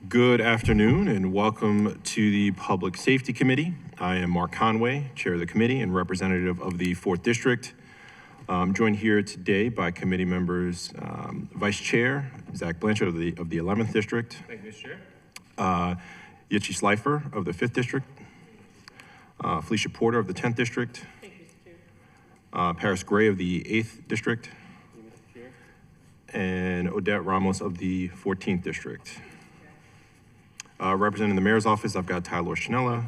Good afternoon and welcome to the Public Safety Committee. I am Mark Conway, Chair of the committee and representative of the 4th District. I'm joined here today by committee members, Vice Chair Zach Blanchard of the 11th District. Thank you, Mr. Chair. Yichi Slifer of the 5th District. Felicia Porter of the 10th District. Thank you, Mr. Chair. Paris Gray of the 8th District. Thank you, Mr. Chair. And Odette Ramos of the 14th District. Representing the mayor's office, I've got Tyler Schinella.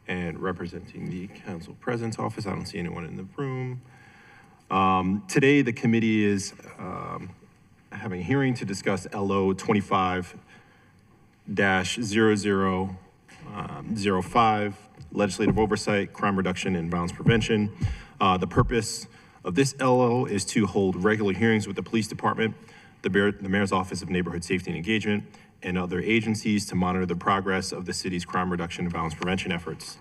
And representing the council president's office, I don't see anyone in the room. Today, the committee is having a hearing to discuss LO 25-0005, legislative oversight, crime reduction, and violence prevention. The purpose of this LO is to hold regular hearings with the police department, the mayor's office of neighborhood safety and engagement, and other agencies to monitor the progress of the city's crime reduction and violence prevention efforts.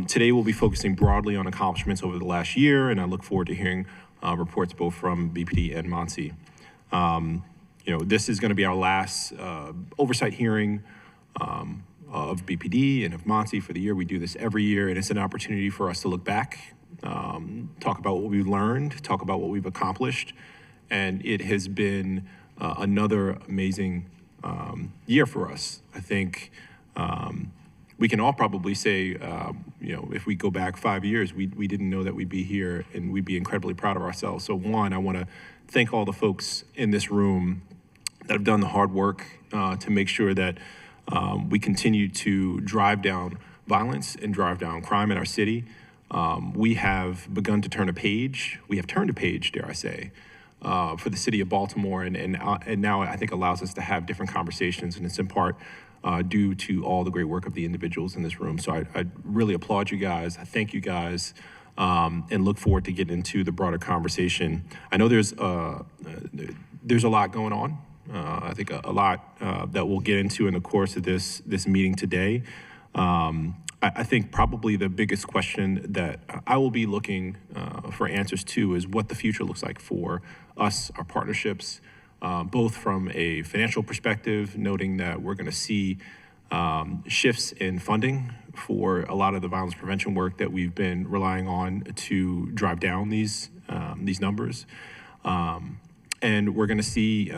Today we'll be focusing broadly on accomplishments over the last year, and I look forward to hearing reports both from BPD and MONSE. This is going to be our last oversight hearing of BPD and of MONSE for the year. We do this every year, and it's an opportunity for us to look back, talk about what we've learned, talk about what we've accomplished, and it has been another amazing year for us. I think we can all probably say, if we go back 5 years, we didn't know that we'd be here, and we'd be incredibly proud of ourselves. So one, I want to thank all the folks in this room that have done the hard work to make sure that we continue to drive down violence and drive down crime in our city. We have begun to turn a page. We have turned a page, dare I say, for the city of Baltimore, and now I think allows us to have different conversations, and it's in part due to all the great work of the individuals in this room. So I really applaud you guys. I thank you guys, and look forward to getting into the broader conversation. I know there's a lot going on. I think a lot that we'll get into in the course of this meeting today. I think probably the biggest question that I will be looking for answers to is what the future looks like for us, our partnerships, both from a financial perspective, noting that we're going to see shifts in funding for a lot of the violence prevention work that we've been relying on to drive down these numbers. And we're going to see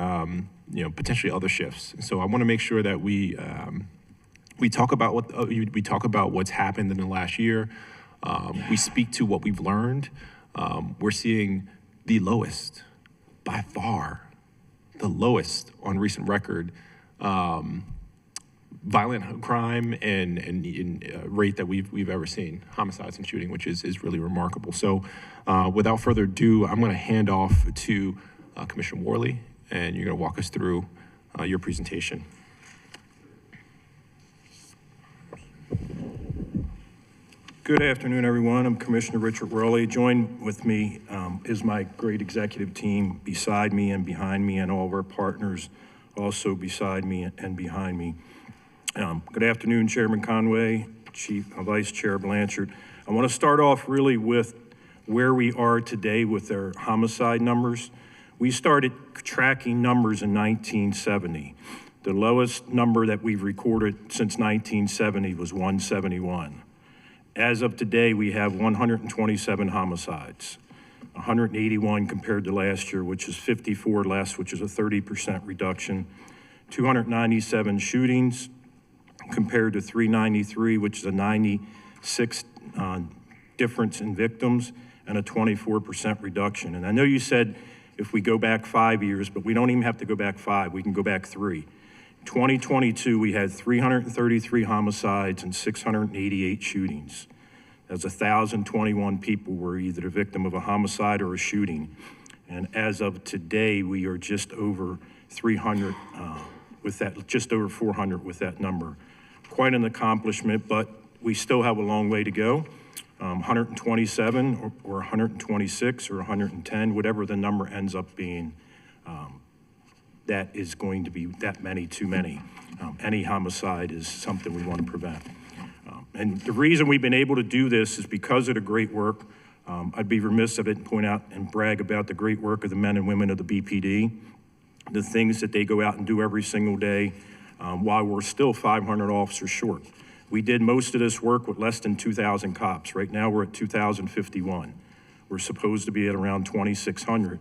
potentially other shifts. So I want to make sure that we talk about what's happened in the last year. We speak to what we've learned. We're seeing the lowest, by far, the lowest on recent record, violent crime and rate that we've ever seen, homicides and shooting, which is really remarkable. So without further ado, I'm going to hand off to Commissioner Worley, and you're going to walk us through your presentation. Good afternoon, everyone. I'm Commissioner Richard Worley. Joined with me is my great executive team beside me and behind me, and all of our partners also beside me and behind me. Good afternoon, Chairman Conway, Vice Chair Blanchard. I want to start off really with where we are today with our homicide numbers. We started tracking numbers in 1970. The lowest number that we've recorded since 1970 was 171. As of today, we have 127 homicides, 181 compared to last year, which is 54 less, which is a 30% reduction. 297 shootings compared to 393, which is a 96 difference in victims and a 24% reduction. And I know you said if we go back 5 years, but we don't even have to go back 5, we can go back 3. 2022, we had 333 homicides and 688 shootings. That's 1,021 people were either the victim of a homicide or a shooting. And as of today, we are just over 300 with that, just over 400 with that number. Quite an accomplishment, but we still have a long way to go. 127 or 126 or 110, whatever the number ends up being, that is going to be that many too many. Any homicide is something we want to prevent. And the reason we've been able to do this is because of the great work. I'd be remiss if I didn't point out and brag about the great work of the men and women of the BPD, the things that they go out and do every single day, while we're still 500 officers short. We did most of this work with less than 2,000 cops. Right now, we're at 2,051. We're supposed to be at around 2,600.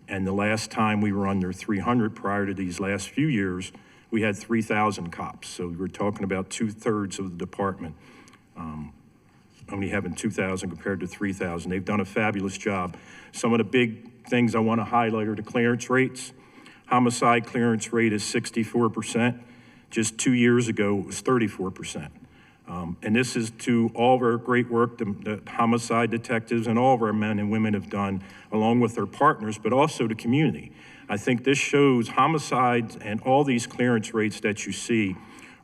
And the last time we were under 300 prior to these last few years, we had 3,000 cops. So we're talking about 2/3 of the department only having 2,000 compared to 3,000. They've done a fabulous job. Some of the big things I want to highlight are the clearance rates. Homicide clearance rate is 64%. Just 2 years ago, it was 34%. And this is to all of our great work the homicide detectives and all of our men and women have done, along with their partners, but also the community. I think this shows homicides and all these clearance rates that you see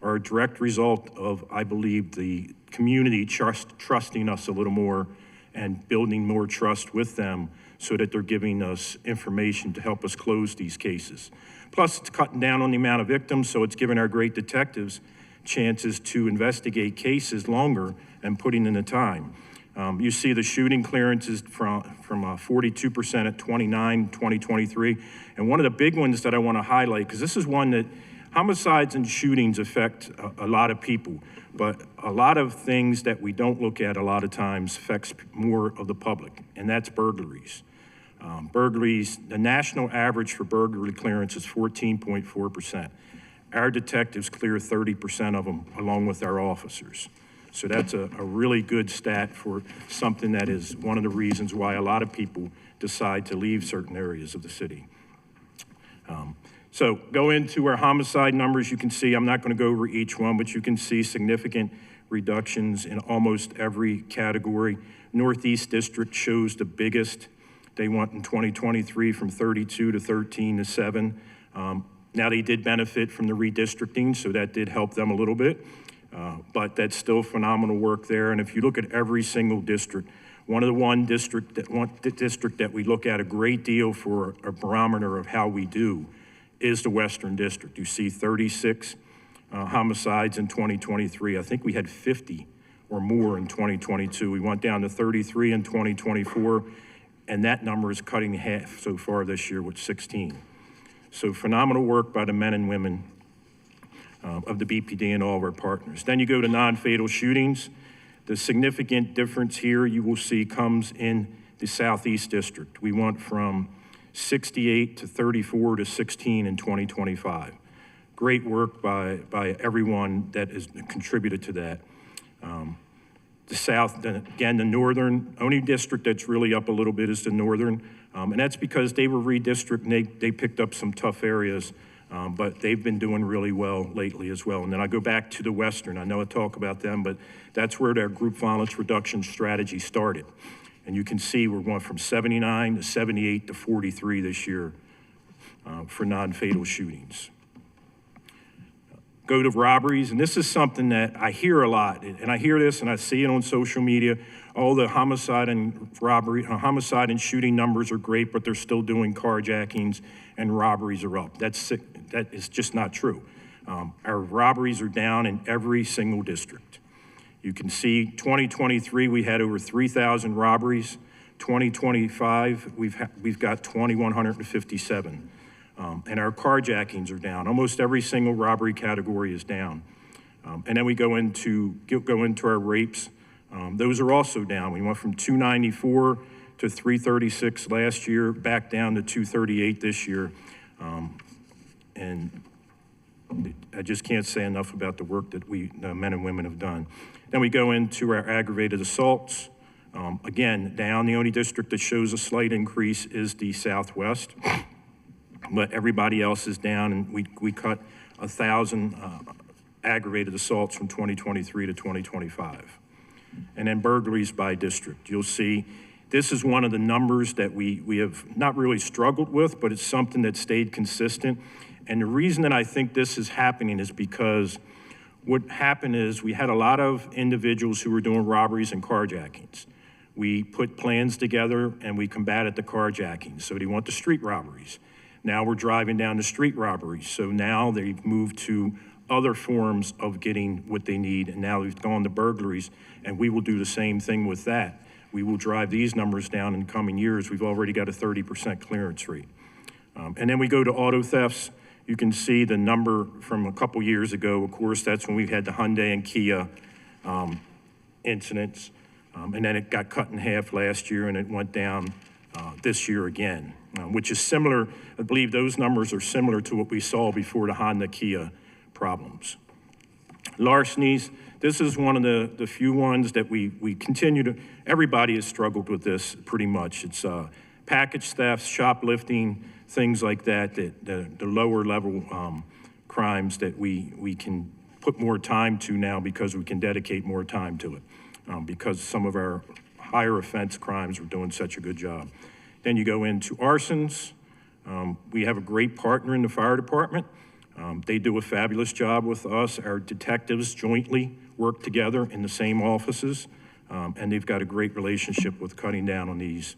are a direct result of, I believe, the community trusting us a little more and building more trust with them so that they're giving us information to help us close these cases. Plus, it's cutting down on the amount of victims, so it's giving our great detectives chances to investigate cases longer and putting in the time. You see the shooting clearances from 42% at 2023. And one of the big ones that I want to highlight, because this is one that homicides and shootings affect a lot of people, but a lot of things that we don't look at a lot of times affects more of the public, and that's burglaries. Burglaries, the national average for burglary clearance is 14.4%. Our detectives clear 30% of them along with our officers. So that's a really good stat for something that is one of the reasons why a lot of people decide to leave certain areas of the city. So go into our homicide numbers. You can see, I'm not going to go over each one, but you can see significant reductions in almost every category. Northeast District shows the biggest. They went in 2023 from 32 to 13 to 7. Now they did benefit from the redistricting, so that did help them a little bit. But that's still phenomenal work there. And if you look at every single district, one district that we look at a great deal for a barometer of how we do is the Western District. You see 36 homicides in 2023. I think we had 50 or more in 2022. We went down to 33 in 2024, and that number is cutting half so far this year with 16. So phenomenal work by the men and women of the BPD and all of our partners. Then you go to non-fatal shootings. The significant difference here you will see comes in the Southeast District. We went from 68 to 34 to 16 in 2025. Great work by everyone that has contributed to that. The South, again, the Northern, only district that's really up a little bit is the Northern, and that's because they were redistricted and they picked up some tough areas, but they've been doing really well lately as well. And then I go back to the Western. I know I talk about them, but that's where their group violence reduction strategy started. And you can see we're going from 79 to 78 to 43 this year for non-fatal shootings. Go to robberies, and this is something that I hear a lot, and I hear this and I see it on social media. All the homicide and shooting numbers are great, but they're still doing carjackings and robberies are up. That is just not true. Our robberies are down in every single district. You can see 2023, we had over 3,000 robberies. 2025, we've got 2,157. And our carjackings are down. Almost every single robbery category is down. And then we go into our rapes. Those are also down. We went from 294 to 336 last year, back down to 238 this year. And I just can't say enough about the work that the men and women have done. Then we go into our aggravated assaults. Again, down. The only district that shows a slight increase is the Southwest, but everybody else is down, and we cut 1,000 aggravated assaults from 2023 to 2025. And then burglaries by district. You'll see this is one of the numbers that we have not really struggled with, but it's something that stayed consistent. And the reason that I think this is happening is because what happened is we had a lot of individuals who were doing robberies and carjackings. We put plans together and we combated the carjackings. So they want the street robberies. Now we're driving down the street robberies. So now they've moved to other forms of getting what they need. And now we've gone to burglaries, and we will do the same thing with that. We will drive these numbers down in coming years. We've already got a 30% clearance rate. And then we go to auto thefts. You can see the number from a couple years ago. Of course, that's when we had the Hyundai and Kia incidents. And then it got cut in half last year and it went down this year again, which is similar. I believe those numbers are similar to what we saw before the Honda Kia problems. Larcenies, this is one of the few ones that we continue to, everybody has struggled with this pretty much. It's package thefts, shoplifting, things like that, the lower level crimes that we can put more time to now because we can dedicate more time to it because some of our higher offense crimes are doing such a good job. Then you go into arsons. We have a great partner in the fire department. They do a fabulous job with us. Our detectives jointly work together in the same offices, and they've got a great relationship with cutting down on these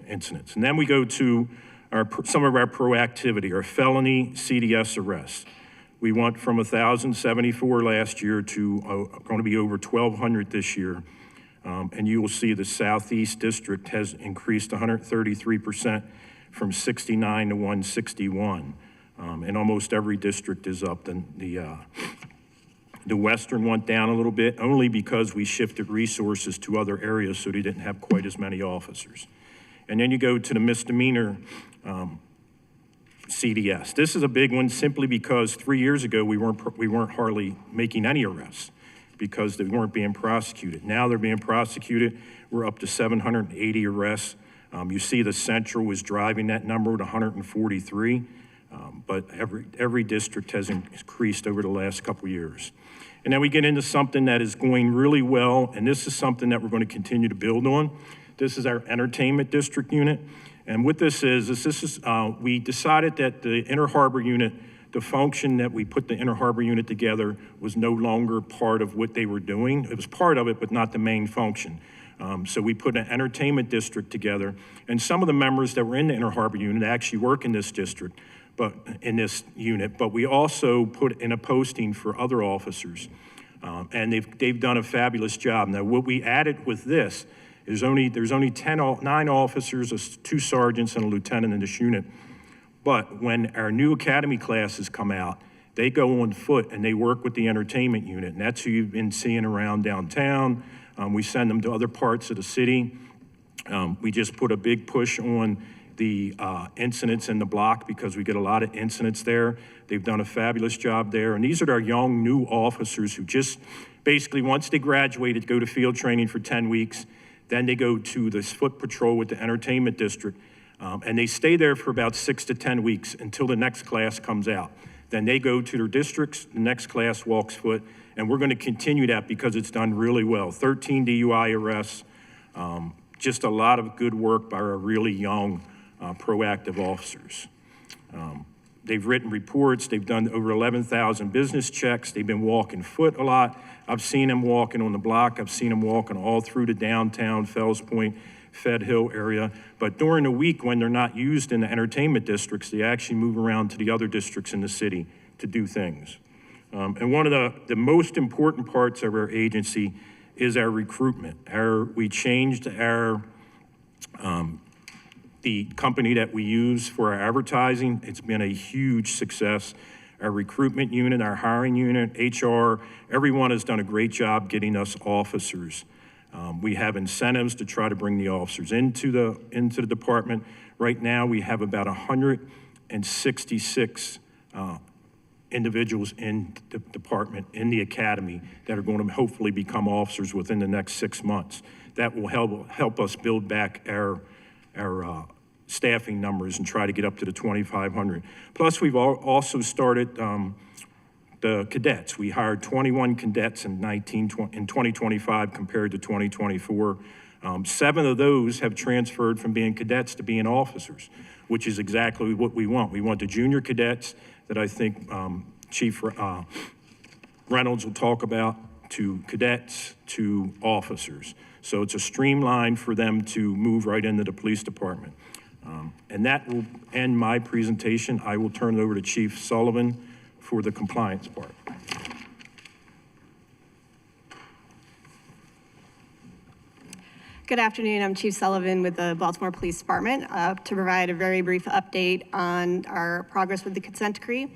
incidents. And then we go to some of our proactivity, our felony CDS arrests. We went from 1,074 last year to going to be over 1,200 this year. And you will see the Southeast District has increased 133% from 69 to 161. And almost every district is up. The Western went down a little bit only because we shifted resources to other areas so they didn't have quite as many officers. And then you go to the misdemeanor CDS. This is a big one simply because 3 years ago we weren't hardly making any arrests because they weren't being prosecuted. Now they're being prosecuted. We're up to 780 arrests. You see the Central was driving that number to 143, but every district has increased over the last couple of years. And then we get into something that is going really well, and this is something that we're going to continue to build on. This is our entertainment district unit. And what this is we decided that the Inner Harbor unit, the function that we put the Inner Harbor unit together was no longer part of what they were doing. It was part of it, but not the main function. So we put an entertainment district together, and some of the members that were in the Inner Harbor unit actually work in this district, but in this unit. But we also put in a posting for other officers, and they've done a fabulous job. Now, what we added with this is there's only 9 officers, 2 sergeants, and a lieutenant in this unit. But when our new academy classes come out, they go on foot and they work with the entertainment unit, and that's who you've been seeing around downtown. We send them to other parts of the city. We just put a big push on the incidents in the block because we get a lot of incidents there. They've done a fabulous job there. And these are our young new officers who just basically, once they graduated, go to field training for 10 weeks. Then they go to this foot patrol with the entertainment district. And they stay there for about 6 to 10 weeks until the next class comes out. Then they go to their districts, the next class walks foot, and we're going to continue that because it's done really well. 13 DUI arrests, just a lot of good work by our really young, proactive officers. They've written reports, they've done over 11,000 business checks, they've been walking foot a lot. I've seen them walking on the block, I've seen them walking all through the downtown, Fells Point, Fed Hill area. But during the week when they're not used in the entertainment districts, they actually move around to the other districts in the city to do things. And one of the most important parts of our agency is our recruitment. We changed the company that we use for our advertising. It's been a huge success. Our recruitment unit, our hiring unit, HR, everyone has done a great job getting us officers. We have incentives to try to bring the officers into the department. Right now, we have about 166 individuals in the department, in the academy, that are going to hopefully become officers within the next 6 months. That will help us build back our staffing numbers and try to get up to the 2,500. Plus, we've also started the cadets. We hired 21 cadets in 2025 compared to 2024. 7 of those have transferred from being cadets to being officers, which is exactly what we want. We want the junior cadets that I think Chief Reynolds will talk about, to cadets, to officers. So it's a streamline for them to move right into the police department. And that will end my presentation. I will turn it over to Chief Sullivan for the compliance part. Good afternoon. I'm Chief Sullivan with the Baltimore Police Department to provide a very brief update on our progress with the consent decree.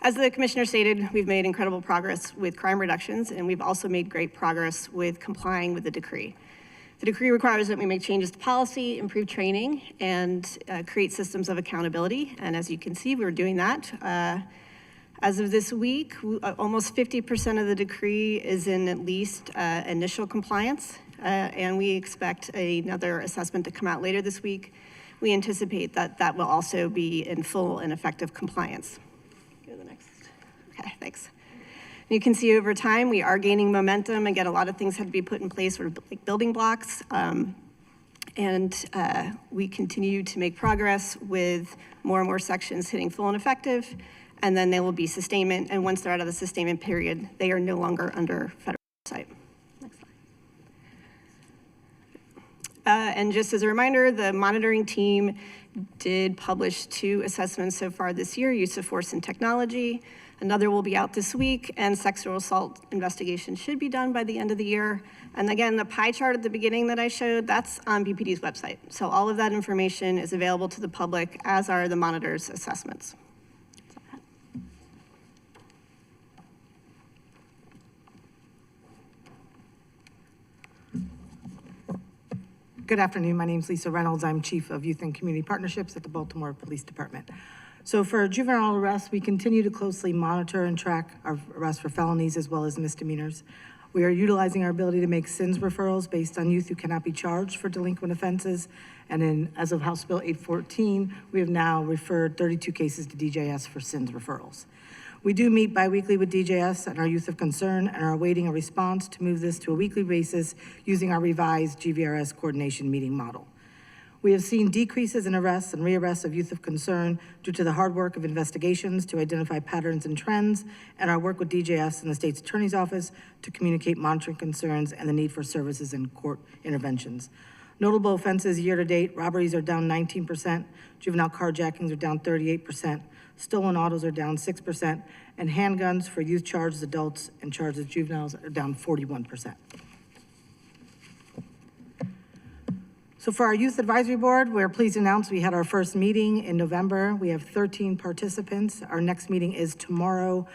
As the commissioner stated, we've made incredible progress with crime reductions, and we've also made great progress with complying with the decree. The decree requires that we make changes to policy, improve training, and create systems of accountability. And as you can see, we're doing that. As of this week, almost 50% of the decree is in at least initial compliance, and we expect another assessment to come out later this week. We anticipate that that will also be in full and effective compliance. Go to the next. Okay, thanks. You can see over time, we are gaining momentum. Again, a lot of things had to be put in place, sort of like building blocks. We continue to make progress with more and more sections hitting full and effective, and then there will be sustainment. And once they're out of the sustainment period, they are no longer under federal oversight. Next slide. And just as a reminder, the monitoring team did publish 2 assessments so far this year, use of force and technology. Another will be out this week, and sexual assault investigation should be done by the end of the year. And again, the pie chart at the beginning that I showed, that's on BPD's website. So all of that information is available to the public, as are the monitor's assessments. Good afternoon. My name is Lisa Reynolds. I'm Chief of Youth and Community Partnerships at the Baltimore Police Department. So for juvenile arrests, we continue to closely monitor and track our arrests for felonies as well as misdemeanors. We are utilizing our ability to make SINS referrals based on youth who cannot be charged for delinquent offenses. And as of House Bill 814, we have now referred 32 cases to DJS for SINS referrals. We do meet biweekly with DJS and our youth of concern and are awaiting a response to move this to a weekly basis using our revised GVRS coordination meeting model. We have seen decreases in arrests and rearrests of youth of concern due to the hard work of investigations to identify patterns and trends, and our work with DJS and the state's attorney's office to communicate monitoring concerns and the need for services and court interventions. Notable offenses year to date: robberies are down 19%, juvenile carjackings are down 38%, stolen autos are down 6%, and handguns for youth charged as adults and charged as juveniles are down 41%. So for our Youth Advisory Board, we're pleased to announce we had our first meeting in November. We have 13 participants. Our next meeting is tomorrow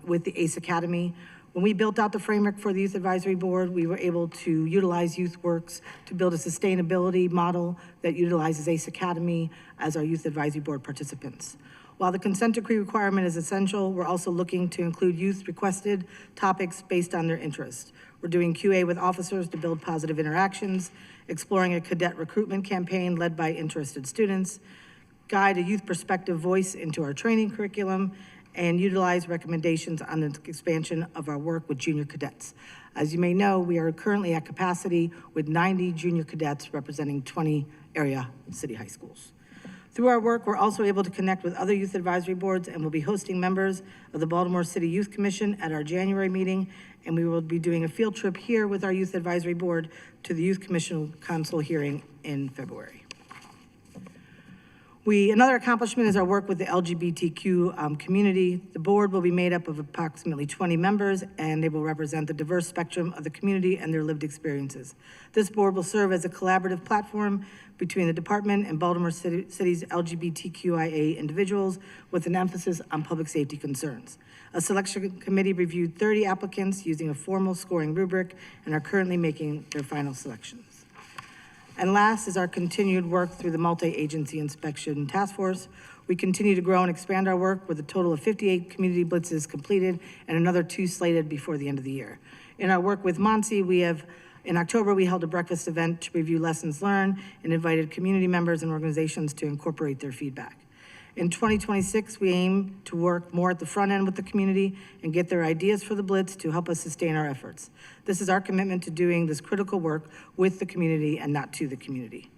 with the ACE Academy. When we built out the framework for the Youth Advisory Board, we were able to utilize YouthWorks to build a sustainability model that utilizes ACE Academy as our Youth Advisory Board participants. While the consent decree requirement is essential, we're also looking to include youth-requested topics based on their interest. We're doing QA with officers to build positive interactions, exploring a cadet recruitment campaign led by interested students, guide a youth perspective voice into our training curriculum, and utilize recommendations on the expansion of our work with junior cadets. As you may know, we are currently at capacity with 90 junior cadets representing 20 area city high schools. Through our work, we're also able to connect with other youth advisory boards, and we'll be hosting members of the Baltimore City Youth Commission at our January meeting, and we will be doing a field trip here with our youth advisory board to the Youth Commission Council hearing in February. Another accomplishment is our work with the LGBTQ community. The board will be made up of approximately 20 members, and they will represent the diverse spectrum of the community and their lived experiences. This board will serve as a collaborative platform between the department and Baltimore City's LGBTQIA individuals, with an emphasis on public safety concerns. A selection committee reviewed 30 applicants using a formal scoring rubric and are currently making their final selections. And last is our continued work through the Multi-Agency Inspection Task Force. We continue to grow and expand our work with a total of 58 community blitzes completed and another 2 slated before the end of the year. In our work with MONSE, in October, we held a breakfast event to review lessons learned and invited community members and organizations to incorporate their feedback. In 2026, we aim to work more at the front end with the community and get their ideas for the Blitz to help us sustain our efforts. This is our commitment to doing this critical work with the community and not to the community.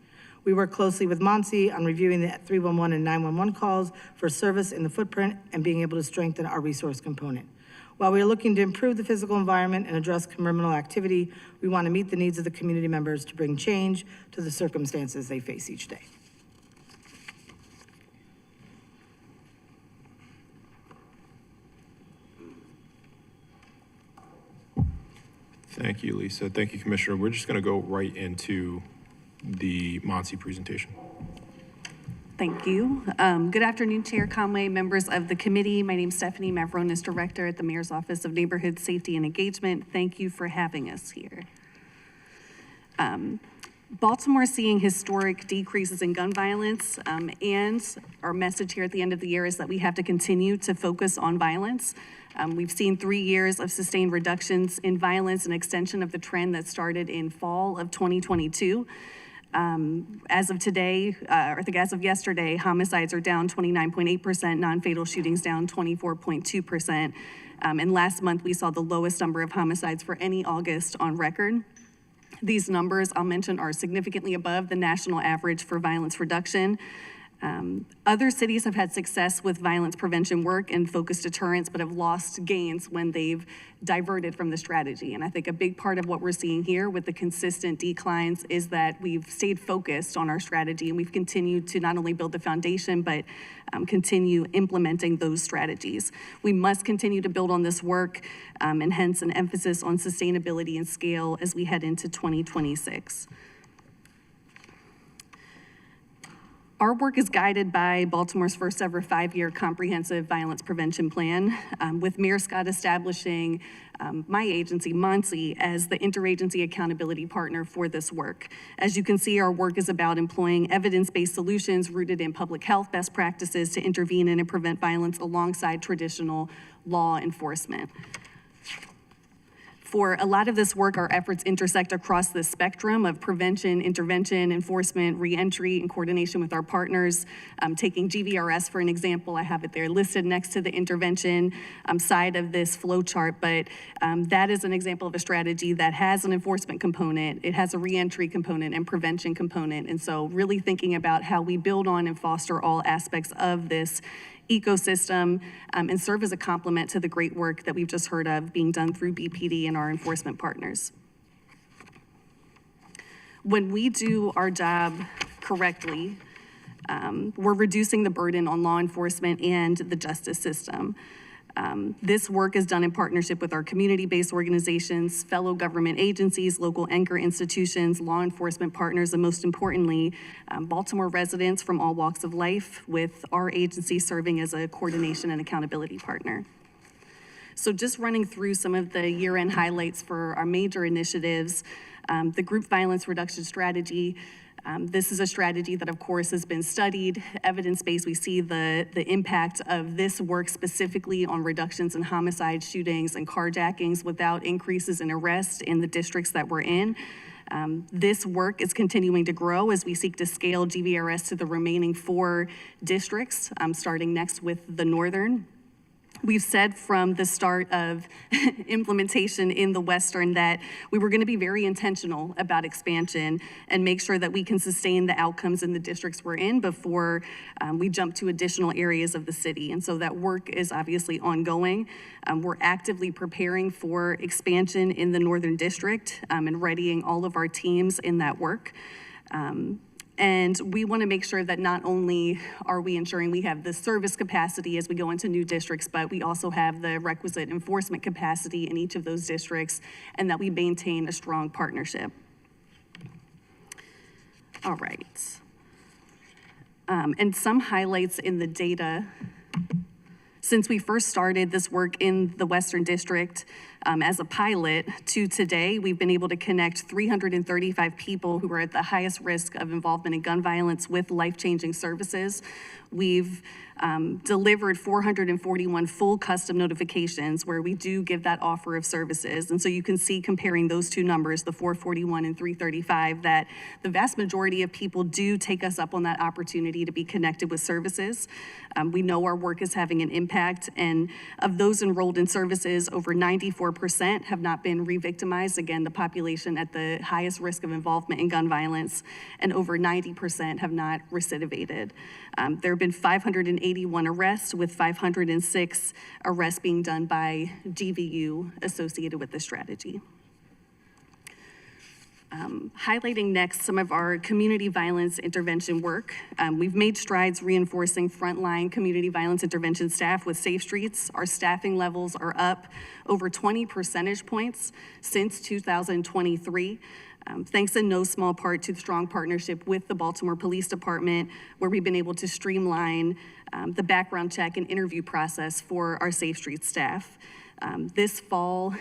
We work closely with MONSE on reviewing the 311 and 911 calls for service in the footprint and being able to strengthen our resource component. While we are looking to improve the physical environment and address criminal activity, we want to meet the needs of the community members to bring change to the circumstances they face each day. Thank you, Lisa. Thank you, Commissioner. We're just going to go right into the Monty presentation. Thank you. Good afternoon, Chair Conway, members of the committee. My name is Stephanie Mavronis, Director at the Mayor's Office of Neighborhood Safety and Engagement. Thank you for having us here. Baltimore seeing historic decreases in gun violence, and our message here at the end of the year is that we have to continue to focus on violence. We've seen 3 years of sustained reductions in violence, an extension of the trend that started in fall of 2022. As of today, or I think as of yesterday, homicides are down 29.8%, non-fatal shootings down 24.2%. And last month, we saw the lowest number of homicides for any August on record. These numbers, I'll mention, are significantly above the national average for violence reduction. Other cities have had success with violence prevention work and focused deterrence, but have lost gains when they've diverted from the strategy. And I think a big part of what we're seeing here with the consistent declines is that we've stayed focused on our strategy, and we've continued to not only build the foundation, but continue implementing those strategies. We must continue to build on this work, and hence an emphasis on sustainability and scale as we head into 2026. Our work is guided by Baltimore's first ever 5-year comprehensive violence prevention plan, with Mayor Scott establishing my agency, MONSE, as the interagency accountability partner for this work. As you can see, our work is about employing evidence-based solutions rooted in public health best practices to intervene and prevent violence alongside traditional law enforcement. For a lot of this work, our efforts intersect across the spectrum of prevention, intervention, enforcement, reentry, and coordination with our partners. Taking GVRS for an example, I have it there listed next to the intervention side of this flow chart, but that is an example of a strategy that has an enforcement component, it has a reentry component and prevention component. And so really thinking about how we build on and foster all aspects of this ecosystem and serve as a complement to the great work that we've just heard of being done through BPD and our enforcement partners. When we do our job correctly, we're reducing the burden on law enforcement and the justice system. This work is done in partnership with our community-based organizations, fellow government agencies, local anchor institutions, law enforcement partners, and most importantly, Baltimore residents from all walks of life, with our agency serving as a coordination and accountability partner. So just running through some of the year-end highlights for our major initiatives, the group violence reduction strategy. This is a strategy that, of course, has been studied, evidence-based. We see the impact of this work specifically on reductions in homicide, shootings, and carjackings without increases in arrests in the districts that we're in. This work is continuing to grow as we seek to scale GVRS to the remaining 4 districts, starting next with the Northern. We've said from the start of implementation in the Western that we were going to be very intentional about expansion and make sure that we can sustain the outcomes in the districts we're in before we jump to additional areas of the city. And so that work is obviously ongoing. We're actively preparing for expansion in the Northern District and readying all of our teams in that work. And we want to make sure that not only are we ensuring we have the service capacity as we go into new districts, but we also have the requisite enforcement capacity in each of those districts, and that we maintain a strong partnership. All right. And some highlights in the data. Since we first started this work in the Western District as a pilot to today, we've been able to connect 335 people who are at the highest risk of involvement in gun violence with life-changing services. We've delivered 441 full custom notifications where we do give that offer of services. And so you can see, comparing those two numbers, the 441 and 335, that the vast majority of people do take us up on that opportunity to be connected with services. We know our work is having an impact, and of those enrolled in services, over 94% have not been re-victimized. Again, the population at the highest risk of involvement in gun violence, and over 90% have not recidivated. There have been 581 arrests, with 506 arrests being done by GVU associated with this strategy. Highlighting next some of our community violence intervention work. We've made strides reinforcing frontline community violence intervention staff with Safe Streets. Our staffing levels are up over 20 percentage points since 2023. Thanks in no small part to the strong partnership with the Baltimore Police Department, where we've been able to streamline the background check and interview process for our Safe Streets staff. This fall,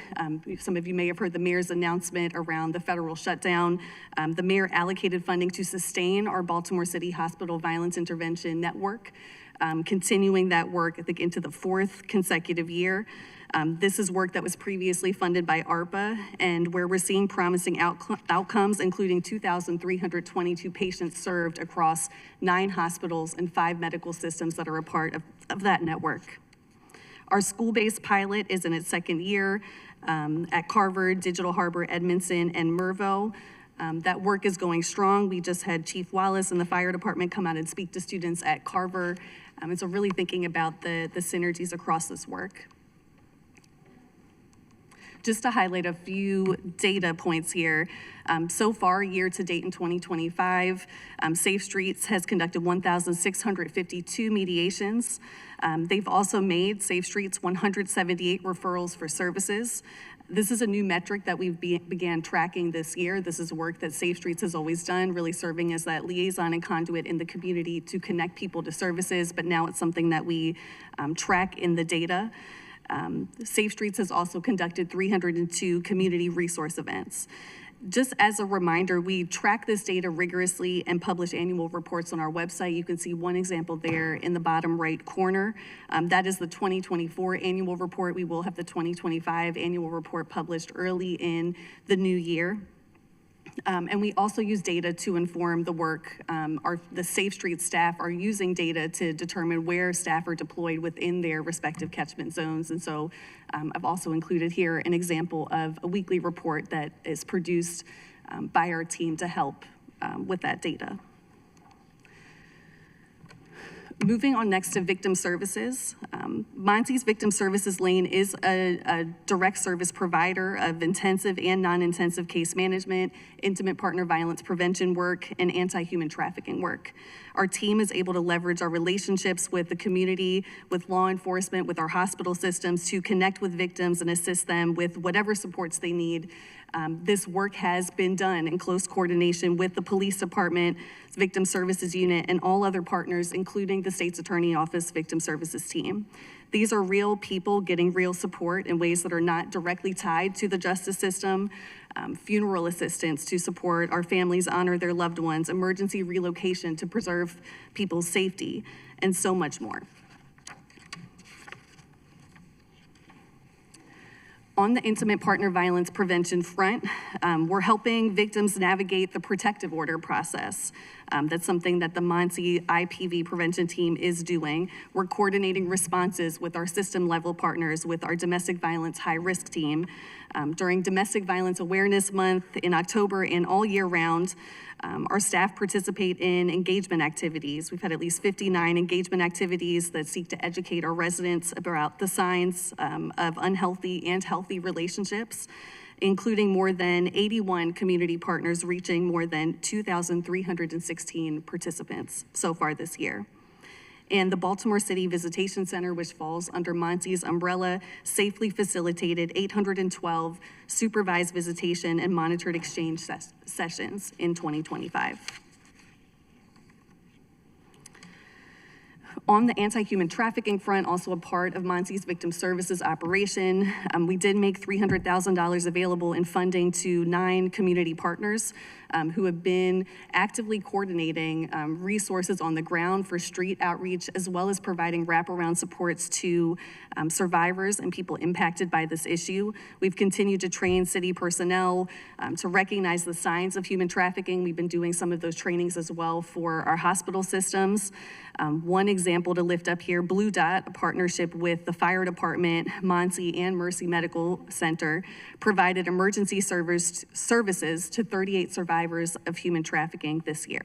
some of you may have heard the mayor's announcement around the federal shutdown. The mayor allocated funding to sustain our Baltimore City Hospital Violence Intervention Network, continuing that work, I think, into the 4th consecutive year. This is work that was previously funded by ARPA, and where we're seeing promising outcomes, including 2,322 patients served across 9 hospitals and 5 medical systems that are a part of that network. Our school-based pilot is in its 2nd year at Carver, Digital Harbor, Edmondson, and Mervo. That work is going strong. We just had Chief Wallace and the fire department come out and speak to students at Carver. And so really thinking about the synergies across this work. Just to highlight a few data points here. So far, year to date in 2025, Safe Streets has conducted 1,652 mediations. They've also made, Safe Streets, 178 referrals for services. This is a new metric that we've began tracking this year. This is work that Safe Streets has always done, really serving as that liaison and conduit in the community to connect people to services, but now it's something that we track in the data. Safe Streets has also conducted 302 community resource events. Just as a reminder, we track this data rigorously and publish annual reports on our website. You can see one example there in the bottom right corner. That is the 2024 annual report. We will have the 2025 annual report published early in the new year. And we also use data to inform the work. The Safe Streets staff are using data to determine where staff are deployed within their respective catchment zones. And so I've also included here an example of a weekly report that is produced by our team to help with that data. Moving on next to victim services. Monty's Victim Services Lane is a direct service provider of intensive and non-intensive case management, intimate partner violence prevention work, and anti-human trafficking work. Our team is able to leverage our relationships with the community, with law enforcement, with our hospital systems to connect with victims and assist them with whatever supports they need. This work has been done in close coordination with the police department, victim services unit, and all other partners, including the state's attorney office victim services team. These are real people getting real support in ways that are not directly tied to the justice system, funeral assistance to support our families honor their loved ones, emergency relocation to preserve people's safety, and so much more. On the intimate partner violence prevention front, we're helping victims navigate the protective order process. That's something that the Monty IPV prevention team is doing. We're coordinating responses with our system level partners, with our domestic violence high risk team. During Domestic Violence Awareness Month in October and all year round, our staff participate in engagement activities. We've had at least 59 engagement activities that seek to educate our residents about the signs of unhealthy and healthy relationships, including more than 81 community partners reaching more than 2,316 participants so far this year. And the Baltimore City Visitation Center, which falls under Monty's umbrella, safely facilitated 812 supervised visitation and monitored exchange sessions in 2025. On the anti-human trafficking front, also a part of Monty's Victim Services operation, we did make $300,000 available in funding to 9 community partners who have been actively coordinating resources on the ground for street outreach, as well as providing wraparound supports to survivors and people impacted by this issue. We've continued to train city personnel to recognize the signs of human trafficking. We've been doing some of those trainings as well for our hospital systems. One example to lift up here, Blue Dot, a partnership with the fire department, Monty, and Mercy Medical Center, provided emergency services to 38 survivors of human trafficking this year.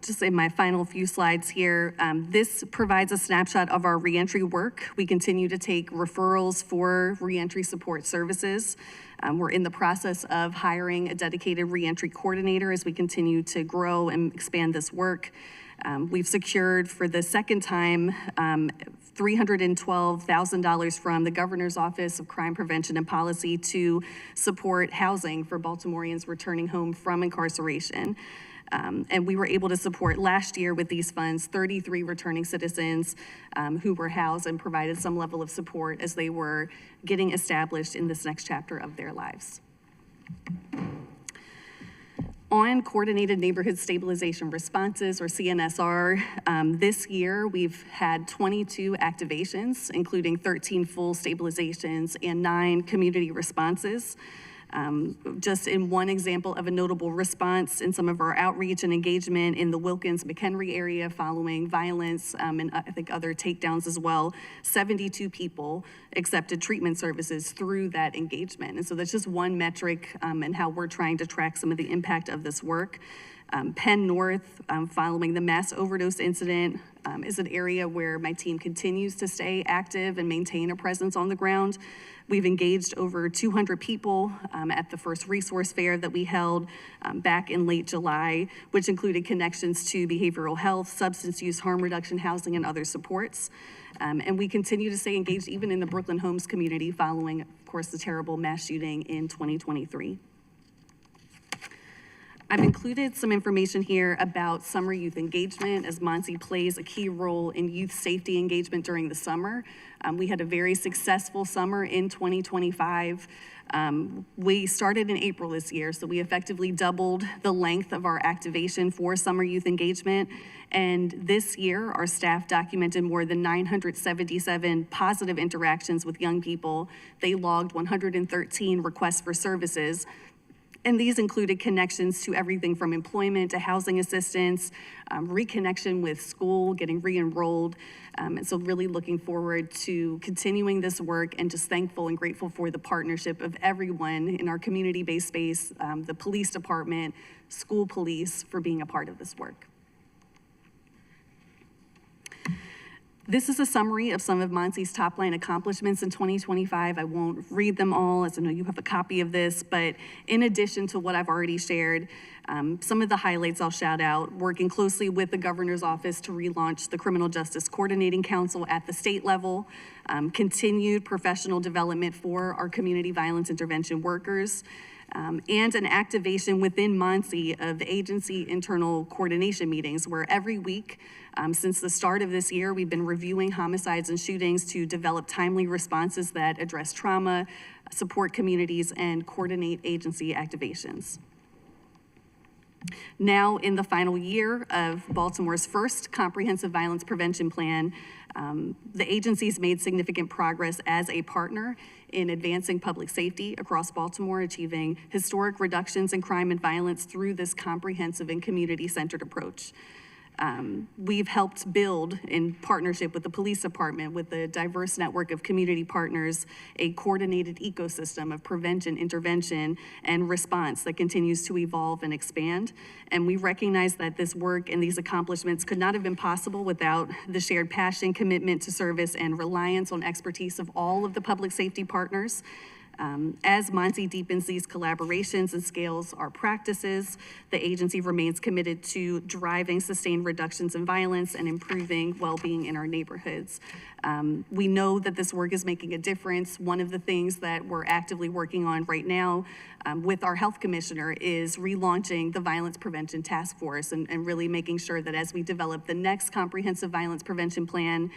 just in my final few slides here, this provides a snapshot of our reentry work. We continue to take referrals for reentry support services. We're in the process of hiring a dedicated reentry coordinator as we continue to grow and expand this work. We've secured for the second time $312,000 from the Governor's Office of Crime Prevention and Policy to support housing for Baltimoreans returning home from incarceration. And we were able to support last year with these funds 33 returning citizens who were housed and provided some level of support as they were getting established in this next chapter of their lives. On Coordinated Neighborhood Stabilization Responses, or CNSR, this year we've had 22 activations, including 13 full stabilizations and 9 community responses. Just in one example of a notable response in some of our outreach and engagement in the Wilkins-McHenry area following violence and I think other takedowns as well, 72 people accepted treatment services through that engagement. And so that's just one metric and how we're trying to track some of the impact of this work. Penn North, following the mass overdose incident, is an area where my team continues to stay active and maintain a presence on the ground. We've engaged over 200 people at the first resource fair that we held back in late July, which included connections to behavioral health, substance use, harm reduction, housing, and other supports. And we continue to stay engaged even in the Brooklyn Homes community following, of course, the terrible mass shooting in 2023. I've included some information here about summer youth engagement, as Monty plays a key role in youth safety engagement during the summer. We had a very successful summer in 2025. We started in April this year, so we effectively doubled the length of our activation for summer youth engagement. And this year, our staff documented more than 977 positive interactions with young people. They logged 113 requests for services. And these included connections to everything from employment to housing assistance, reconnection with school, getting re-enrolled. And so really looking forward to continuing this work and just thankful and grateful for the partnership of everyone in our community-based space, the police department, school police, for being a part of this work. This is a summary of some of Monty's top-line accomplishments in 2025. I won't read them all, as I know you have a copy of this, but in addition to what I've already shared, some of the highlights I'll shout out: working closely with the Governor's Office to relaunch the Criminal Justice Coordinating Council at the state level, continued professional development for our community violence intervention workers, and an activation within MONSE of agency internal coordination meetings, where every week since the start of this year, we've been reviewing homicides and shootings to develop timely responses that address trauma, support communities, and coordinate agency activations. Now, in the final year of Baltimore's first comprehensive violence prevention plan, the agency's made significant progress as a partner in advancing public safety across Baltimore, achieving historic reductions in crime and violence through this comprehensive and community-centered approach. We've helped build, in partnership with the police department, with a diverse network of community partners, a coordinated ecosystem of prevention, intervention, and response that continues to evolve and expand. And we recognize that this work and these accomplishments could not have been possible without the shared passion, commitment to service, and reliance on expertise of all of the public safety partners. As MONSE deepens these collaborations and scales our practices, the agency remains committed to driving sustained reductions in violence and improving well-being in our neighborhoods. We know that this work is making a difference. One of the things that we're actively working on right now with our health commissioner is relaunching the Violence Prevention Task Force and really making sure that as we develop the next comprehensive violence prevention plan,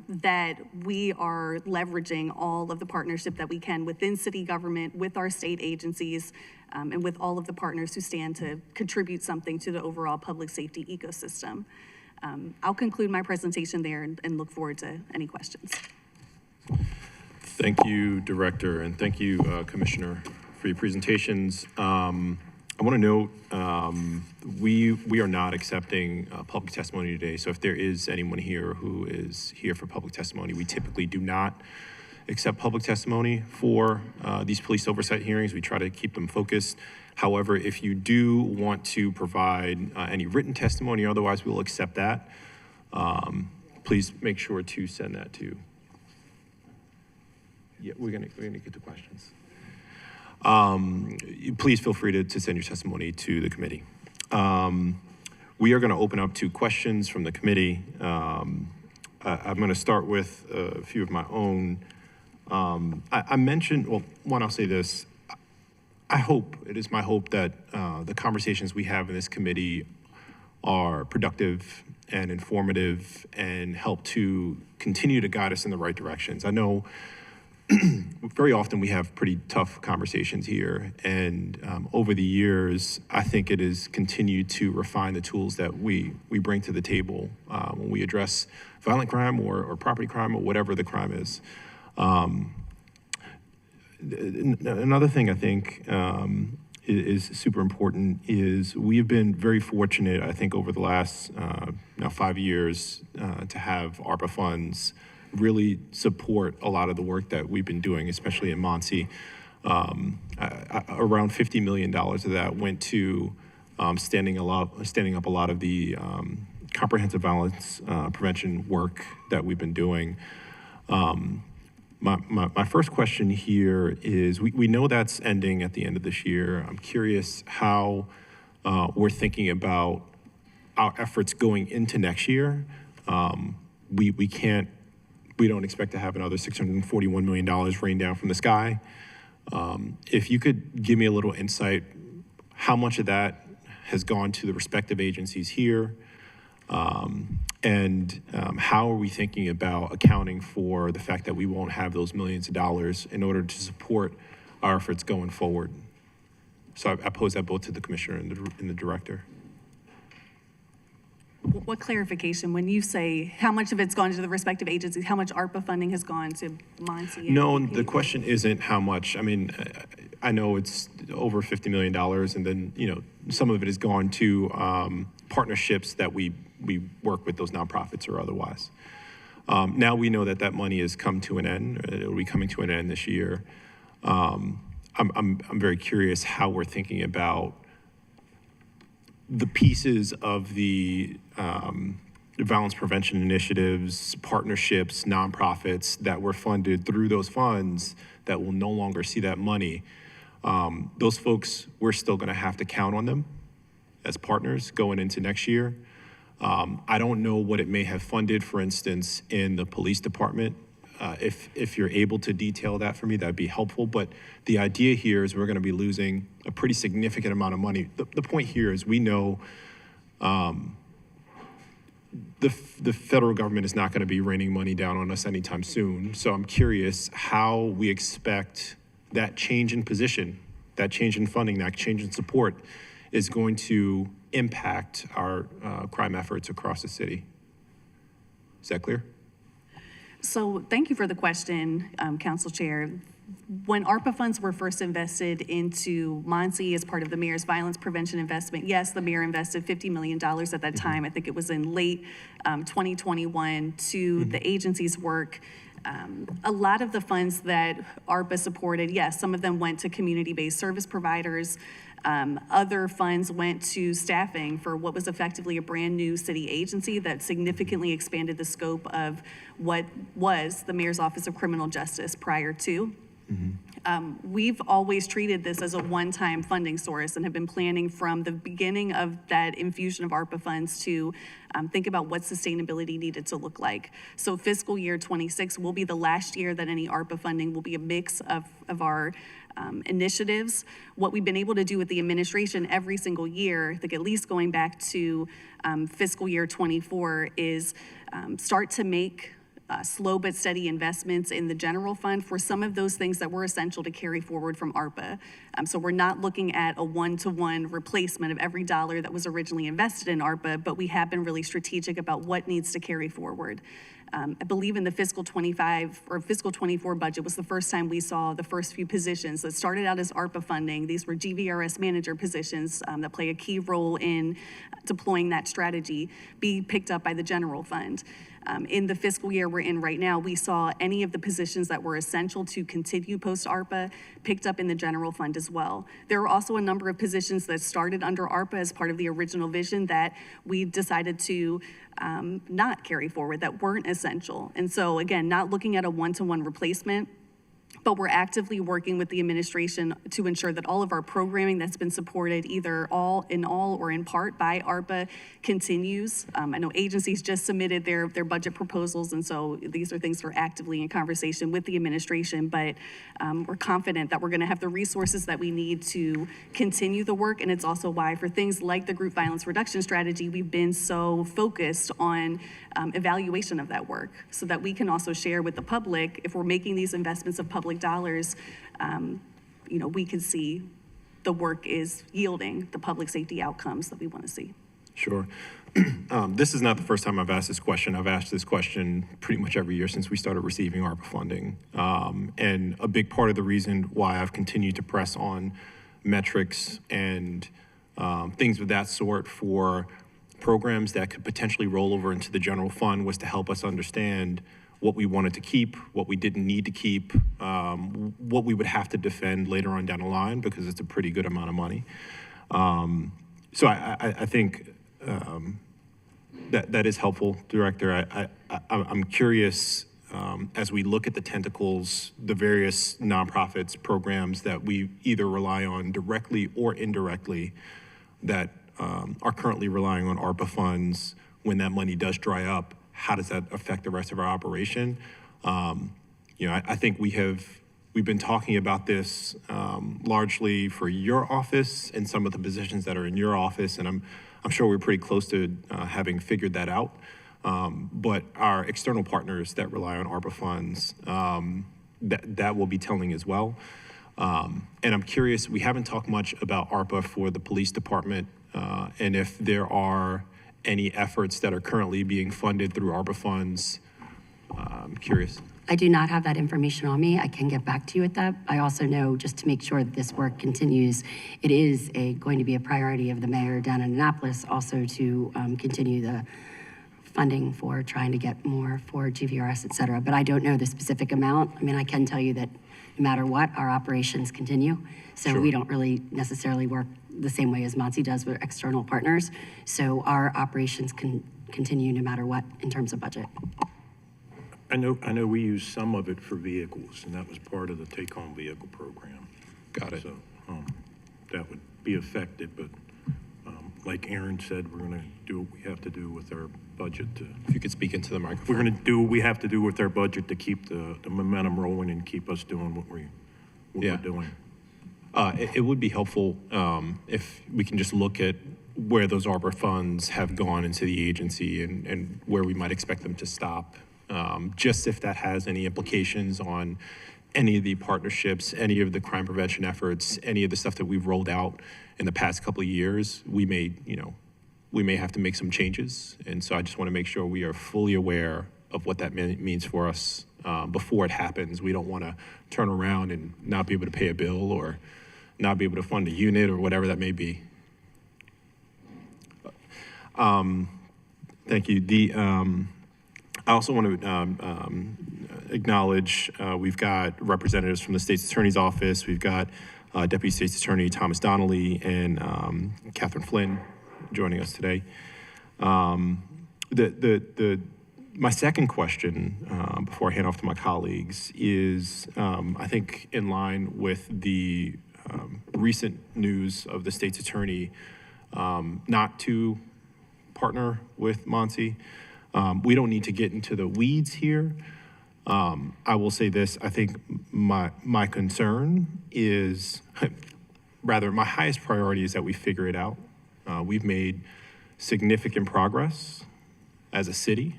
that we are leveraging all of the partnership that we can within city government, with our state agencies, and with all of the partners who stand to contribute something to the overall public safety ecosystem. I'll conclude my presentation there and look forward to any questions. Thank you, Director, and thank you, Commissioner, for your presentations. I want to note we are not accepting public testimony today. So if there is anyone here who is here for public testimony, we typically do not accept public testimony for these police oversight hearings. We try to keep them focused. However, if you do want to provide any written testimony, otherwise we'll accept that. Please make sure to send that to. Yeah, we're gonna get to questions. Please feel free to send your testimony to the committee. We are gonna open up to questions from the committee. I'm gonna start with a few of my own. I mentioned, well, one, I'll say this. It is my hope that the conversations we have in this committee are productive and informative and help to continue to guide us in the right directions. I know very often we have pretty tough conversations here, and over the years, I think it has continued to refine the tools that we bring to the table when we address violent crime or property crime or whatever the crime is. Another thing I think is super important is we have been very fortunate, I think, over the last now 5 years to have ARPA funds really support a lot of the work that we've been doing, especially in Muncie. Around $50 million of that went to standing up a lot of the comprehensive violence prevention work that we've been doing. My first question here is, we know that's ending at the end of this year. I'm curious how we're thinking about our efforts going into next year. We don't expect to have another $641 million rain down from the sky. If you could give me a little insight, how much of that has gone to the respective agencies here? And how are we thinking about accounting for the fact that we won't have those millions of dollars in order to support our efforts going forward? So I pose that both to the commissioner and the director. What clarification, when you say how much of it's gone to the respective agencies, how much ARPA funding has gone to Muncie? No, the question isn't how much. I mean, I know it's over $50 million, and then, some of it has gone to partnerships that we work with, those nonprofits or otherwise. Now we know that money has come to an end. It'll be coming to an end this year. I'm very curious how we're thinking about the pieces of the violence prevention initiatives, partnerships, nonprofits that were funded through those funds that will no longer see that money. Those folks, we're still going to have to count on them as partners going into next year. I don't know what it may have funded, for instance, in the police department. If you're able to detail that for me, that'd be helpful. But the idea here is we're going to be losing a pretty significant amount of money. The point here is we know the federal government is not going to be raining money down on us anytime soon. So I'm curious how we expect that change in position, that change in funding, that change in support is going to impact our crime efforts across the city. Is that clear? So thank you for the question, Council Chair. When ARPA funds were first invested into Muncie as part of the mayor's violence prevention investment, yes, the mayor invested $50 million at that time. I think it was in late 2021 to the agency's work. A lot of the funds that ARPA supported, yes, some of them went to community-based service providers. Other funds went to staffing for what was effectively a brand new city agency that significantly expanded the scope of what was the Mayor's Office of Criminal Justice prior to. We've always treated this as a one-time funding source and have been planning from the beginning of that infusion of ARPA funds to think about what sustainability needed to look like. So fiscal year 26 will be the last year that any ARPA funding will be a mix of our initiatives. What we've been able to do with the administration every single year, I think at least going back to fiscal year 24, is start to make slow but steady investments in the general fund for some of those things that were essential to carry forward from ARPA. So we're not looking at a one-to-one replacement of every dollar that was originally invested in ARPA, but we have been really strategic about what needs to carry forward. I believe in the fiscal 25 or fiscal 24 budget was the first time we saw the first few positions that started out as ARPA funding. These were GVRS manager positions that play a key role in deploying that strategy, be picked up by the general fund. In the fiscal year we're in right now, we saw any of the positions that were essential to continue post-ARPA picked up in the general fund as well. There were also a number of positions that started under ARPA as part of the original vision that we decided to not carry forward, that weren't essential. And so again, not looking at a one-to-one replacement, but we're actively working with the administration to ensure that all of our programming that's been supported either all or in part by ARPA continues. I know agencies just submitted their budget proposals, and so these are things that are actively in conversation with the administration, but we're confident that we're gonna have the resources that we need to continue the work, and it's also why for things like the group violence reduction strategy, we've been so focused on evaluation of that work so that we can also share with the public, if we're making these investments of public dollars, we can see the work is yielding the public safety outcomes that we want to see. Sure. This is not the first time I've asked this question. I've asked this question pretty much every year since we started receiving ARPA funding. And a big part of the reason why I've continued to press on metrics and things of that sort for programs that could potentially roll over into the general fund was to help us understand what we wanted to keep, what we didn't need to keep, what we would have to defend later on down the line, because it's a pretty good amount of money. So I think that is helpful, Director. I'm curious, as we look at the tentacles, the various nonprofits programs that we either rely on directly or indirectly that are currently relying on ARPA funds, when that money does dry up, how does that affect the rest of our operation? I think we've been talking about this largely for your office and some of the positions that are in your office, and I'm sure we're pretty close to having figured that out. But our external partners that rely on ARPA funds, that will be telling as well. And I'm curious, we haven't talked much about ARPA for the police department, and if there are any efforts that are currently being funded through ARPA funds. I'm curious. I do not have that information on me. I can get back to you with that. I also know, just to make sure that this work continues, it is going to be a priority of the mayor down in Annapolis also to continue the funding for trying to get more for GVRS, et cetera. But I don't know the specific amount. I mean, I can tell you that no matter what, our operations continue. So Sure. We don't really necessarily work the same way as MONSE does with external partners. So our operations can continue no matter what in terms of budget. I know we use some of it for vehicles, and that was part of the take-home vehicle program. Got it. So that would be affected, but like Aaron said, we're going to do what we have to do with our budget. If you could speak into the microphone. We're going to do what we have to do with our budget to keep the momentum rolling and keep us doing what we're doing. It would be helpful if we can just look at where those ARPA funds have gone into the agency and where we might expect them to stop. Just if that has any implications on any of the partnerships, any of the crime prevention efforts, any of the stuff that we've rolled out in the past couple of years, we may have to make some changes. And so I just want to make sure we are fully aware of what that means for us before it happens. We don't want to turn around and not be able to pay a bill or not be able to fund a unit or whatever that may be. Thank you. I also want to acknowledge we've got representatives from the State's Attorney's Office. We've got Deputy State's Attorney Thomas Donnelly and Catherine Flynn joining us today. My second question, before I hand off to my colleagues, is I think in line with the recent news of the State's Attorney not to partner with MONSE. We don't need to get into the weeds here. I will say this, I think my concern is, rather my highest priority is that we figure it out. We've made significant progress as a city,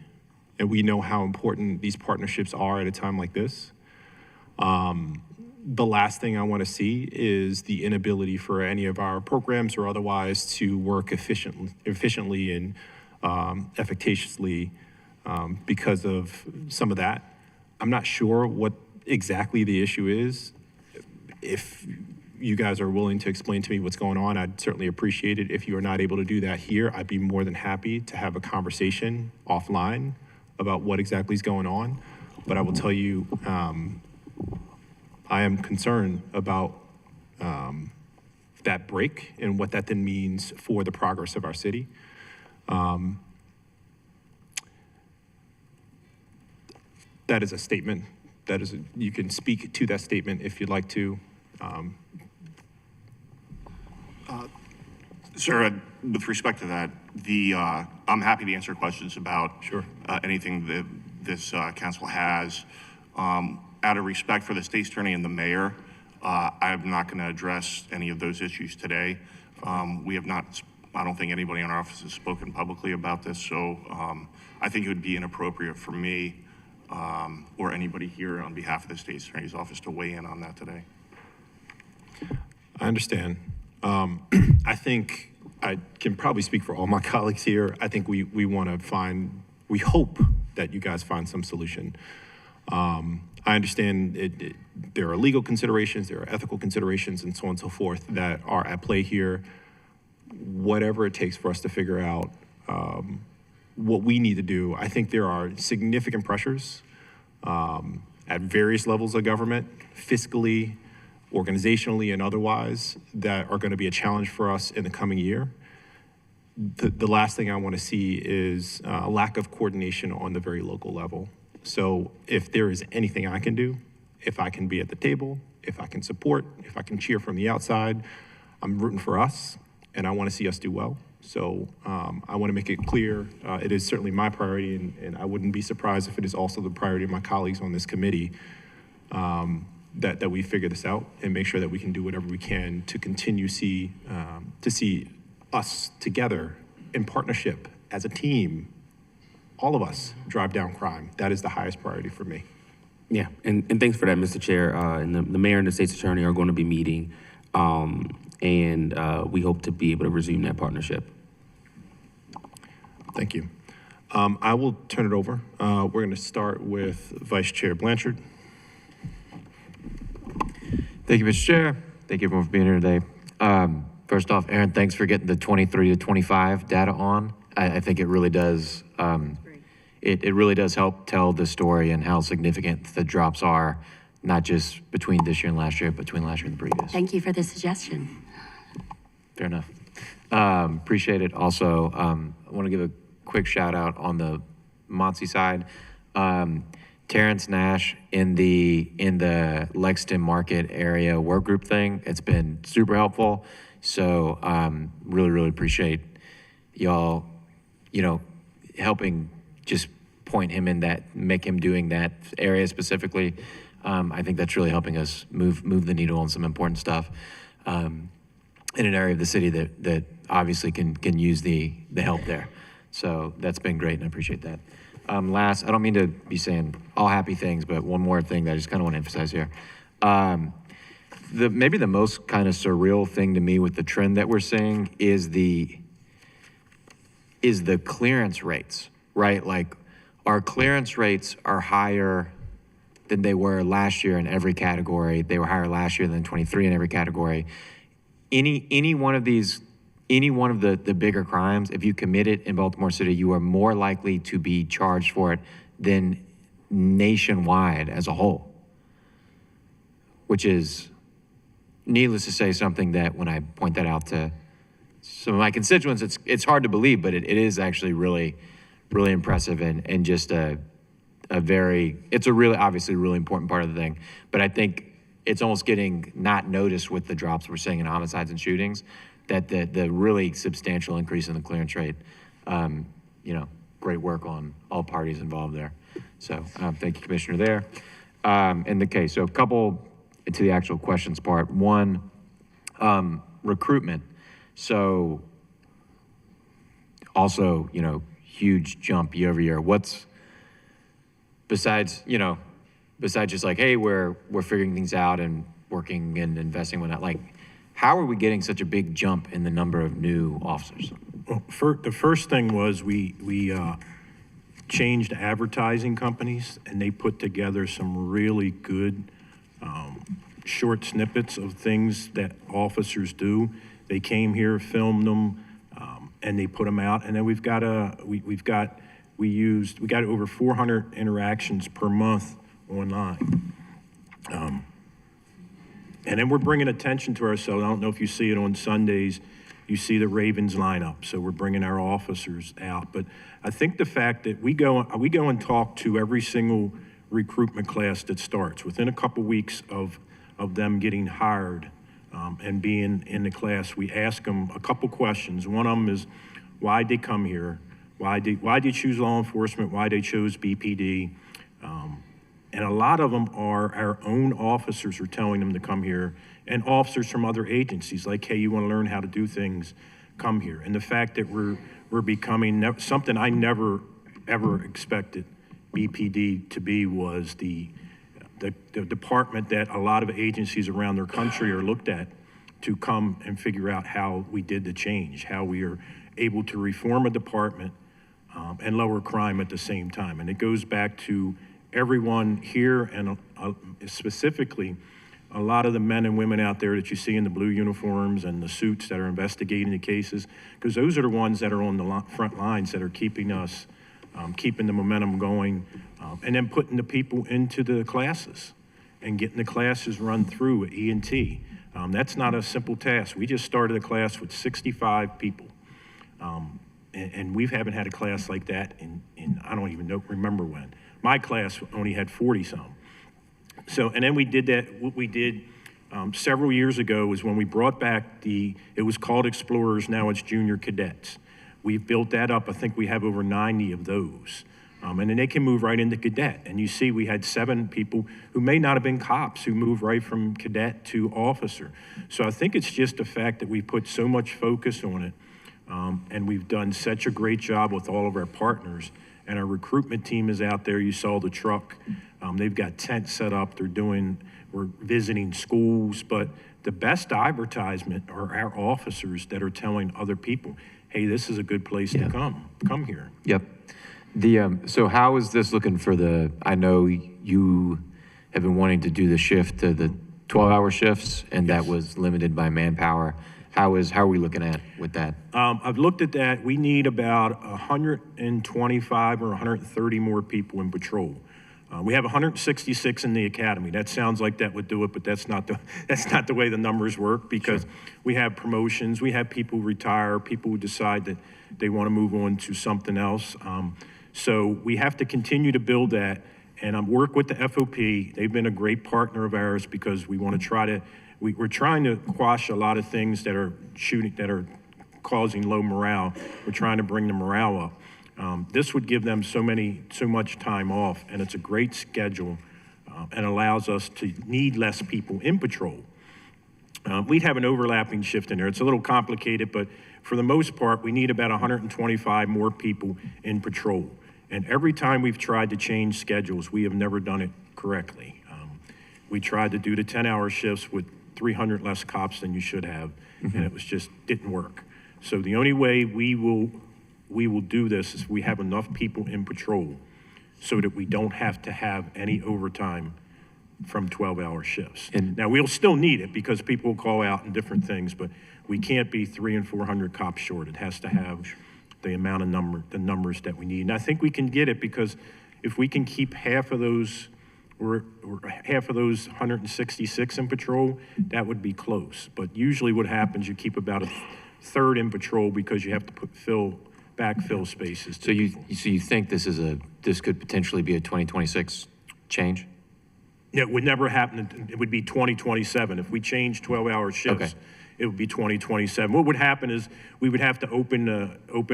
and we know how important these partnerships are at a time like this. The last thing I want to see is the inability for any of our programs or otherwise to work efficiently and effectuously because of some of that. I'm not sure what exactly the issue is. If you guys are willing to explain to me what's going on, I'd certainly appreciate it. If you are not able to do that here, I'd be more than happy to have a conversation offline about what exactly is going on, but I will tell you, I am concerned about that break and what that then means for the progress of our city. That is a statement. That is, you can speak to that statement if you'd like to. Sir, with respect to that, I'm happy to answer questions about Sure. Anything that this council has. Out of respect for the state's attorney and the mayor, I'm not going to address any of those issues today. We have not, I don't think anybody in our office has spoken publicly about this, so I think it would be inappropriate for me or anybody here on behalf of the state's attorney's office to weigh in on that today. I understand. I think I can probably speak for all my colleagues here. I think we want to find, we hope that you guys find some solution. I understand there are legal considerations, there are ethical considerations, and so on and so forth that are at play here. Whatever it takes for us to figure out what we need to do, I think there are significant pressures at various levels of government, fiscally, organizationally, and otherwise, that are going to be a challenge for us in the coming year. The last thing I want to see is a lack of coordination on the very local level. So if there is anything I can do, if I can be at the table, if I can support, if I can cheer from the outside, I'm rooting for us, and I want to see us do well. So I want to make it clear, it is certainly my priority, and I wouldn't be surprised if it is also the priority of my colleagues on this committee, that we figure this out and make sure that we can do whatever we can to continue to see us together in partnership as a team, all of us drive down crime. That is the highest priority for me. Yeah, and thanks for that, Mr. Chair. And the mayor and the state's attorney are going to be meeting, and we hope to be able to resume that partnership. Thank you. I will turn it over. We're going to start with Vice Chair Blanchard. Thank you, Mr. Chair. Thank you everyone for being here today. First off, Aaron, thanks for getting the 23 to 25 data on. I think it really does, it really does help tell the story and how significant the drops are, not just between this year and last year, but between last year and the previous. Thank you for the suggestion. Fair enough. Appreciate it. Also, I want to give a quick shout out on the Monsey side. Terrence Nash in the Lexington Market area work group thing, it's been super helpful. So really appreciate y'all, helping just point him in that, make him doing that area specifically. I think that's really helping us move the needle on some important stuff in an area of the city that obviously can use the help there. So that's been great, and I appreciate that. Last, I don't mean to be saying all happy things, but one more thing that I just kind of want to emphasize here. Maybe the most kind of surreal thing to me with the trend that we're seeing is the clearance rates, right? Like our clearance rates are higher than they were last year in every category. They were higher last year than 23 in every category. Any one of the bigger crimes, if you commit it in Baltimore City, you are more likely to be charged for it than nationwide as a whole, which is, needless to say, something that when I point that out to some of my constituents, it's hard to believe, but it is actually really impressive and just it's a really, obviously really important part of the thing. But I think it's almost getting not noticed with the drops we're seeing in homicides and shootings, that the really substantial increase in the clearance rate, great work on all parties involved there. So thank you, Commissioner, there. In the case, so a couple to the actual questions part. One, recruitment. So also, huge jump year over year. What's, besides just like, hey, we're figuring things out and working and investing, whatnot, like, how are we getting such a big jump in the number of new officers? Well, the first thing was we changed advertising companies, and they put together some really good short snippets of things that officers do. They came here, filmed them, and they put them out. And then we've got we got over 400 interactions per month online. And then we're bringing attention to ourselves. I don't know if you see it on Sundays, you see the Ravens lineup. So we're bringing our officers out. But I think the fact that we go and talk to every single recruitment class that starts within a couple weeks of them getting hired and being in the class, we ask them a couple questions. One of them is, why'd they come here? Why'd they choose law enforcement? Why they chose BPD? And a lot of them are our own officers are telling them to come here, and officers from other agencies, like, hey, you want to learn how to do things, come here. And the fact that we're becoming something I never, ever expected BPD to be was the department that a lot of agencies around their country are looked at to come and figure out how we did the change, how we are able to reform a department and lower crime at the same time. And it goes back to everyone here, and specifically a lot of the men and women out there that you see in the blue uniforms and the suits that are investigating the cases, because those are the ones that are on the front lines that are keeping us, keeping the momentum going, and then putting the people into the classes and getting the classes run through at E&T. That's not a simple task. We just started a class with 65 people. And we haven't had a class like that in I don't even remember when. My class only had 40-some. So, and then we did that, what we did several years ago was when we brought back it was called Explorers, now it's Junior Cadets. We've built that up. I think we have over 90 of those. And then they can move right into cadet. And you see we had 7 people who may not have been cops who moved right from cadet to officer. So I think it's just the fact that we put so much focus on it. And we've done such a great job with all of our partners. And our recruitment team is out there. You saw the truck. They've got tents set up. We're visiting schools. But the best advertisement are our officers that are telling other people, hey, this is a good place to come here. Yep. So how is this looking for I know you have been wanting to do the shift to the 12-hour shifts, and that was limited by manpower. How are we looking at with that? I've looked at that. We need about 125 or 130 more people in patrol. We have 166 in the academy. That sounds like that would do it, but that's not the way the numbers work, because we have promotions, we have people retire, people who decide that they want to move on to something else. So we have to continue to build that, and work with the FOP. They've been a great partner of ours because we want to try to. We're trying to quash a lot of things that are causing low morale. We're trying to bring the morale up. This would give them so much time off, and it's a great schedule and allows us to need less people in patrol. We'd have an overlapping shift in there. It's a little complicated, but for the most part, we need about 125 more people in patrol. And every time we've tried to change schedules, we have never done it correctly. We tried to do the 10-hour shifts with 300 less cops than you should have, and it didn't work. So the only way we will do this is we have enough people in patrol so that we don't have to have any overtime from 12-hour shifts. Now, we'll still need it because people will call out and different things, but we can't be 300 and 400 cops short. It has to have the amount of the numbers that we need. And I think we can get it because if we can keep half of those 166 in patrol, that would be close. But usually what happens, you keep about a third in patrol because you have to backfill spaces. So you think this could potentially be a 2026 change? It would never happen. It would be 2027. If we change 12-hour shifts, Okay. It would be 2027. What would happen is we would have to open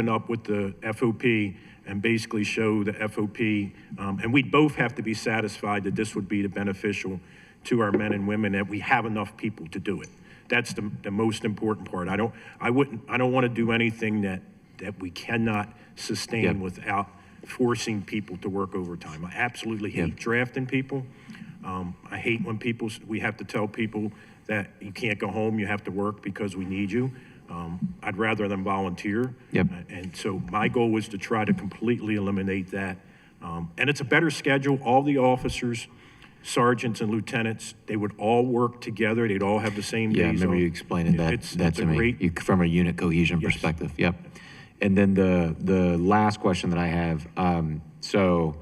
up with the FOP and basically show the FOP, and we'd both have to be satisfied that this would be beneficial to our men and women, that we have enough people to do it. That's the most important part. I don't want to do anything that we cannot sustain without forcing people to work overtime. I absolutely hate drafting people. I hate when we have to tell people that you can't go home, you have to work because we need you. I'd rather them volunteer. Yep. And so my goal was to try to completely eliminate that. And it's a better schedule. All the officers, sergeants and lieutenants, they would all work together. They'd all have the same days Yeah, I remember off. you explaining that It's to a me great, from a unit cohesion Yes. perspective. Yep. And then the last question that I have, so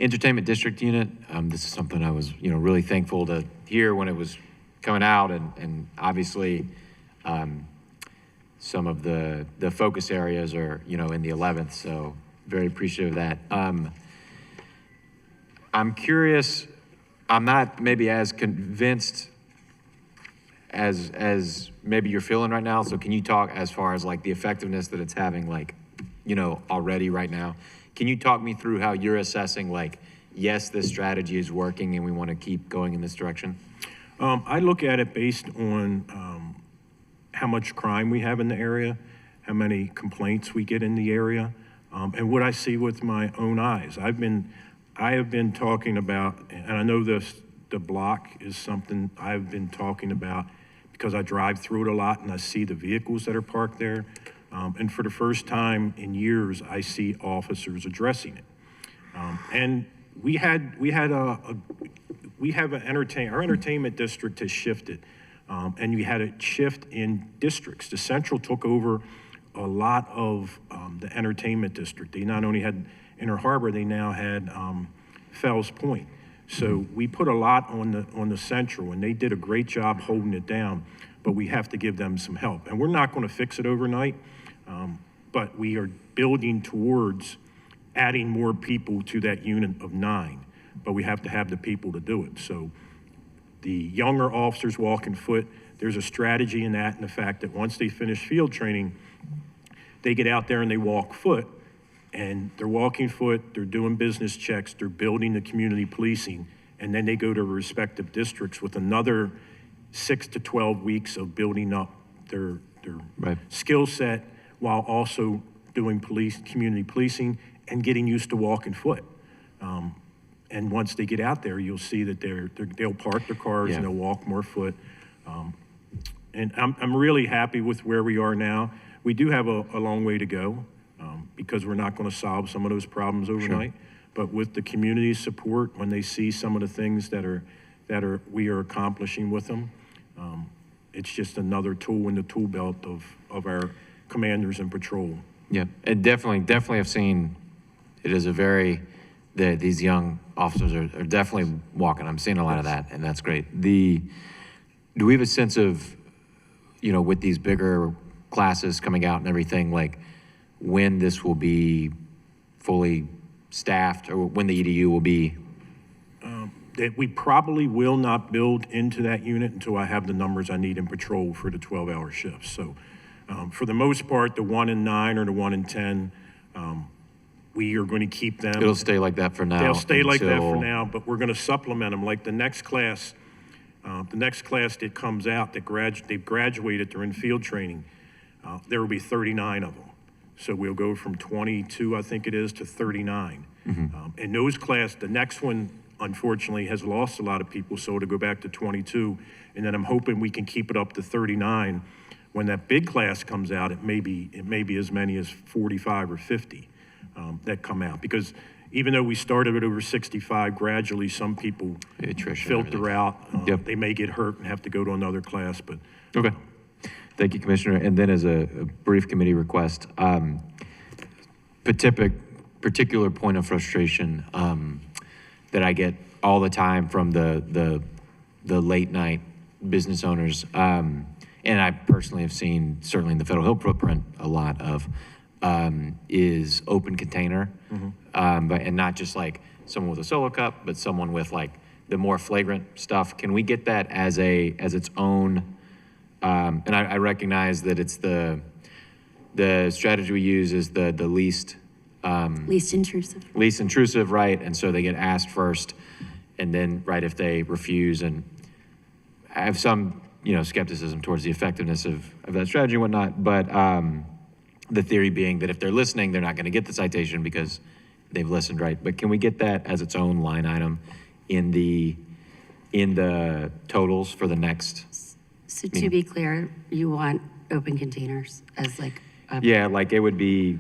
entertainment district unit, this is something I was, really thankful to hear when it was coming out, and obviously, some of the focus areas are, in the 11th, so very appreciative of that. I'm curious, I'm not maybe as convinced as maybe you're feeling right now, so can you talk as far as like the effectiveness that it's having, like, already right now? Can you talk me through how you're assessing, like, yes, this strategy is working and we want to keep going in this direction? I look at it based on how much crime we have in the area, how many complaints we get in the area, and what I see with my own eyes. I have been talking about, and I know the block is something I've been talking about because I drive through it a lot and I see the vehicles that are parked there. And for the first time in years, I see officers addressing it. And our entertainment district has shifted, and we had a shift in districts. The Central took over a lot of the entertainment district. They not only had Inner Harbor, they now had Fells Point. So we put a lot on the Central, and they did a great job holding it down, but we have to give them some help. And we're not going to fix it overnight, but we are building towards adding more people to that unit of 9, but we have to have the people to do it. So the younger officers walking foot, there's a strategy in that, and the fact that once they finish field training, they get out there and they walk foot, and they're walking foot, they're doing business checks, they're building the community policing, and then they go to respective districts with another 6 to 12 weeks of building up their Right. skill set while also doing community policing and getting used to walking foot. And once they get out there, you'll see that they'll park their cars Yeah. and they'll walk more foot. And I'm really happy with where we are now. We do have a long way to go because we're not going to solve some of those problems overnight. But with the community support, when they see some of the things we are accomplishing with them, it's just another tool in the tool belt of our commanders and patrol. Yeah, and definitely I've seen it as a very, these young officers are definitely walking. I'm seeing a lot of that, and that's great. Do we have a sense of, with these bigger classes coming out and everything, like when this will be fully staffed or when the EDU will be? That we probably will not build into that unit until I have the numbers I need in patrol for the 12-hour shifts. So for the most part, the 1 in 9 or the 1 in 10, we are going to keep them. It'll stay like that for now. They'll stay like that for until- now, but we're going to supplement them. Like the next class that comes out, they've graduated, they're in field training, there will be 39 of them. So we'll go from 22, I think it is, to 39. And those the next one, unfortunately, has lost a lot of people, so to go back to 22. And then I'm hoping we can keep it up to 39. When that big class comes out, it may be as many as 45 or 50 that come out. Because even though we started at over 65, gradually some people Attrition, filter out. Yep. They may get hurt and have to go to another class, but Okay. Thank you, Commissioner. And then as a brief committee request, particular point of frustration that I get all the time from the late night business owners, and I personally have seen, certainly in the Federal Hill footprint, a lot of, is open container. And not just like someone with a solo cup, but someone with like the more flagrant stuff. Can we get that as its own? And I recognize that it's the strategy we use is the least intrusive, right? And so they get asked first, and then right if they refuse, and I have some skepticism towards the effectiveness of that strategy and whatnot. But the theory being that if they're listening, they're not going to get the citation because they've listened, right? But can we get that as its own line item in the totals for the next? So to be clear, you want open containers as like a Yeah, like it would be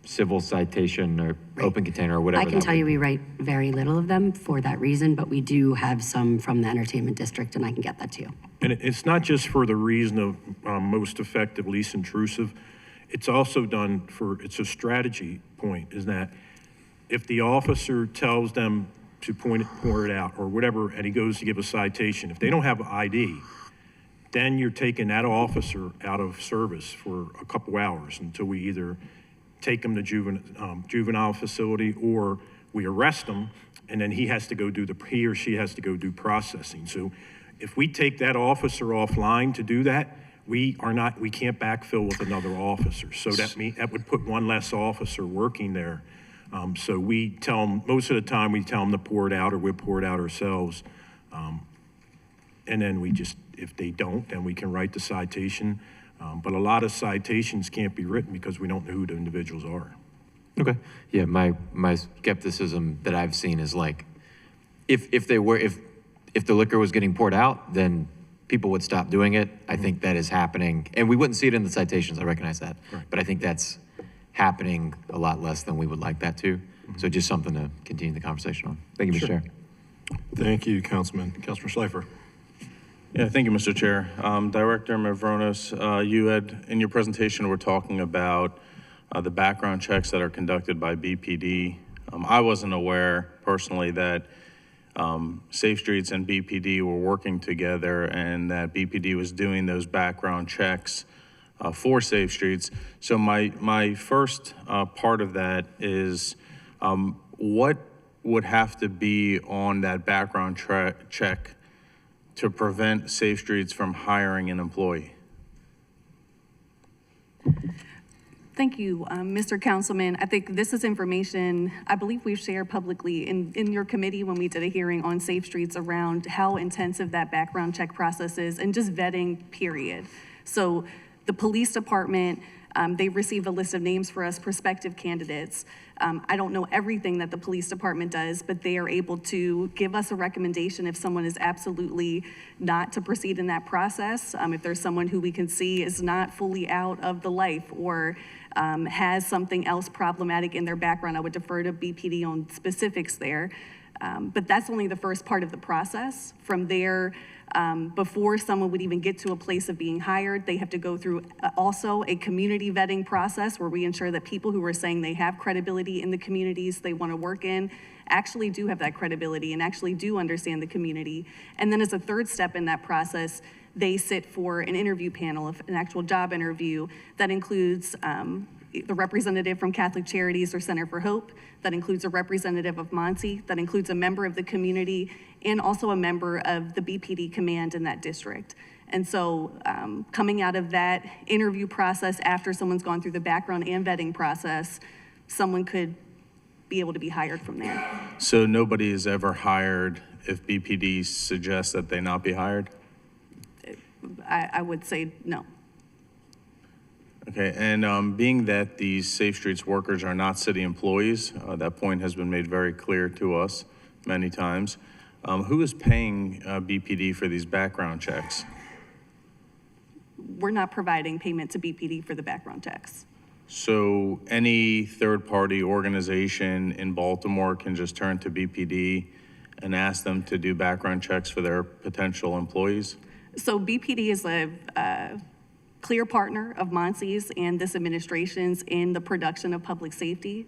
civil citation or open container or whatever. I can that tell would you be. we write very little of them for that reason, but we do have some from the entertainment district, and I can get that to you. And it's not just for the reason of most effective, least intrusive. It's also done it's a strategy point, is that if the officer tells them to pour it out or whatever, and he goes to give a citation, if they don't have ID, then you're taking that officer out of service for a couple hours until we either take him to juvenile facility or we arrest him, and then he or she has to go do processing. So if we take that officer offline to do that, we can't backfill with another officer. So that would put one less officer working there. So we tell them, most of the time we tell them to pour it out, or we'll pour it out ourselves. And then if they don't, then we can write the citation. But a lot of citations can't be written because we don't know who the individuals are. Okay. Yeah, my skepticism that I've seen is like, if the liquor was getting poured out, then people would stop doing it. I think that is happening, and we wouldn't see it in the citations, I recognize that. Right. But I think that's happening a lot less than we would like that to. So just something to continue the conversation on. Thank you, Mr. Chair. Thank you, Councilman. Councilman Schleifer. Yeah, thank you, Mr. Chair. Director Mavronis, you had, in your presentation, were talking about the background checks that are conducted by BPD. I wasn't aware personally that Safe Streets and BPD were working together and that BPD was doing those background checks for Safe Streets. So my first part of that is what would have to be on that background check to prevent Safe Streets from hiring an employee? Thank you, Mr. Councilman. I think this is information I believe we've shared publicly in your committee when we did a hearing on Safe Streets around how intensive that background check process is and just vetting, period. So the police department, they received a list of names for us, prospective candidates. I don't know everything that the police department does, but they are able to give us a recommendation if someone is absolutely not to proceed in that process. If there's someone who we can see is not fully out of the life or has something else problematic in their background, I would defer to BPD on specifics there. But that's only the first part of the process. From there, before someone would even get to a place of being hired, they have to go through also a community vetting process where we ensure that people who are saying they have credibility in the communities they want to work in actually do have that credibility and actually do understand the community. And then as a third step in that process, they sit for an interview panel, an actual job interview that includes the representative from Catholic Charities or Center for Hope, that includes a representative of Monty, that includes a member of the community, and also a member of the BPD command in that district. And so coming out of that interview process, after someone's gone through the background and vetting process, someone could be able to be hired from there. So nobody is ever hired if BPD suggests that they not be hired? I would say no. Okay, and being that these Safe Streets workers are not city employees, that point has been made very clear to us many times. Who is paying BPD for these background checks? We're not providing payment to BPD for the background checks. So any third-party organization in Baltimore can just turn to BPD and ask them to do background checks for their potential employees? So BPD is a clear partner of MONSE's and this administration's in the production of public safety.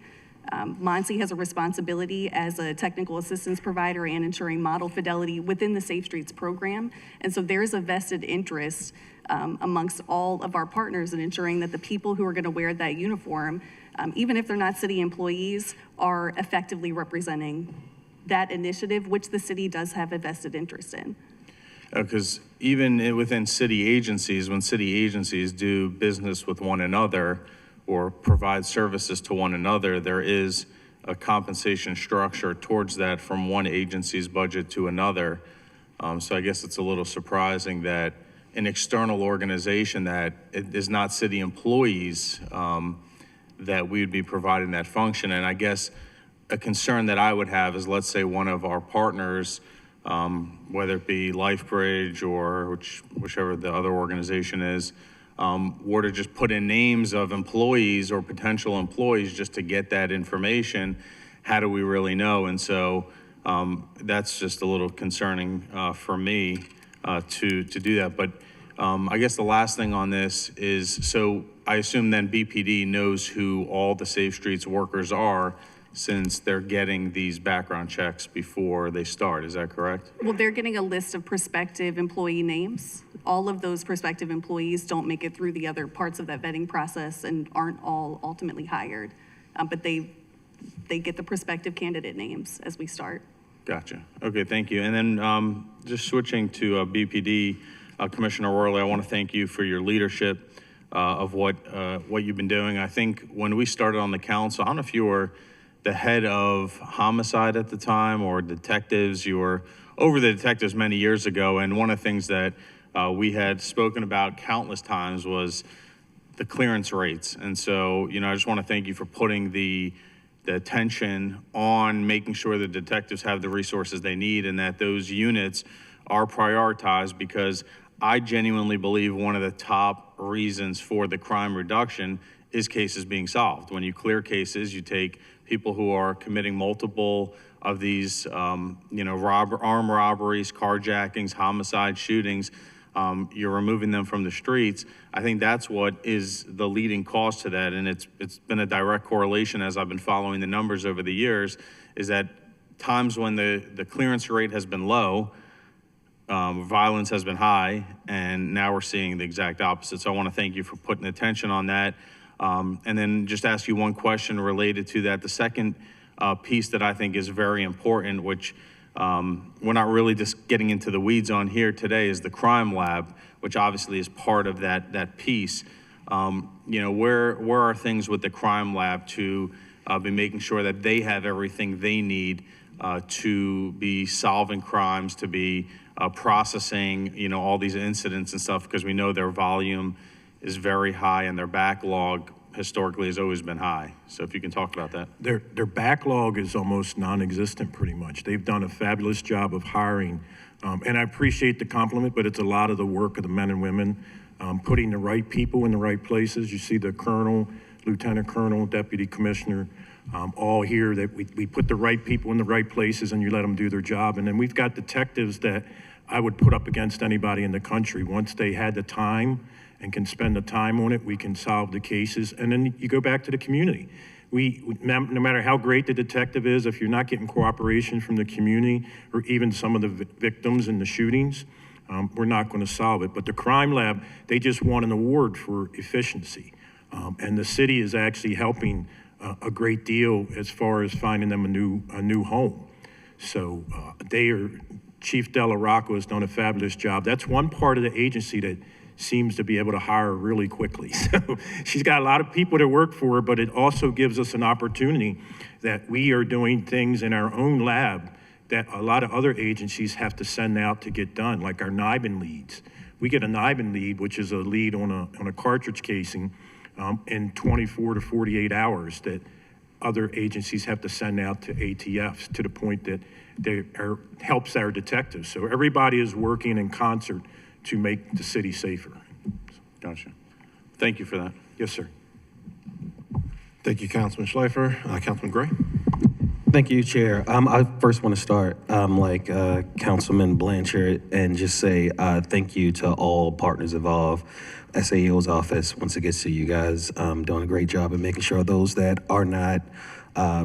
MONSE has a responsibility as a technical assistance provider and ensuring model fidelity within the Safe Streets program. And so there is a vested interest amongst all of our partners in ensuring that the people who are going to wear that uniform, even if they're not city employees, are effectively representing that initiative, which the city does have a vested interest in. Because even within city agencies, when city agencies do business with one another or provide services to one another, there is a compensation structure towards that from one agency's budget to another. So I guess it's a little surprising that an external organization that is not city employees, that we would be providing that function. And I guess a concern that I would have is, let's say one of our partners, whether it be LifeBridge or whichever the other organization is, were to just put in names of employees or potential employees just to get that information, how do we really know? And so that's just a little concerning for me to do that. But I guess the last thing on this is, so I assume then BPD knows who all the Safe Streets workers are since they're getting these background checks before they start. Is that correct? Well, they're getting a list of prospective employee names. All of those prospective employees don't make it through the other parts of that vetting process and aren't all ultimately hired. But they get the prospective candidate names as we start. Gotcha. Okay, thank you. And then just switching to BPD, Commissioner Worley, I want to thank you for your leadership of what you've been doing. I think when we started on the council, I don't know if you were the head of homicide at the time or detectives. You were over the detectives many years ago, and one of the things that we had spoken about countless times was the clearance rates. And so, I just want to thank you for putting the attention on making sure the detectives have the resources they need and that those units are prioritized, because I genuinely believe one of the top reasons for the crime reduction is cases being solved. When you clear cases, you take people who are committing multiple of these, armed robberies, carjackings, homicide, shootings, you're removing them from the streets. I think that's what is the leading cause to that, and it's been a direct correlation as I've been following the numbers over the years, is that times when the clearance rate has been low, violence has been high, and now we're seeing the exact opposite. So I want to thank you for putting attention on that. And then just ask you one question related to that. The second piece that I think is very important, which we're not really just getting into the weeds on here today, is the crime lab, which obviously is part of that piece. Where are things with the crime lab to be making sure that they have everything they need to be solving crimes, to be processing, all these incidents and stuff, because we know their volume is very high and their backlog historically has always been high. So if you can talk about that. Their backlog is almost non-existent pretty much. They've done a fabulous job of hiring. And I appreciate the compliment, but it's a lot of the work of the men and women, putting the right people in the right places. You see the colonel, lieutenant colonel, deputy commissioner, all here, that we put the right people in the right places and you let them do their job. And then we've got detectives that I would put up against anybody in the country. Once they had the time and can spend the time on it, we can solve the cases. And then you go back to the community. No matter how great the detective is, if you're not getting cooperation from the community or even some of the victims in the shootings, we're not going to solve it. But the crime lab, they just won an award for efficiency. And the city is actually helping a great deal as far as finding them a new home. So Chief Della Rocco has done a fabulous job. That's one part of the agency that seems to be able to hire really quickly. So she's got a lot of people that work for her, but it also gives us an opportunity that we are doing things in our own lab that a lot of other agencies have to send out to get done, like our NIBIN leads. We get a NIBIN lead, which is a lead on a cartridge casing, in 24 to 48 hours that other agencies have to send out to ATFs, to the point that helps our detectives. So everybody is working in concert to make the city safer. Gotcha. Thank you for that. Yes, sir. Thank you, Councilman Schleifer. Councilman Gray? Thank you, Chair. I first want to start like Councilman Blanchard and just say thank you to all partners involved. SAEO's office, once it gets to you guys, doing a great job of making sure those that are not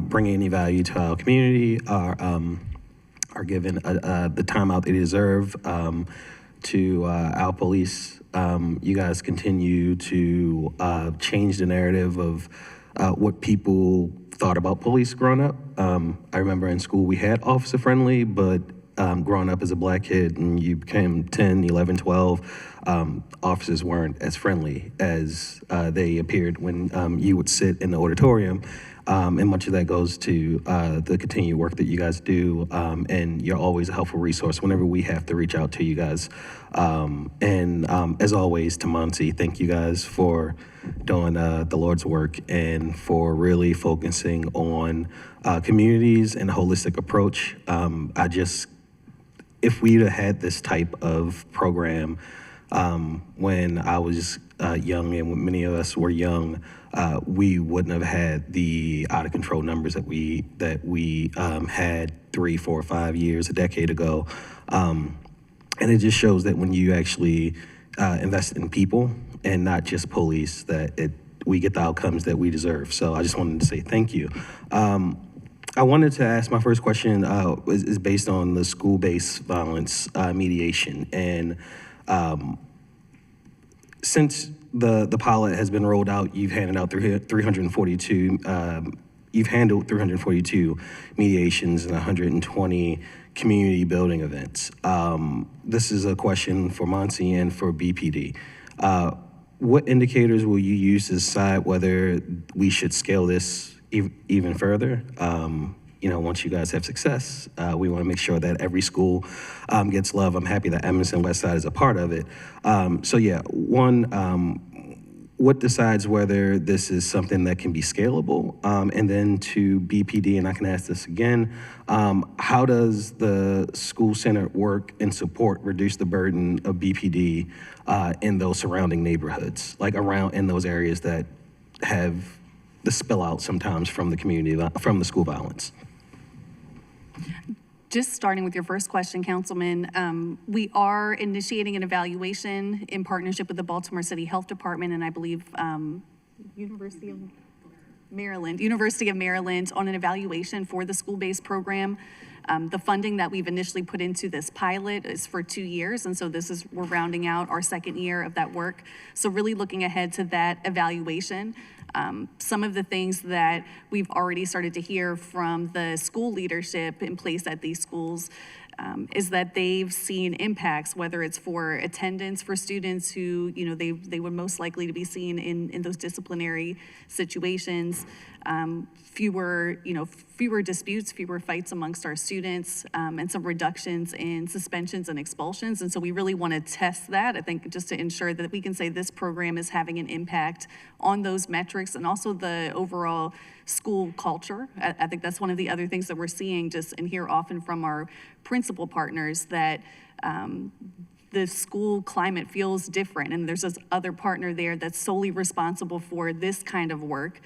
bringing any value to our community are given the time out they deserve. To our police, you guys continue to change the narrative of what people thought about police growing up. I remember in school we had officer friendly, but growing up as a black kid and you became 10, 11, 12, officers weren't as friendly as they appeared when you would sit in the auditorium. And much of that goes to the continued work that you guys do, and you're always a helpful resource whenever we have to reach out to you guys. As always, to Monty, thank you guys for doing the Lord's work and for really focusing on communities and a holistic approach. If we'd have had this type of program when I was young and when many of us were young, we wouldn't have had the out of control numbers that we had 3, 4, 5 years, a decade ago. And it just shows that when you actually invest in people and not just police, that we get the outcomes that we deserve. So I just wanted to say thank you. I wanted to ask, my first question is based on the school-based violence mediation. And since the pilot has been rolled out, you've handed out 342, you've handled 342 mediations and 120 community building events. This is a question for Monty and for BPD. What indicators will you use to decide whether we should scale this even further? Once you guys have success, we want to make sure that every school gets love. I'm happy that Emerson Westside is a part of it. What decides whether this is something that can be scalable? And then to BPD, and I can ask this again, how does the school-centered work and support reduce the burden of BPD in those surrounding neighborhoods, like around in those areas that have the spill out sometimes from the community, from the school violence? Just starting with your first question, Councilman, we are initiating an evaluation in partnership with the Baltimore City Health Department and I believe University of Maryland on an evaluation for the school-based program. The funding that we've initially put into this pilot is for 2 years, and so we're rounding out our second year of that work. So really looking ahead to that evaluation. Some of the things that we've already started to hear from the school leadership in place at these schools is that they've seen impacts, whether it's for attendance for students who, they would most likely to be seen in those disciplinary situations, fewer disputes, fewer fights amongst our students, and some reductions in suspensions and expulsions. And so we really want to test that, I think, just to ensure that we can say this program is having an impact on those metrics and also the overall school culture. I think that's one of the other things that we're seeing just and hear often from our principal partners, that the school climate feels different, and there's this other partner there that's solely responsible for this kind of work,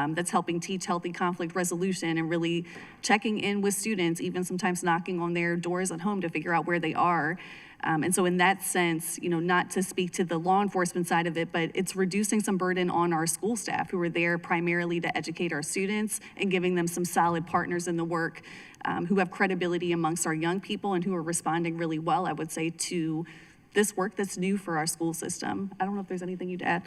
that's helping teach healthy conflict resolution and really checking in with students, even sometimes knocking on their doors at home to figure out where they are. And so in that sense, not to speak to the law enforcement side of it, but it's reducing some burden on our school staff who are there primarily to educate our students and giving them some solid partners in the work, who have credibility amongst our young people and who are responding really well, I would say, to this work that's new for our school system. I don't know if there's anything you'd add.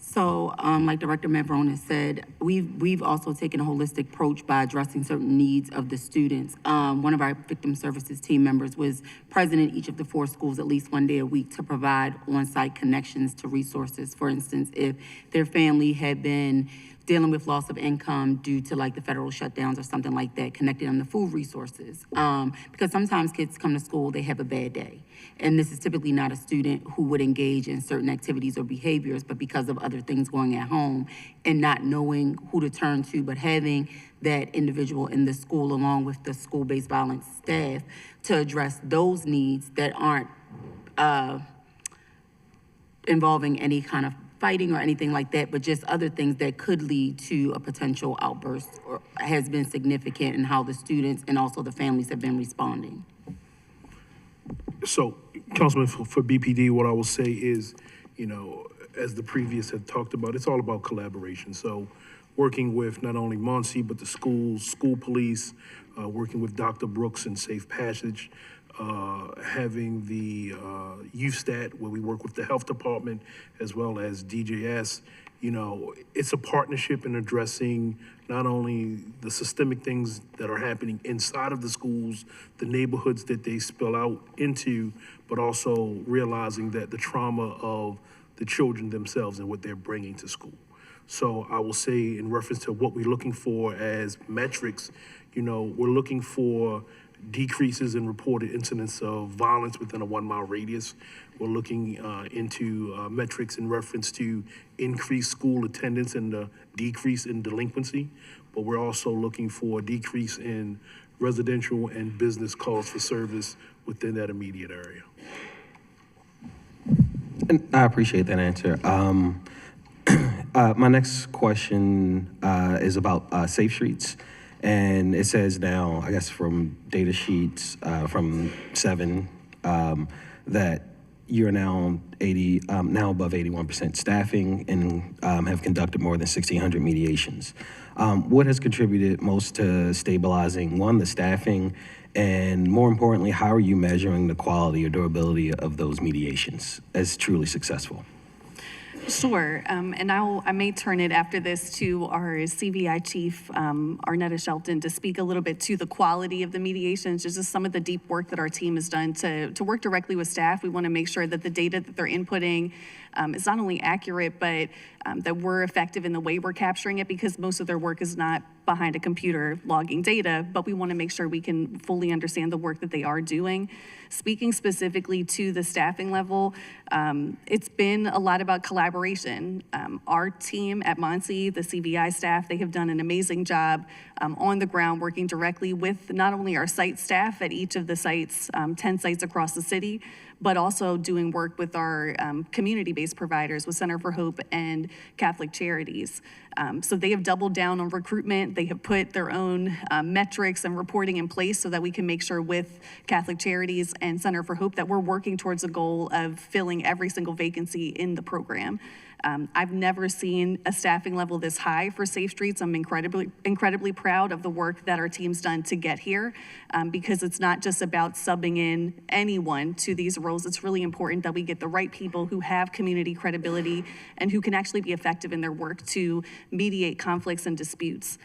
So, like Director Mavrone has said, we've also taken a holistic approach by addressing certain needs of the students. One of our victim services team members was present in each of the 4 schools at least one day a week to provide on-site connections to resources. For instance, if their family had been dealing with loss of income due to like the federal shutdowns or something like that, connecting them to food resources. Because sometimes kids come to school, they have a bad day. And this is typically not a student who would engage in certain activities or behaviors, but because of other things going at home and not knowing who to turn to, but having that individual in the school along with the school-based violence staff to address those needs that aren't involving any kind of fighting or anything like that, but just other things that could lead to a potential outburst or has been significant in how the students and also the families have been responding. So, Councilman, for BPD, what I will say is, as the previous have talked about, it's all about collaboration. So, working with not only Monty, but the schools, school police, working with Dr. Brooks and Safe Passage, having the USTAT, where we work with the health department, as well as DJS. It's a partnership in addressing not only the systemic things that are happening inside of the schools, the neighborhoods that they spill out into, but also realizing that the trauma of the children themselves and what they're bringing to school. So I will say, in reference to what we're looking for as metrics, we're looking for decreases in reported incidents of violence within a 1-mile radius. We're looking into metrics in reference to increased school attendance and the decrease in delinquency, but we're also looking for a decrease in residential and business calls for service within that immediate area. And I appreciate that answer. My next question is about Safe Streets. And it says now, I guess from data sheets from 7, that you're now now above 81% staffing and have conducted more than 1,600 mediations. What has contributed most to stabilizing, one, the staffing, and more importantly, how are you measuring the quality or durability of those mediations as truly successful? Sure, and I may turn it after this to our CVI chief, Arnetta Shelton, to speak a little bit to the quality of the mediations, just some of the deep work that our team has done to work directly with staff. We want to make sure that the data that they're inputting is not only accurate, but that we're effective in the way we're capturing it, because most of their work is not behind a computer logging data, but we want to make sure we can fully understand the work that they are doing. Speaking specifically to the staffing level, it's been a lot about collaboration. Our team at Muncie, the CVI staff, they have done an amazing job on the ground working directly with not only our site staff at each of the sites, 10 sites across the city, but also doing work with our community-based providers with Center for Hope and Catholic Charities. So they have doubled down on recruitment. They have put their own metrics and reporting in place so that we can make sure with Catholic Charities and Center for Hope that we're working towards a goal of filling every single vacancy in the program. I've never seen a staffing level this high for Safe Streets. I'm incredibly proud of the work that our team's done to get here, because it's not just about subbing in anyone to these roles. It's really important that we get the right people who have community credibility and who can actually be effective in their work to mediate conflicts and disputes.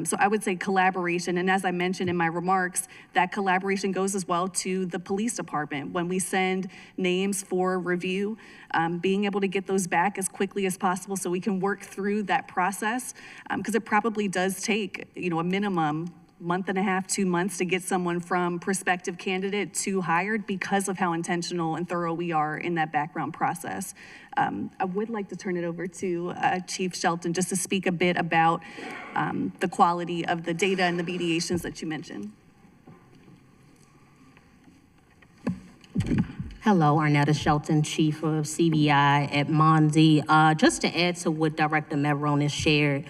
So I would say collaboration, and as I mentioned in my remarks, that collaboration goes as well to the police department. When we send names for review, being able to get those back as quickly as possible so we can work through that process, because it probably does take, a minimum month and a half, 2 months to get someone from prospective candidate to hired, because of how intentional and thorough we are in that background process. I would like to turn it over to Chief Shelton just to speak a bit about the quality of the data and the mediations that you mentioned. Hello, Arnetta Shelton, Chief of CVI at Muncie. Just to add to what Director Meveronis has shared,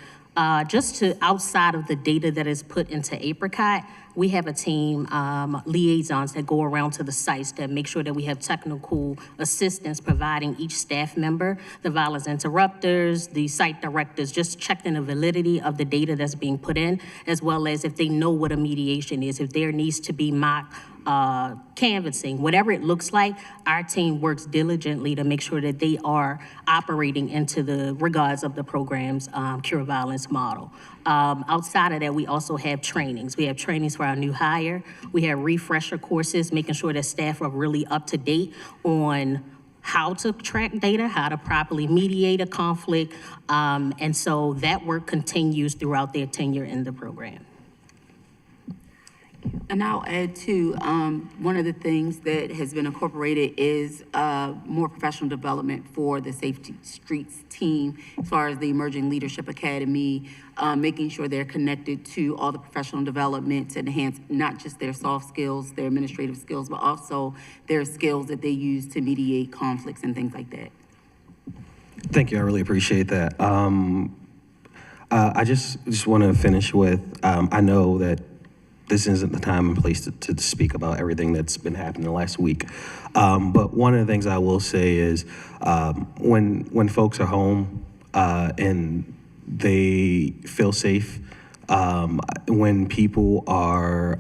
just to outside of the data that is put into Apricot, we have a team, liaisons that go around to the sites that make sure that we have technical assistance providing each staff member, the violence interrupters, the site directors, just checking the validity of the data that's being put in, as well as if they know what a mediation is, if there needs to be mock canvassing, whatever it looks like, our team works diligently to make sure that they are operating into the regards of the program's cure violence model. Outside of that, we also have trainings. We have trainings for our new hire. We have refresher courses, making sure that staff are really up to date on how to track data, how to properly mediate a conflict. And so that work continues throughout their tenure in the program. And I'll add too, one of the things that has been incorporated is more professional development for the Safety Streets team, as far as the Emerging Leadership Academy, making sure they're connected to all the professional development to enhance not just their soft skills, their administrative skills, but also their skills that they use to mediate conflicts and things like that. Thank you. I really appreciate that. I just want to finish with, I know that this isn't the time and place to speak about everything that's been happening the last week. But one of the things I will say is when folks are home and they feel safe, when people are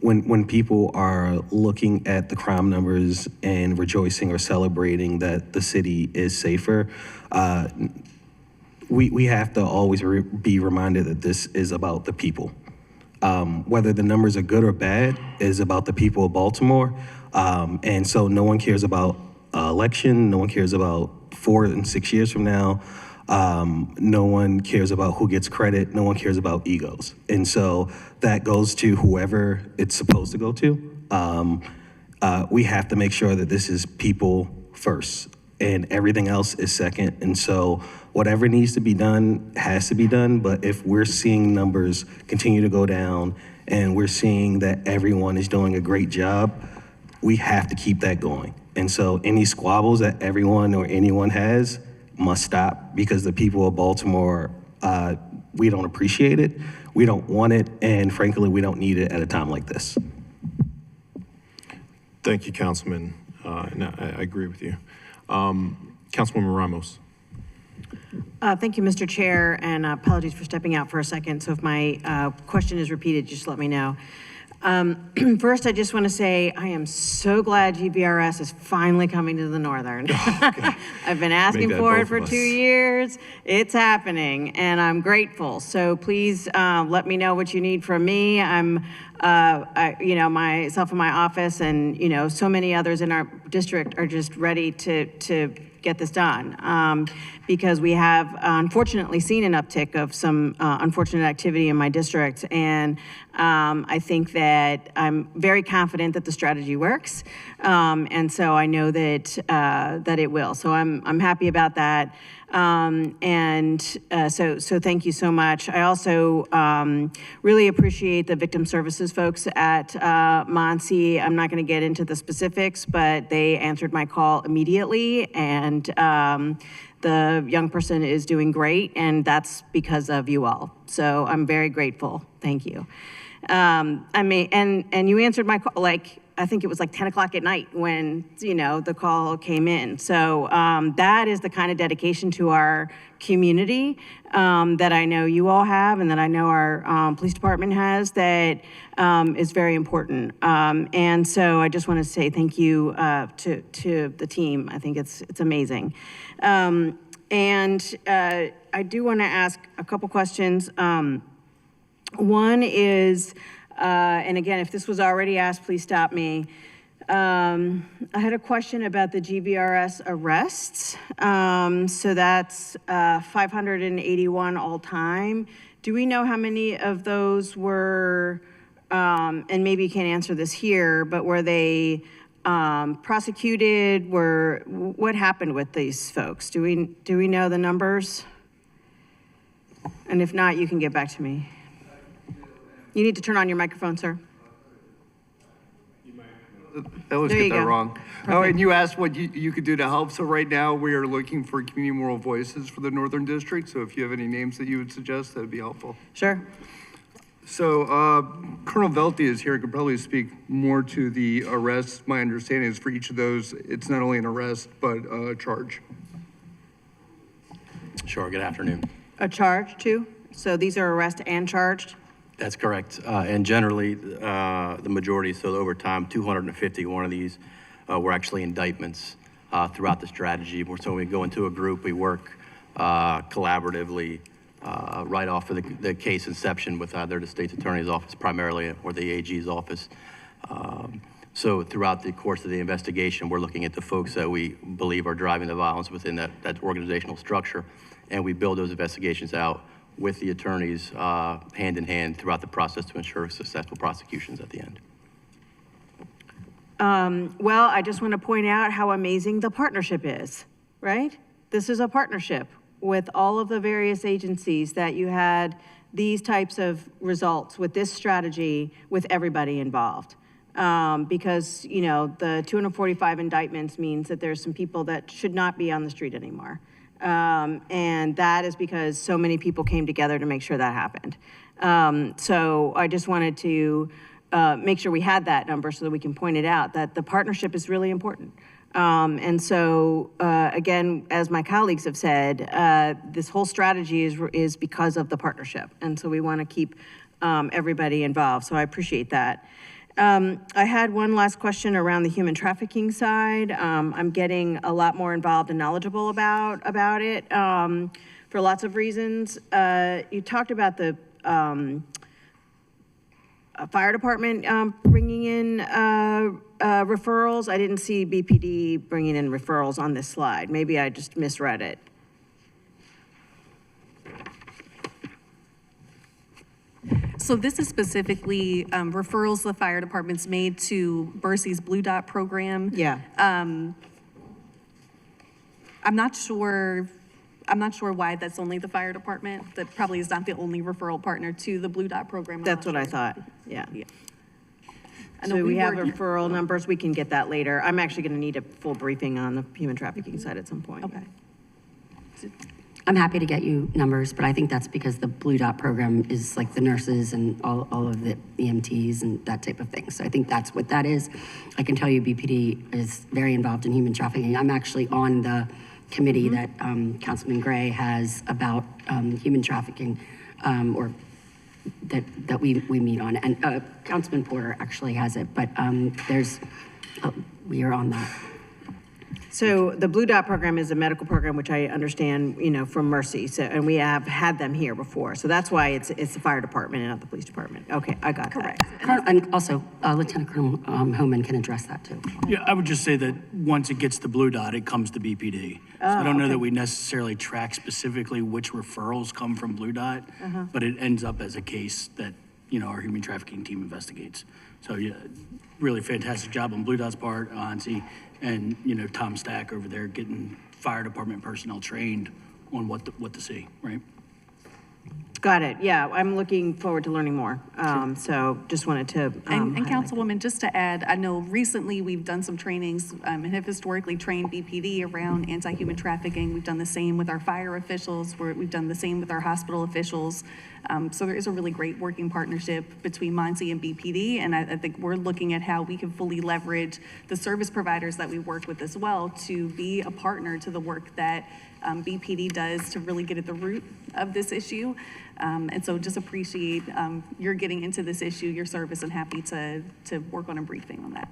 when people are looking at the crime numbers and rejoicing or celebrating that the city is safer, we have to always be reminded that this is about the people. Whether the numbers are good or bad is about the people of Baltimore. And so no one cares about election. No one cares about 4 and 6 years from now. No one cares about who gets credit. No one cares about egos. And so that goes to whoever it's supposed to go to. We have to make sure that this is people first and everything else is second. And so whatever needs to be done has to be done. But if we're seeing numbers continue to go down and we're seeing that everyone is doing a great job, we have to keep that going. And so any squabbles that everyone or anyone has must stop, because the people of Baltimore, we don't appreciate it, we don't want it, and frankly, we don't need it at a time like this. Thank you, Councilman. And I agree with you. Councilwoman Ramos. Thank you, Mr. Chair, and apologies for stepping out for a second. So if my question is repeated, just let me know. First, I just want to say I am so glad GBRS is finally coming to the Northern. I've been asking for it for 2 years. It's happening, and I'm grateful. So please let me know what you need from me. I'm, myself in my office, and so many others in our district are just ready to get this done. Because we have unfortunately seen an uptick of some unfortunate activity in my district. And I think that I'm very confident that the strategy works. And so I know that it will. So I'm happy about that. So thank you so much. I also really appreciate the victim services folks at Monsi. I'm not going to get into the specifics, but they answered my call immediately, and the young person is doing great, and that's because of you all. So I'm very grateful. Thank you. And you answered my call, I think it was 10 o'clock at night when, the call came in. So that is the kind of dedication to our community that I know you all have, and that I know our police department has, that is very important. And so I just want to say thank you to the team. I think it's amazing. I do want to ask a couple questions. One is, and again, if this was already asked, please stop me. I had a question about the GBRS arrests. So that's 581 all time. Do we know how many of those were, and maybe you can't answer this here, but were they prosecuted? What happened with these folks? Do we know the numbers? And if not, you can get back to me. You need to turn on your microphone, sir. I always There get you that go. wrong. Perfect. Oh, and you asked what you could do to help. So right now, we are looking for community moral voices for the Northern District. So if you have any names that you would suggest, that'd be helpful. Sure. So Colonel Velti is here, could probably speak more to the arrests. My understanding is for each of those, it's not only an arrest, but a charge. Sure, good afternoon. A charge too? So these are arrest and charged? That's correct. And generally, the majority, so over time, 251 of these were actually indictments throughout the strategy. So when we go into a group, we work collaboratively right off of the case inception with either the state's attorney's office primarily or the AG's office. So throughout the course of the investigation, we're looking at the folks that we believe are driving the violence within that organizational structure, and we build those investigations out with the attorneys hand in hand throughout the process to ensure successful prosecutions at the end. Well, I just want to point out how amazing the partnership is, right? This is a partnership with all of the various agencies that you had these types of results with this strategy with everybody involved. Because, the 245 indictments means that there's some people that should not be on the street anymore. And that is because so many people came together to make sure that happened. So I just wanted to make sure we had that number so that we can point it out, that the partnership is really important. And so, again, as my colleagues have said, this whole strategy is because of the partnership. And so we want to keep everybody involved. So I appreciate that. I had one last question around the human trafficking side. I'm getting a lot more involved and knowledgeable about it for lots of reasons. You talked about the fire department bringing in referrals. I didn't see BPD bringing in referrals on this slide. Maybe I just misread it. So this is specifically referrals the fire department's made to Bercy's Blue Dot program. Yeah. I'm not sure why that's only the fire department. That probably is not the only referral partner to the Blue Dot program. That's what I thought, yeah. I know So we have work- referral numbers, we can get that later. I'm actually gonna need a full briefing on the human trafficking side at some point. Okay. I'm happy to get you numbers, but I think that's because the Blue Dot program is like the nurses and all of the EMTs and that type of thing. So I think that's what that is. I can tell you BPD is very involved in human trafficking. I'm actually on the committee that Councilman Gray has about human trafficking, or that we meet on. And Councilman Porter actually has it, but we are on that. So the Blue Dot program is a medical program, which I understand, from Mercy. So, and we have had them here before. So that's why it's the fire department and not the police department. Okay, I got that. And also, Lieutenant Colonel Homan can address that too. Yeah, I would just say that once it gets to Blue Dot, it comes to BPD. So I don't know that we necessarily track specifically which referrals come from Blue Dot, but it ends up as a case that, our human trafficking team investigates. So yeah, really fantastic job on Blue Dot's part, Hansi, and, Tom Stack over there getting fire department personnel trained on what to see, right? Got it. Yeah, I'm looking forward to learning more. So just wanted to And highlight Councilwoman, just to add, I know recently we've done some trainings and have historically trained BPD around anti-human trafficking. We've done the same with our fire officials. We've done the same with our hospital officials. So there is a really great working partnership between MONSE and BPD, and I think we're looking at how we can fully leverage the service providers that we work with as well to be a partner to the work that BPD does to really get at the root of this issue. And so just appreciate your getting into this issue, your service, and happy to work on a briefing on that.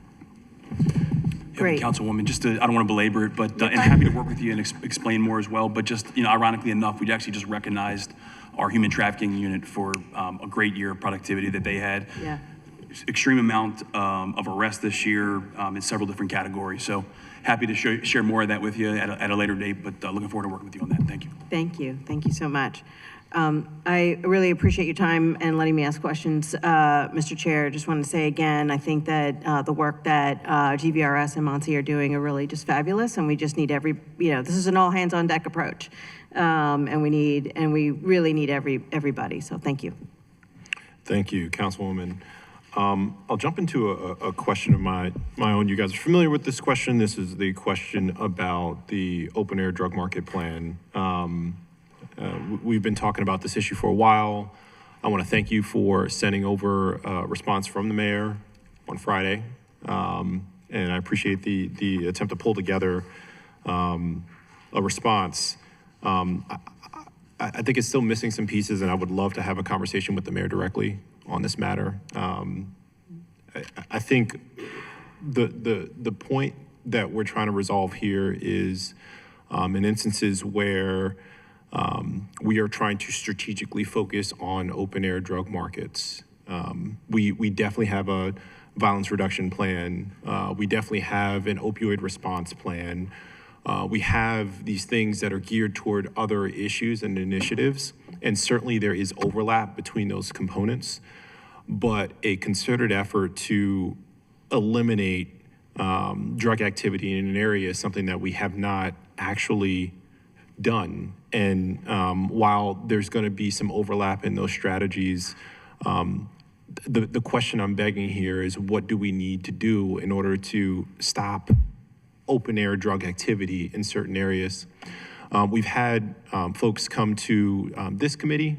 Great. Councilwoman, just I don't want to belabor it, but, and happy to work with you and explain more as well, but just, ironically enough, we actually just recognized our human trafficking unit for a great year of productivity that they had. Yeah. Extreme amount of arrests this year in several different categories. So happy to share more of that with you at a later date, but looking forward to working with you on that. Thank you. Thank you. Thank you so much. I really appreciate your time and letting me ask questions, Mr. Chair. Just want to say again, I think that the work that GVRS and MONSE are doing are really just fabulous, and we just need this is an all hands on deck approach, and we really need everybody. So thank you. Thank you, Councilwoman. I'll jump into a question of my own. You guys are familiar with this question. This is the question about the open air drug market plan. We've been talking about this issue for a while. I want to thank you for sending over a response from the mayor on Friday. And I appreciate the attempt to pull together a response. I think it's still missing some pieces, and I would love to have a conversation with the mayor directly on this matter. I think the point that we're trying to resolve here is in instances where we are trying to strategically focus on open air drug markets. We definitely have a violence reduction plan. We definitely have an opioid response plan. We have these things that are geared toward other issues and initiatives, and certainly there is overlap between those components, but a concerted effort to eliminate drug activity in an area is something that we have not actually done. And while there's going to be some overlap in those strategies, the question I'm begging here is, what do we need to do in order to stop open air drug activity in certain areas? We've had folks come to this committee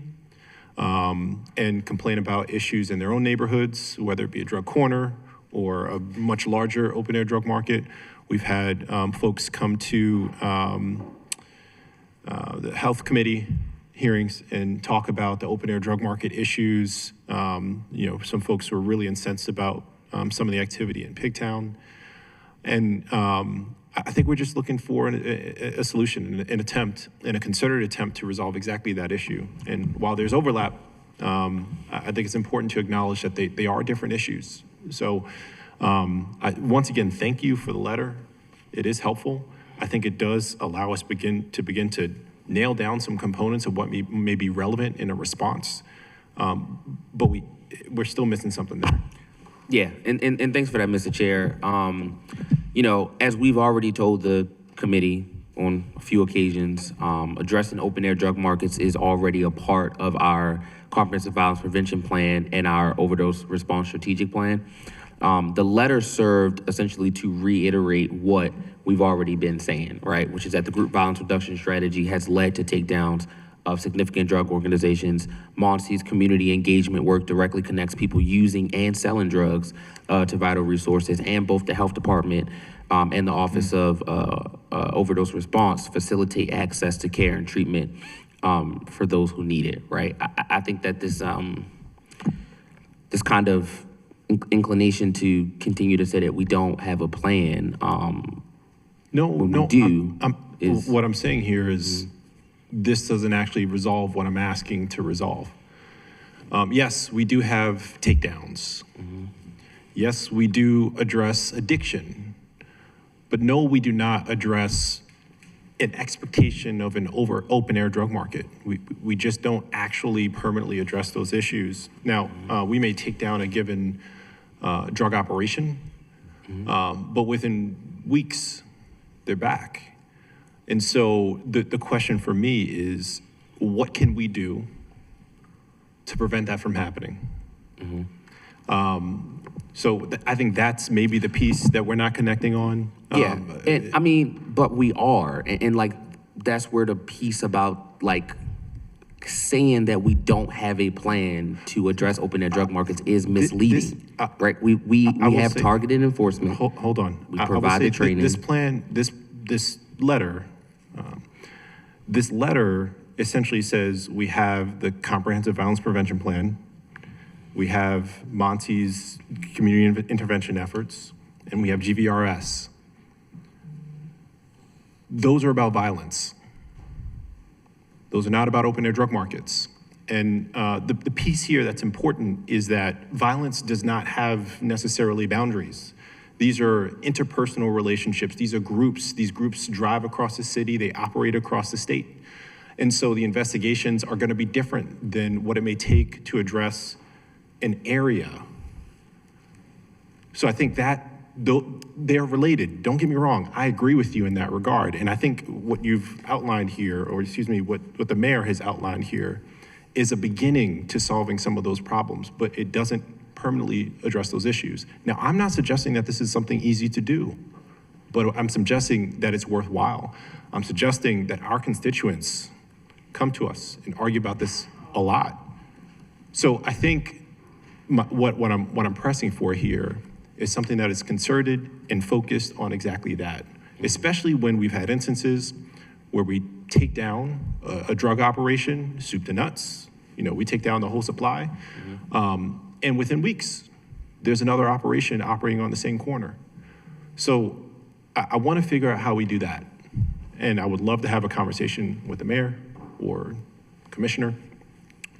and complain about issues in their own neighborhoods, whether it be a drug corner or a much larger open air drug market. We've had folks come to the health committee hearings and talk about the open air drug market issues. Some folks were really incensed about some of the activity in Pigtown. And I think we're just looking for a solution, a concerted attempt to resolve exactly that issue. And while there's overlap, I think it's important to acknowledge that they are different issues. So once again, thank you for the letter. It is helpful. I think it does allow us begin to nail down some components of what may be relevant in a response. But we're still missing something there. Yeah, and thanks for that, Mr. Chair. As we've already told the committee on a few occasions, addressing open air drug markets is already a part of our comprehensive violence prevention plan and our overdose response strategic plan. The letter served essentially to reiterate what we've already been saying, right? Which is that the group violence reduction strategy has led to takedowns of significant drug organizations. MONSE's community engagement work directly connects people using and selling drugs to vital resources, and both the health department and the Office of Overdose Response facilitate access to care and treatment for those who need it, right? I think that this kind of inclination to continue to say that we don't have a plan, what I'm saying here is this doesn't actually resolve what I'm asking to resolve. Yes, we do have takedowns. Yes, we do address addiction, but no, we do not address an expectation of an open air drug market. We just don't actually permanently address those issues. Now, we may take down a given drug operation, but within weeks, they're back. And so the question for me is, what can we do to prevent that from happening? So I think that's maybe the piece that we're not connecting on. Yeah, and I mean, but we are, and like, that's where the piece about like saying that we don't have a plan to address open air drug markets is misleading, right? We have targeted enforcement. Hold on. We provide the training. This plan, this letter, this letter essentially says we have the comprehensive violence prevention plan, we have MONSE's community intervention efforts, and we have GVRS. Those are about violence. Those are not about open air drug markets. And the piece here that's important is that violence does not have necessarily boundaries. These are interpersonal relationships. These are groups. These groups drive across the city. They operate across the state. And so the investigations are going to be different than what it may take to address an area. So I think that they're related. Don't get me wrong. I agree with you in that regard. And I think what you've outlined here, or excuse me, what the mayor has outlined here is a beginning to solving some of those problems, but it doesn't permanently address those issues. Now, I'm not suggesting that this is something easy to do, but I'm suggesting that it's worthwhile. I'm suggesting that our constituents come to us and argue about this a lot. So I think what I'm pressing for here is something that is concerted and focused on exactly that, especially when we've had instances where we take down a drug operation, soup to nuts, we take down the whole supply, and within weeks, there's another operation operating on the same corner. So I want to figure out how we do that. And I would love to have a conversation with the mayor or commissioner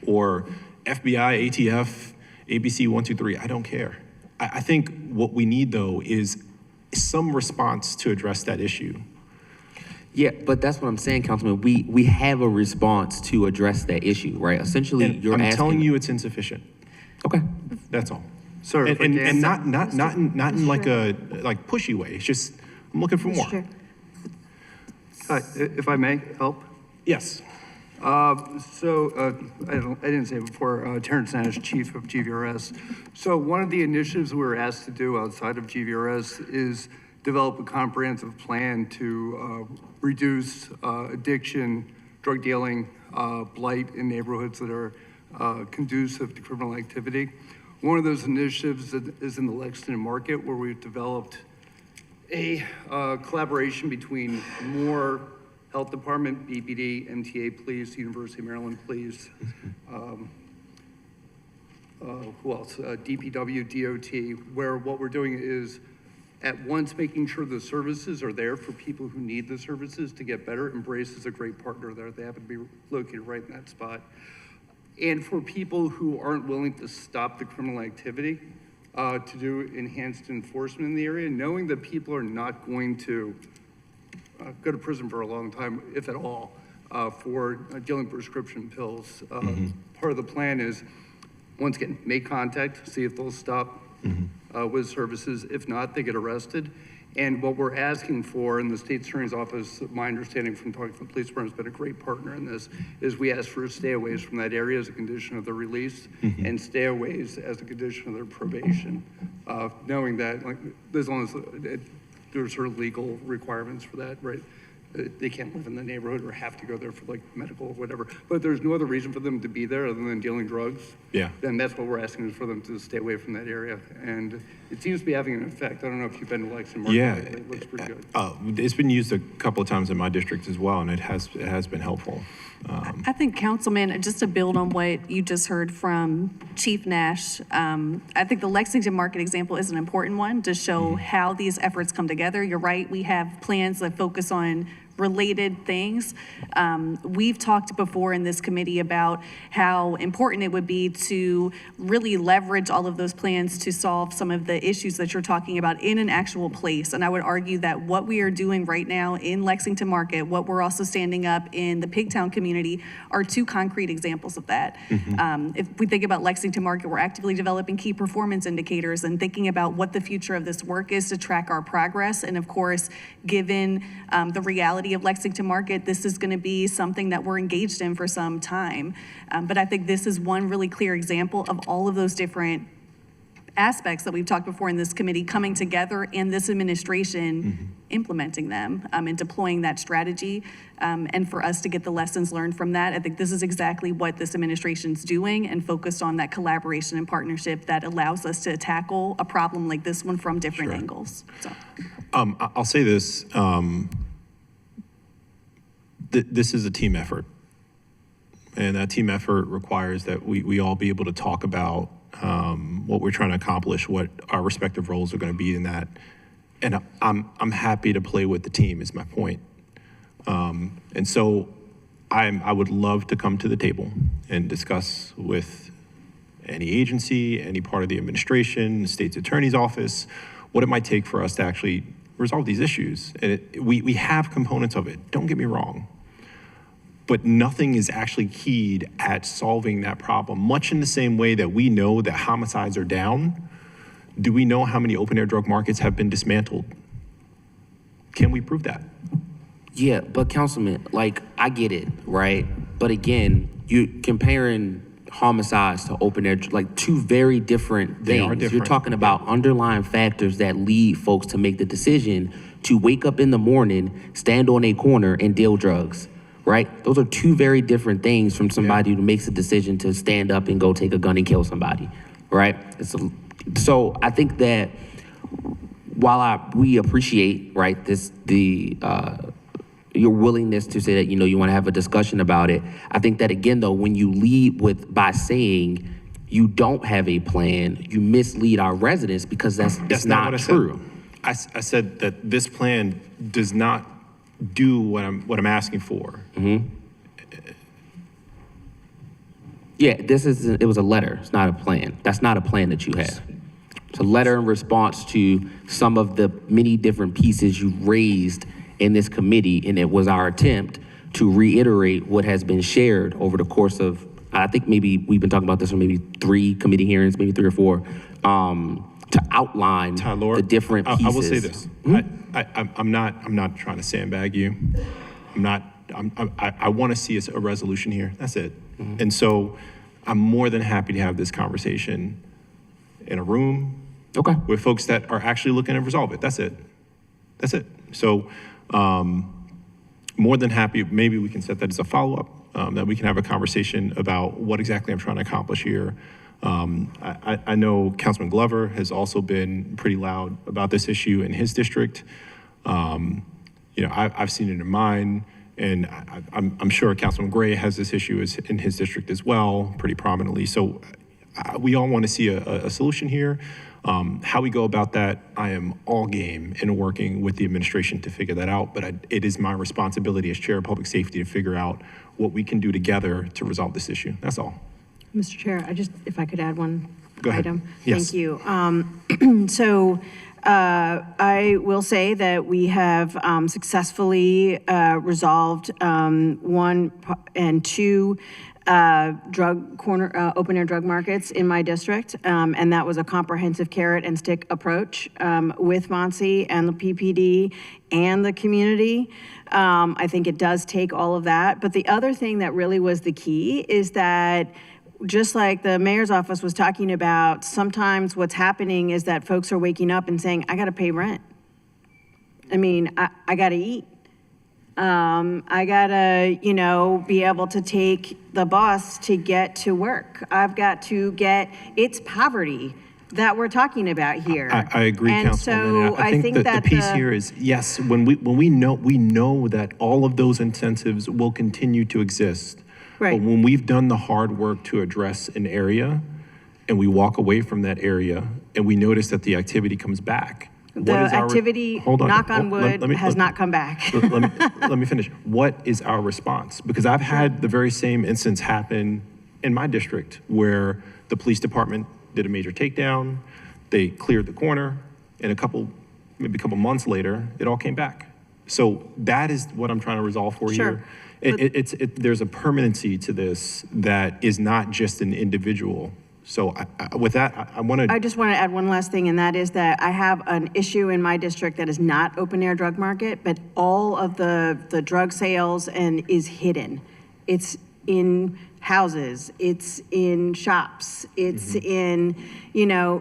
or FBI, ATF, ABC 123, I don't care. I think what we need though is some response to address that issue. Yeah, but that's what I'm saying, Councilman. We have a response to address that issue, right? Essentially, And you're I'm asking. telling you it's insufficient. Okay. That's all. Sir, if I and can- not in like a pushy way. It's just I'm looking for more. If I may help? Yes. I didn't say it before, Terrence Nash, Chief of GVRS. So one of the initiatives we were asked to do outside of GVRS is develop a comprehensive plan to reduce addiction, drug dealing, blight in neighborhoods that are conducive to criminal activity. One of those initiatives is in the Lexington market, where we've developed a collaboration between more Health Department, BPD, MTA Police, University of Maryland Police, who else? DPW, DOT, where what we're doing is at once making sure the services are there for people who need the services to get better. Embrace is a great partner there. They happen to be located right in that spot. And for people who aren't willing to stop the criminal activity, to do enhanced enforcement in the area, knowing that people are not going to go to prison for a long time, if at all, for dealing prescription pills. Part of the plan is, once again, make contact, see if they'll stop with services. If not, they get arrested. And what we're asking for in the state attorney's office, my understanding from talking to the police department, has been a great partner in this, is we ask for stayaways from that area as a condition of their release, and stayaways as a condition of their probation, knowing that, like, as long as there's sort of legal requirements for that, right? They can't live in the neighborhood or have to go there for like medical or whatever. But there's no other reason for them to be there other than dealing drugs. Yeah. Then that's what we're asking is for them to stay away from that area. And it seems to be having an effect. I don't know if you've been to Lexington Market. Yeah. Lately. It looks pretty good. It's been used a couple of times in my district as well, and it has been helpful. I think, Councilman, just to build on what you just heard from Chief Nash, I think the Lexington Market example is an important one to show how these efforts come together. You're right, we have plans that focus on related things. We've talked before in this committee about how important it would be to really leverage all of those plans to solve some of the issues that you're talking about in an actual place. And I would argue that what we are doing right now in Lexington Market, what we're also standing up in the Pigtown community, are two concrete examples of that. If we think about Lexington Market, we're actively developing key performance indicators and thinking about what the future of this work is to track our progress. And of course, given the reality of Lexington Market, this is going to be something that we're engaged in for some time. But I think this is one really clear example of all of those different aspects that we've talked before in this committee coming together and this administration implementing them and deploying that strategy. And for us to get the lessons learned from that, I think this is exactly what this administration's doing and focused on that collaboration and partnership that allows us to tackle a problem like this one from different angles. So. I'll say this. This is a team effort. And that team effort requires that we all be able to talk about what we're trying to accomplish, what our respective roles are going to be in that. And I'm happy to play with the team is my point. And so I would love to come to the table and discuss with any agency, any part of the administration, the state's attorney's office, what it might take for us to actually resolve these issues. And we have components of it, don't get me wrong. But nothing is actually keyed at solving that problem, much in the same way that we know that homicides are down. Do we know how many open-air drug markets have been dismantled? Can we prove that? Yeah, but Councilman, like, I get it, right? But again, you comparing homicides to open air, like two very different things. They are different. You're talking about underlying factors that lead folks to make the decision to wake up in the morning, stand on a corner and deal drugs, right? Those are two very different things from somebody who makes a decision to stand up and go take a gun and kill somebody, right? So I think that while we appreciate, right, your willingness to say that, you want to have a discussion about it. I think that, again, though, when you lead by saying you don't have a plan, you mislead our residents because that's not true. I said that this plan does not do what I'm asking for. Yeah, it was a letter. It's not a plan. That's not a plan that you have. It's a letter in response to some of the many different pieces you raised in this committee, and it was our attempt to reiterate what has been shared over the course of, I think maybe we've been talking about this for maybe 3 committee hearings, maybe 3 or 4, to outline the different pieces. I will say this. I'm not trying to sandbag you. I want to see a resolution here. That's it. And so I'm more than happy to have this conversation in a room with folks that are actually looking to resolve it. That's it. That's it. So more than happy, maybe we can set that as a follow-up, that we can have a conversation about what exactly I'm trying to accomplish here. I know Councilman Glover has also been pretty loud about this issue in his district. I've seen it in mine, and I'm sure Councilman Gray has this issue in his district as well, pretty prominently. So we all want to see a solution here. How we go about that, I am all game in working with the administration to figure that out, but it is my responsibility as Chair of Public Safety to figure out what we can do together to resolve this issue. That's all. Mr. Chair, if I could add one Go ahead. item. Yes. Thank you. So I will say that we have successfully resolved 1 and 2 open air drug markets in my district, and that was a comprehensive carrot and stick approach with MONSE and the PPD and the community. I think it does take all of that, but the other thing that really was the key is that, just like the mayor's office was talking about, sometimes what's happening is that folks are waking up and saying, I got to pay rent. I mean, I gotta eat. I gotta, be able to take the bus to get to work. I've got to it's poverty that we're talking about here. I agree, And Councilwoman. so And I think that the piece here is, yes, when we know that all of those incentives will continue to exist. Right. But when we've done the hard work to address an area and we walk away from that area and we notice that the activity comes back. The activity, knock on wood, has not come back. Let me finish. What is our response? Because I've had the very same instance happen in my district where the police department did a major takedown, they cleared the corner, and maybe a couple months later, it all came back. So that is what I'm trying to resolve for Sure. here. There's a permanency to this that is not just an individual. So with that, I want to. I just want to add one last thing, and that is that I have an issue in my district that is not open air drug market, but all of the drug sales is hidden. It's in houses, it's in shops, it's in,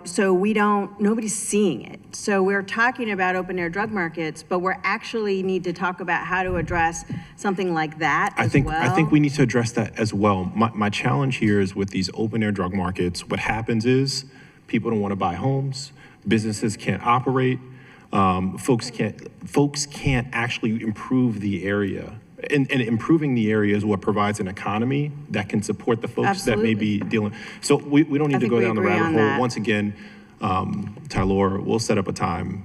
so nobody's seeing it. So we're talking about open air drug markets, but we're actually need to talk about how to address something like that as well. I think we need to address that as well. My challenge here is with these open air drug markets, what happens is people don't want to buy homes, businesses can't operate, folks can't actually improve the area. And improving the area is what provides an economy that can support the folks that may be dealing. So we don't need to go down the rabbit hole. Once again, Tylor, we'll set up a time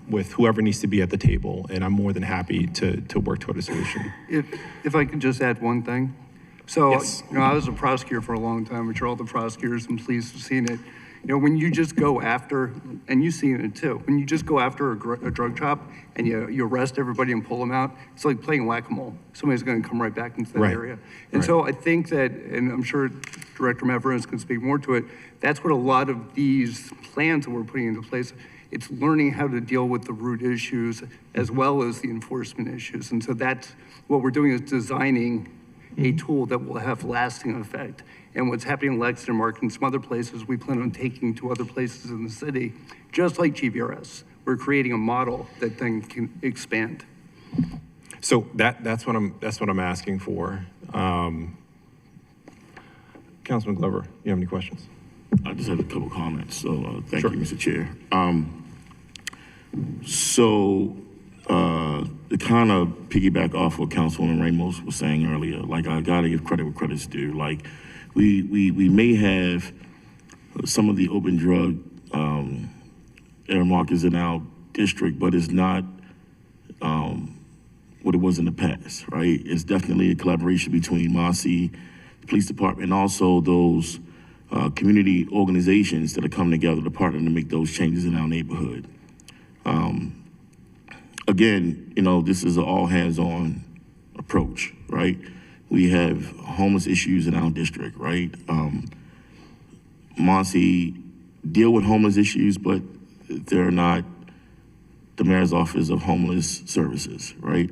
with whoever needs to be at the table, and I'm more than happy to work toward a solution. If I could just add one thing. So, Yes. I was a prosecutor for a long time, which all the prosecutors and police have seen it. When you just go after, and you've seen it too, when you just go after a drug chop and you arrest everybody and pull them out, it's like playing whack-a-mole. Somebody's going to come right back into that Right. area. And so I think that, and I'm sure Director Mavronis can speak more to it, that's what a lot of these plans that we're putting into place, it's learning how to deal with the root issues as well as the enforcement issues. And so that's what we're doing, is designing a tool that will have lasting effect. And what's happening in Lexington Market and some other places, we plan on taking to other places in the city, just like GVRS. We're creating a model that then can expand. So that's what I'm asking for. Councilman Glover, you have any questions? I just have a couple comments. So thank Sure. you, Mr. Chair. To kind of piggyback off what Councilwoman Ramos was saying earlier, like I gotta give credit where credit's due. Like we may have some of the open drug air markers in our district, but it's not what it was in the past, right? It's definitely a collaboration between Mossy, the police department, and also those community organizations that are coming together to partner to make those changes in our neighborhood. Again, this is an all hands-on approach, right? We have homeless issues in our district, right? Mossy deal with homeless issues, but they're not the mayor's office of homeless services, right?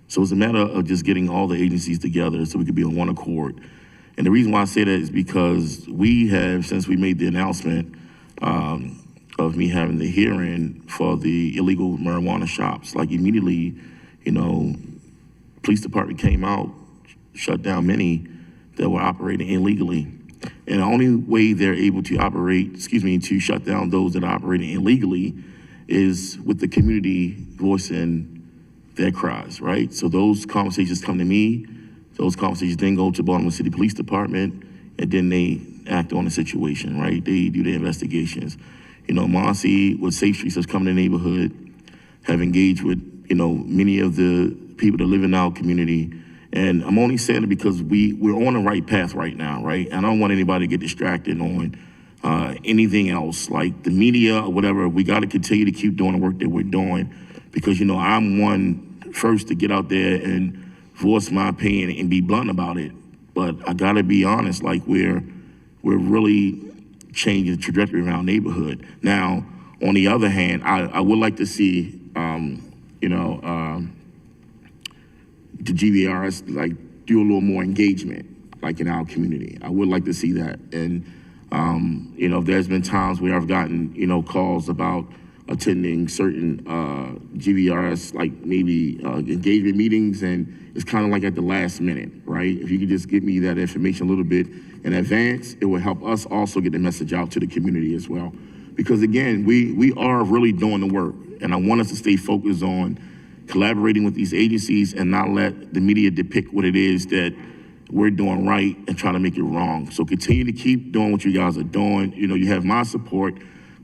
So it's a matter of just getting all the agencies together so we could be on one accord. And the reason why I say that is because we have, since we made the announcement of me having the hearing for the illegal marijuana shops, like immediately, police department came out, shut down many that were operating illegally. And the only way they're able to to shut down those that are operating illegally is with the community voicing their cries, right? So those conversations come to me, those conversations then go to Baltimore City Police Department, and then they act on the situation, right? They do their investigations. Mossy with Safe Streets has come to the neighborhood, have engaged with, many of the people that live in our community. And I'm only saying it because we're on the right path right now, right? And I don't want anybody to get distracted on anything else, like the media or whatever. We got to continue to keep doing the work that we're doing because, I'm one first to get out there and voice my opinion and be blunt about it. But I got to be honest, like we're really changing the trajectory of our neighborhood. Now, on the other hand, I would like to see, the GVRS like do a little more engagement, like in our community. I would like to see that. And, there's been times where I've gotten, calls about attending certain GVRS, like maybe engagement meetings, and it's kind of like at the last minute, right? If you could just give me that information a little bit in advance, it will help us also get the message out to the community as well. Because again, we are really doing the work, and I want us to stay focused on collaborating with these agencies and not let the media depict what it is that we're doing right and trying to make it wrong. So continue to keep doing what you guys are doing. You know, you have my support,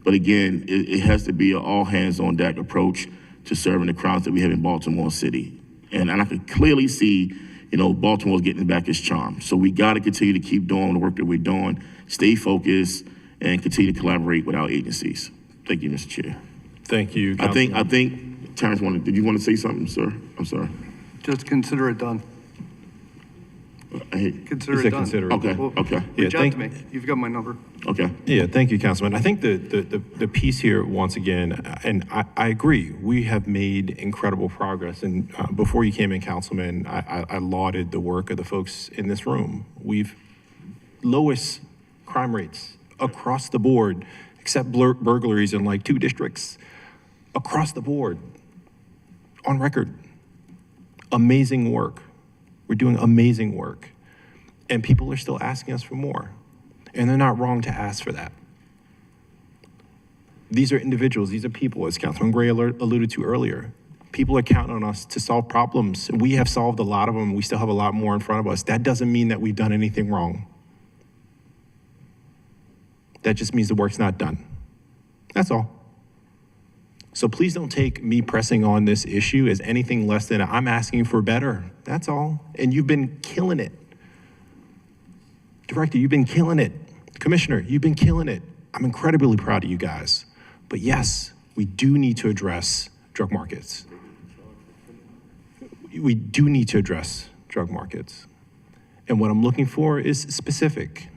but again, it has to be an all hands on deck approach to serving the crowds that we have in Baltimore City. And I can clearly see, you know, Baltimore's getting back its charm. So we got to continue to keep doing the work that we're doing, stay focused, and continue to collaborate with our agencies. Thank you, Mr. Chair. Thank you, I think Terrence did you want to say something, sir? I'm sorry. Just consider it done. Consider it done. Okay, okay. Reach out to me. You've got my number. Okay. Yeah, thank you, Councilman. I think the piece here, once again, and I agree, we have made incredible progress. And before you came in, Councilman, I lauded the work of the folks in this room. We've lowest crime rates across the board, except burglaries in like 2 districts, across the board, on record. Amazing work. We're doing amazing work. And people are still asking us for more. And they're not wrong to ask for that. These are individuals, these are people, as Councilman Gray alluded to earlier. People are counting on us to solve problems. We have solved a lot of them. We still have a lot more in front of us. That doesn't mean that we've done anything wrong. That just means the work's not done. That's all. So please don't take me pressing on this issue as anything less than I'm asking for better. That's all. And you've been killing it. Director, you've been killing it. Commissioner, you've been killing it. I'm incredibly proud of you guys. But yes, we do need to address drug markets. We do need to address drug markets. And what I'm looking for is specific.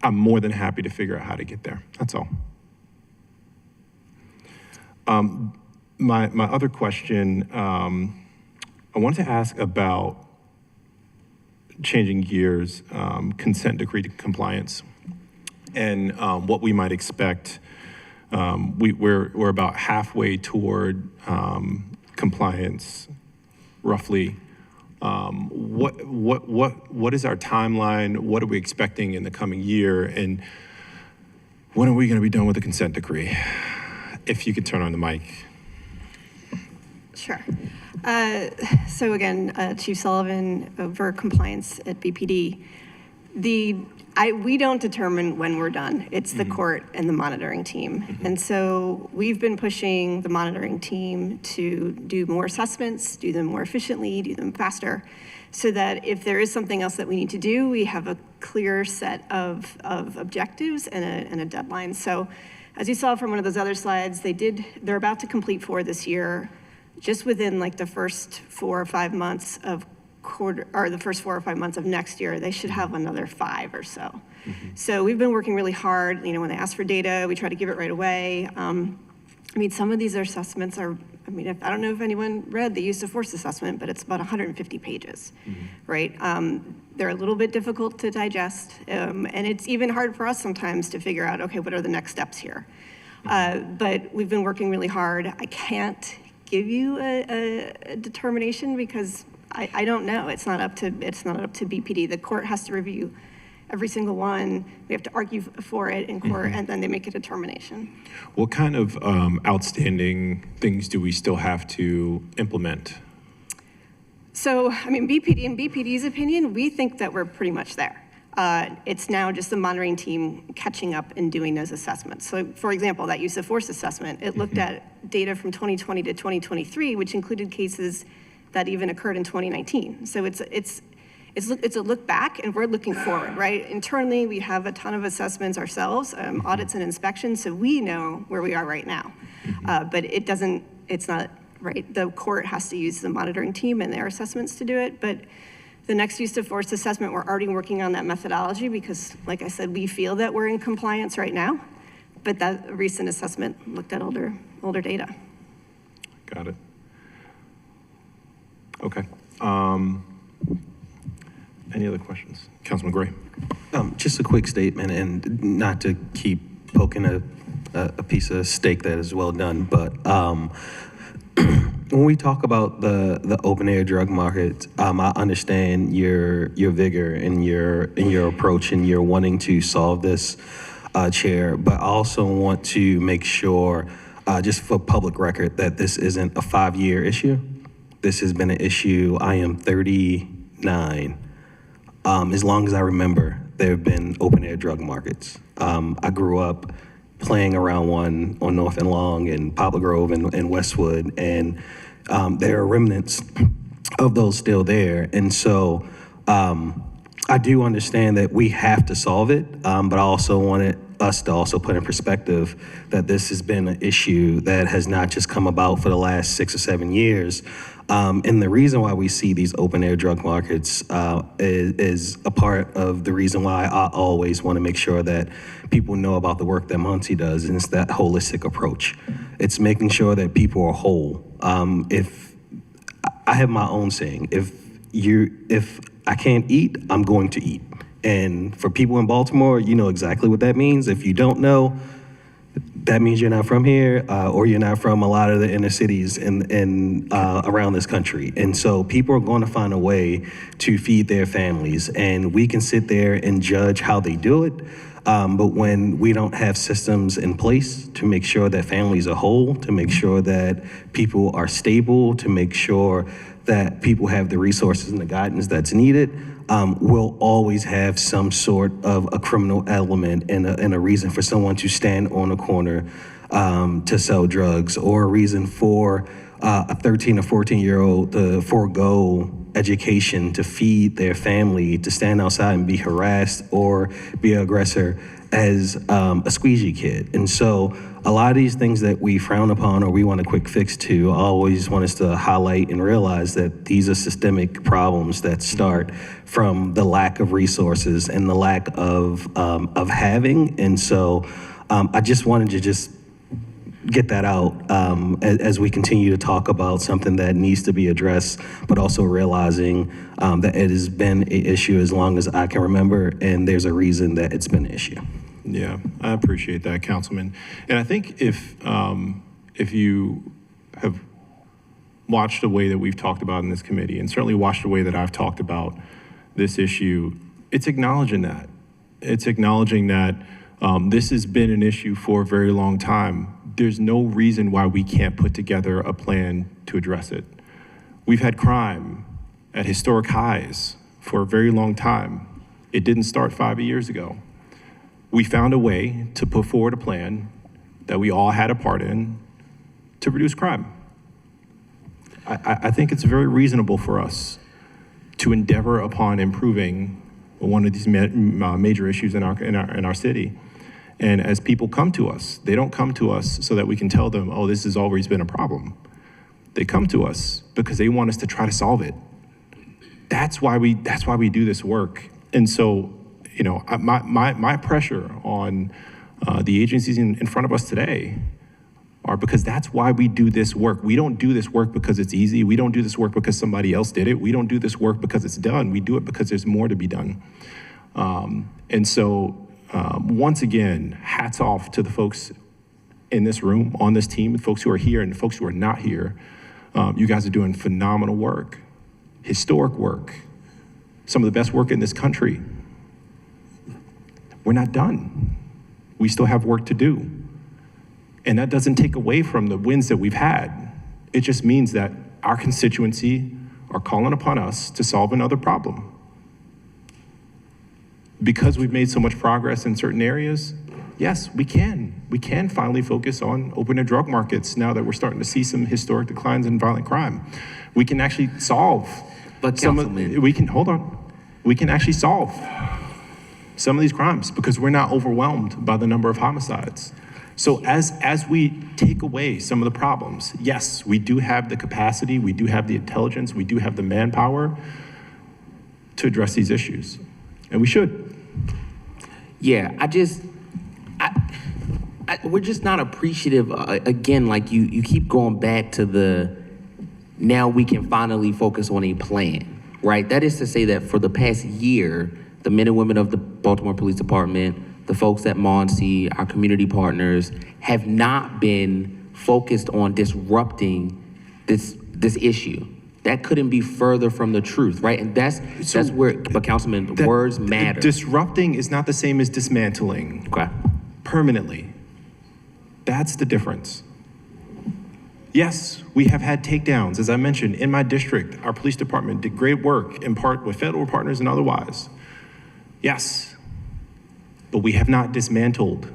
I'm more than happy to figure out how to get there. That's all. My other question, I wanted to ask about changing gears, consent decree compliance, and what we might expect. We're about halfway toward compliance, roughly. What is our timeline? What are we expecting in the coming year? And when are we going to be done with the consent decree? If you could turn on the mic. Sure. So again, Chief Sullivan over compliance at BPD. We don't determine when we're done. It's the court and the monitoring team. And so we've been pushing the monitoring team to do more assessments, do them more efficiently, do them faster, so that if there is something else that we need to do, we have a clear set of objectives and a deadline. So as you saw from one of those other slides, they're about to complete 4 this year. Just within like the first 4 or 5 months of the first 4 or 5 months of next year, they should have another 5 or so. So we've been working really hard. You know, when they ask for data, we try to give it right away. I mean, some of these assessments are, I don't know if anyone read the use of force assessment, but it's about 150 pages, right? They're a little bit difficult to digest, and it's even hard for us sometimes to figure out, okay, what are the next steps here? But we've been working really hard. I can't give you a determination because I don't know. It's not up to BPD. The court has to review every single one. We have to argue for it in court, and then they make a determination. What kind of outstanding things do we still have to implement? So, BPD, in BPD's opinion, we think that we're pretty much there. It's now just the monitoring team catching up and doing those assessments. So, for example, that use of force assessment, it looked at data from 2020 to 2023, which included cases that even occurred in 2019. So it's a look back, and we're looking forward, right? Internally, we have a ton of assessments ourselves, audits and inspections, so we know where we are right now. But it's not, right? The court has to use the monitoring team and their assessments to do it. But the next use of force assessment, we're already working on that methodology because, like I said, we feel that we're in compliance right now. But that recent assessment looked at older data. Got it. Okay. Any other questions? Councilman Gray. Just a quick statement, and not to keep poking a a piece of steak that is well done. But when we talk about the open air drug market, I understand your vigor and your approach and your wanting to solve this, Chair. But I also want to make sure, just for public record, that this isn't a 5-year issue. This has been an issue. I am 39. As long as I remember, there have been open air drug markets. I grew up playing around one on North and Long and Poplar Grove and Westwood, and there are remnants of those still there. And so I do understand that we have to solve it, but I also wanted us to also put in perspective that this has been an issue that has not just come about for the last 6 or 7 years. And the reason why we see these open air drug markets is a part of the reason why I always want to make sure that people know about the work that Monty does, and it's that holistic approach. It's making sure that people are whole. If I have my own saying, if I can't eat, I'm going to eat. And for people in Baltimore, you know exactly what that means. If you don't know, that means you're not from here, or you're not from a lot of the inner cities in around this country. And so people are going to find a way to feed their families, and we can sit there and judge how they do it. But when we don't have systems in place to make sure that families are whole, to make sure that people are stable, to make sure that people have the resources and the guidance that's needed, we'll always have some sort of a criminal element and a reason for someone to stand on a corner to sell drugs, or a reason for a 13 or 14-year-old to forego education to feed their family, to stand outside and be harassed or be an aggressor as a squeegee kid. And so a lot of these things that we frown upon or we want a quick fix to, I always want us to highlight and realize that these are systemic problems that start from the lack of resources and the lack of having. And so I just wanted to just get that out as we continue to talk about something that needs to be addressed, but also realizing that it has been an issue as long as I can remember, and there's a reason that it's been an issue. Yeah, I appreciate that, Councilman. And I think if you have watched the way that we've talked about in this committee, and certainly watched the way that I've talked about this issue, it's acknowledging that. It's acknowledging that this has been an issue for a very long time. There's no reason why we can't put together a plan to address it. We've had crime at historic highs for a very long time. It didn't start 5 years ago. We found a way to put forward a plan that we all had a part in to reduce crime. I think it's very reasonable for us to endeavor upon improving one of these major issues in our city. And as people come to us, they don't come to us so that we can tell them, oh, this has always been a problem. They come to us because they want us to try to solve it. That's why we do this work. And so, you know, my pressure on the agencies in front of us today are because that's why we do this work. We don't do this work because it's easy. We don't do this work because somebody else did it. We don't do this work because it's done. We do it because there's more to be done. And so, once again, hats off to the folks in this room, on this team, the folks who are here and the folks who are not here. You guys are doing phenomenal work, historic work, some of the best work in this country. We're not done. We still have work to do. And that doesn't take away from the wins that we've had. It just means that our constituency are calling upon us to solve another problem. Because we've made so much progress in certain areas, yes, we can. We can finally focus on open air drug markets now that we're starting to see some historic declines in violent crime. We can actually solve we can actually solve some of these crimes because we're not overwhelmed by the number of homicides. So as we take away some of the problems, yes, we do have the capacity, we do have the intelligence, we do have the manpower to address these issues, and we should. Yeah, we're just not appreciative. Again, like you keep going back to the, now we can finally focus on a plan, right? That is to say that for the past year, the men and women of the Baltimore Police Department, the folks at Monsi, our community partners, have not been focused on disrupting this issue. That couldn't be further from the truth, right? And that's where, but Councilman, words matter. Disrupting is not the same as dismantling. Okay. Permanently. That's the difference. Yes, we have had takedowns. As I mentioned, in my district, our police department did great work, in part with federal partners and otherwise. Yes, but we have not dismantled.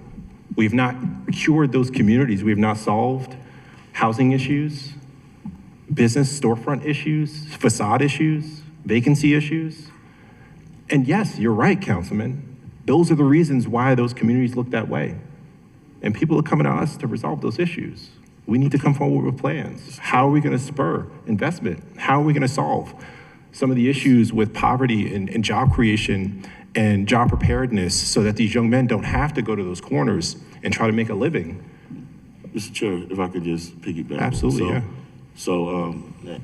We have not cured those communities. We have not solved housing issues, business storefront issues, facade issues, vacancy issues. And yes, you're right, Councilman. Those are the reasons why those communities look that way. And people are coming to us to resolve those issues. We need to come forward with plans. How are we going to spur investment? How are we going to solve some of the issues with poverty and job creation and job preparedness so that these young men don't have to go to those corners and try to make a living? Mr. Chair, if I could just piggyback. Absolutely, yeah. So,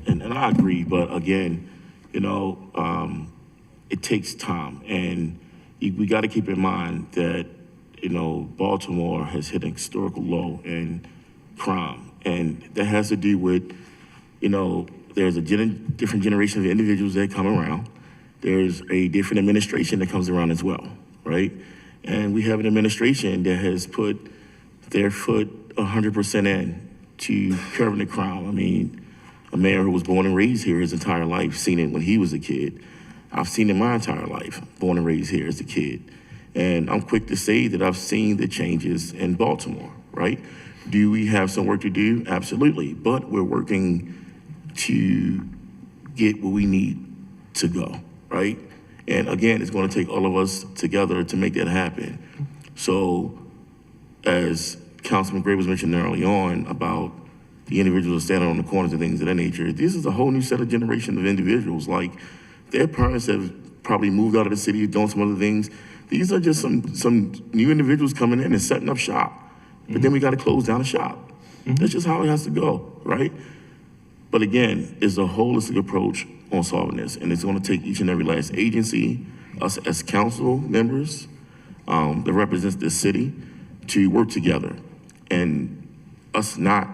and I agree, but again, you know, it takes time. And we got to keep in mind that, you know, Baltimore has hit a historical low in crime. And that has to do with, you know, there's a different generation of individuals that come around. There's a different administration that comes around as well, right? And we have an administration that has put their foot 100% in to curbing the crime. I mean, a mayor who was born and raised here his entire life, seen it when he was a kid. I've seen it my entire life, born and raised here as a kid. And I'm quick to say that I've seen the changes in Baltimore, right? Do we have some work to do? Absolutely. But we're working to get where we need to go, right? And again, it's going to take all of us together to make that happen. So as Councilman Gray was mentioning early on about the individuals standing on the corners and things of that nature, this is a whole new set of generation of individuals. Like, their parents have probably moved out of the city, doing some other things. These are just some new individuals coming in and setting up shop. But then we got to close down the shop. That's just how it has to go, right? But again, it's a holistic approach on solving this. And it's going to take each and every last agency, us as council members that represents this city, to work together. And us not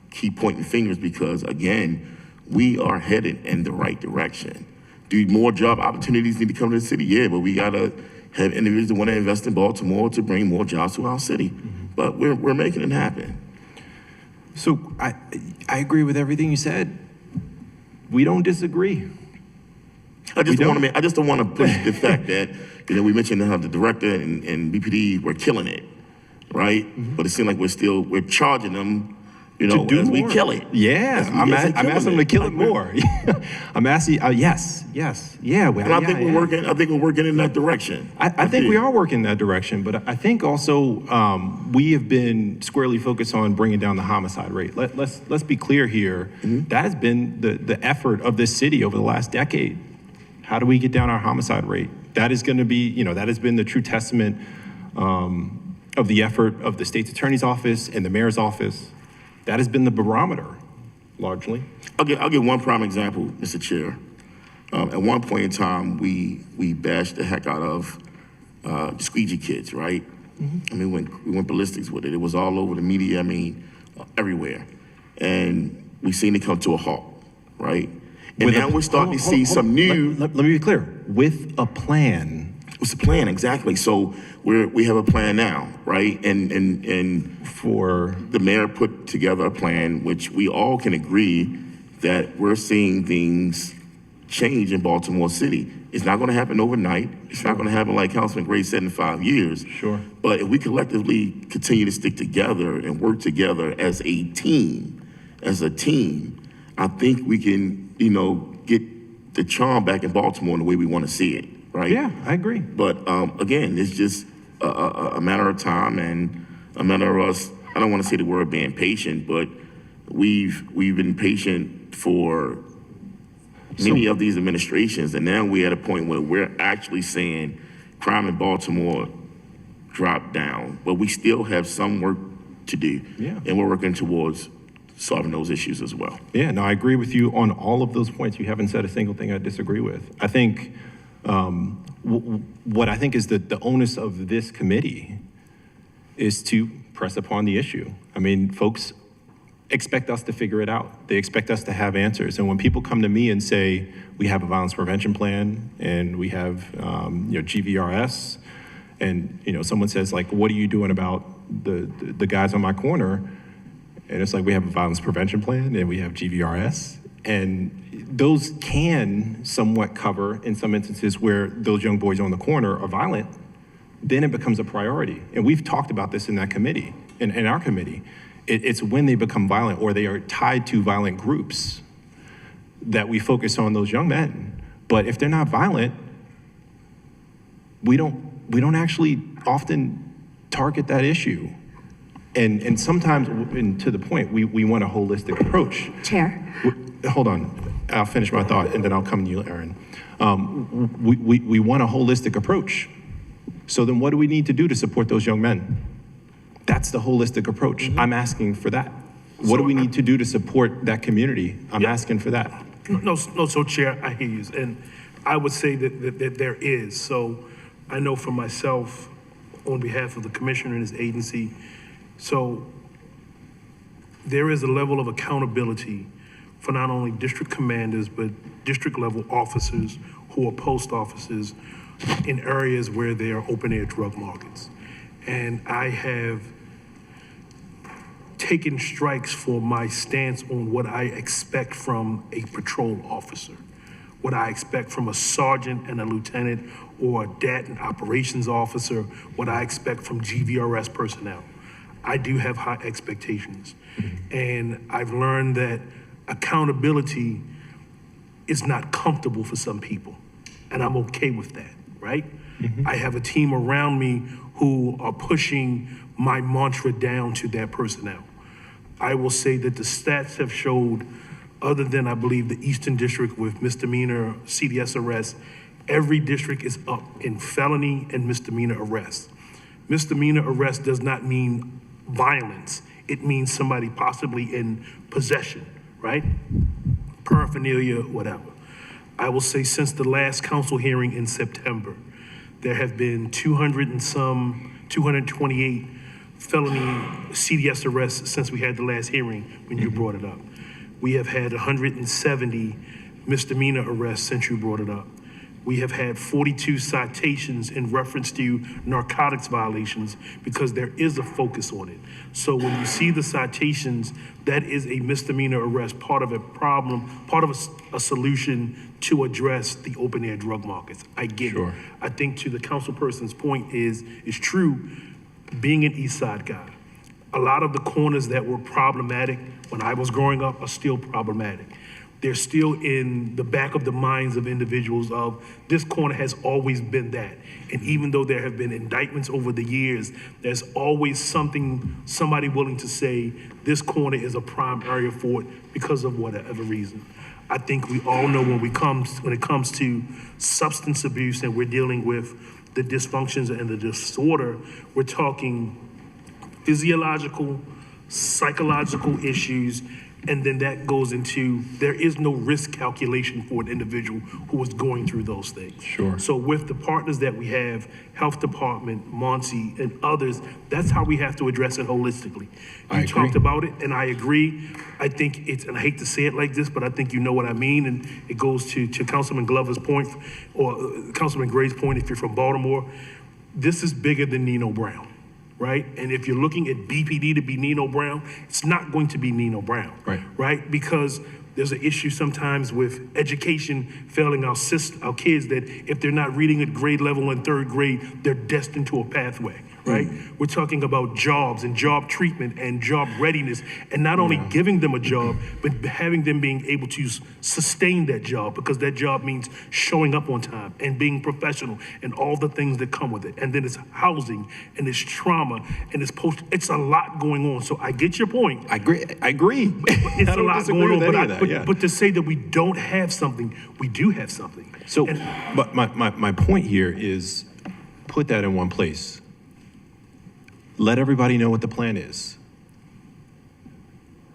keep pointing fingers because, again, we are headed in the right direction. Do more job opportunities need to come to the city? Yeah, but we got to have individuals that want to invest in Baltimore to bring more jobs to our city. But we're making it happen. So I agree with everything you said. We don't disagree. I just don't want to push the fact that, you know, we mentioned how the director and BPD were killing it, right? But it seemed like we're charging them, you know, as we kill it. Yeah, I'm asking them to kill it more. I'm asking, yes, yeah. And I think we're working in that direction. I think we are working in that direction, but I think also we have been squarely focused on bringing down the homicide rate. Let's be clear here. That has been the effort of this city over the last decade. How do we get down our homicide rate? That is going to be, you know, that has been the true testament of the effort of the state's attorney's office and the mayor's office. That has been the barometer, largely. I'll give one prime example, Mr. Chair. At one point in time, we bashed the heck out of the squeegee kids, right? I mean, we went ballistics with it. It was all over the media, I mean, everywhere. And we've seen it come to a halt, right? And now we're starting to see some new... Let me be clear. With a plan. What's the plan, exactly? So we have a plan now, right? And for the mayor put together a plan which we all can agree that we're seeing things change in Baltimore City. It's not going to happen overnight. It's not going to happen like Councilman Gray said in 5 years. Sure. But if we collectively continue to stick together and work together as a team, I think we can, you know, get the charm back in Baltimore in the way we want to see it, right? Yeah, I agree. But again, it's just a matter of time and a matter of us, I don't want to say the word being patient, but we've been patient for many of these administrations, and now we're at a point where we're actually saying crime in Baltimore dropped down, but we still have some work to do. Yeah. And we're working towards solving those issues as well. Yeah, no, I agree with you on all of those points. You haven't said a single thing I disagree with. I think what I think is the onus of this committee is to press upon the issue. I mean, folks expect us to figure it out. They expect us to have answers. And when people come to me and say, we have a violence prevention plan and we have, GVRS, and, someone says like, what are you doing about the guys on my corner? And it's like, we have a violence prevention plan and we have GVRS. And those can somewhat cover in some instances where those young boys on the corner are violent. Then it becomes a priority. And we've talked about this in that committee, in our committee. It's when they become violent or they are tied to violent groups that we focus on those young men. But if they're not violent, we don't actually often target that issue. And sometimes, and to the point, we want a holistic approach. Chair. Hold on, I'll finish my thought and then I'll come to you, Erin. We want a holistic approach. So then what do we need to do to support those young men? That's the holistic approach. I'm asking for that. What do we need to do to support that community? I'm asking for that. No, so Chair, I hear you. And I would say that there is. So I know for myself, on behalf of the commissioner and his agency, so there is a level of accountability for not only district commanders, but district level officers who are post officers in areas where there are open air drug markets. And I have taken strikes for my stance on what I expect from a patrol officer, what I expect from a sergeant and a lieutenant or a DAT and operations officer, what I expect from GVRS personnel. I do have high expectations. And I've learned that accountability is not comfortable for some people. And I'm okay with that, right? I have a team around me who are pushing my mantra down to their personnel. I will say that the stats have showed, other than I believe the Eastern District with misdemeanor CDS arrests, every district is up in felony and misdemeanor arrests. Misdemeanor arrest does not mean violence. It means somebody possibly in possession, right? Paraphernalia, whatever. I will say since the last council hearing in September, there have been 228 felony CDS arrests since we had the last hearing when you brought it up. We have had 170 misdemeanor arrests since you brought it up. We have had 42 citations in reference to narcotics violations because there is a focus on it. So when you see the citations, that is a misdemeanor arrest, part of a problem, part of a solution to address the open air drug markets. I get it. I think to the councilperson's point is true, being an East Side guy, a lot of the corners that were problematic when I was growing up are still problematic. They're still in the back of the minds of individuals of this corner has always been that. And even though there have been indictments over the years, there's always somebody willing to say this corner is a prime area for it because of whatever reason. I think we all know when it comes to substance abuse and we're dealing with the dysfunctions and the disorder, we're talking physiological, psychological issues, and then that goes into, there is no risk calculation for an individual who is going through those things. So with the partners that we have, Health Department, Monty, and others, that's how we have to address it holistically. You talked about it, and I agree. I think it's, and I hate to say it like this, but I think you know what I mean, and it goes to Councilman Glover's point, or Councilman Gray's point if you're from Baltimore. This is bigger than Nino Brown. Right? And if you're looking at BPD to be Nino Brown, it's not going to be Nino Brown. Right? Because there's an issue sometimes with education failing our kids that if they're not reading at grade level in third grade, they're destined to a pathway. Right? We're talking about jobs and job treatment and job readiness, and not only giving them a job, but having them being able to sustain that job, because that job means showing up on time and being professional and all the things that come with it. And then it's housing and it's trauma and it's a lot going on. So I get your point. I agree. It's a lot going on, but to say that we don't have something, we do have something. So, but my point here is put that in one place. Let everybody know what the plan is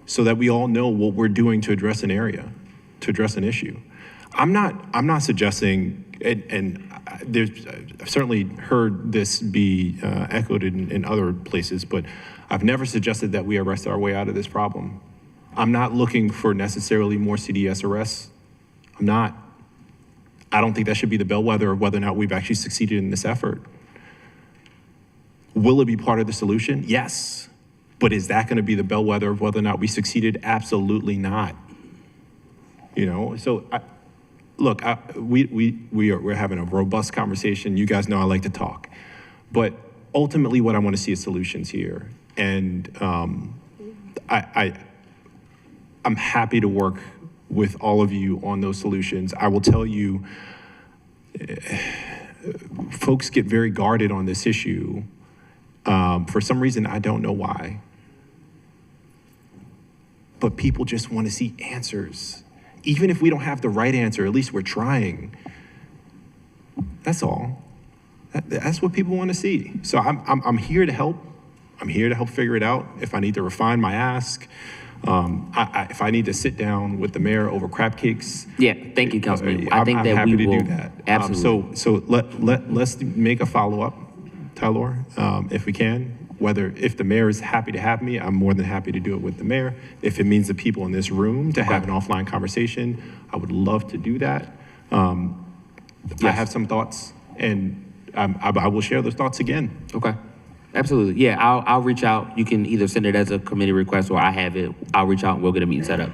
so that we all know what we're doing to address an area, to address an issue. I'm not suggesting, and I've certainly heard this be echoed in other places, but I've never suggested that we arrest our way out of this problem. I'm not looking for necessarily more CDS arrests. I'm not. I don't think that should be the bellwether of whether or not we've actually succeeded in this effort. Will it be part of the solution? Yes. But is that going to be the bellwether of whether or not we succeeded? Absolutely not. You know, so look, we're having a robust conversation. You guys know I like to talk. But ultimately what I want to see is solutions here. And I'm happy to work with all of you on those solutions. I will tell you, folks get very guarded on this issue. For some reason, I don't know why. But people just want to see answers. Even if we don't have the right answer, at least we're trying. That's all. That's what people want to see. So I'm here to help. I'm here to help figure it out. If I need to refine my ask, if I need to sit down with the mayor over crab cakes. Yeah, thank you, Councilman. I think I'm that happy we to will. do that. Absolutely. So let's make a follow-up, Tylor, if we can. If the mayor is happy to have me, I'm more than happy to do it with the mayor. If it means the people in this room to have an offline conversation, I would love to do that. I have some thoughts, and I will share those thoughts again. Okay. Absolutely. Yeah, I'll reach out. You can either send it as a committee request or I have it. I'll reach out and we'll get a meeting set up.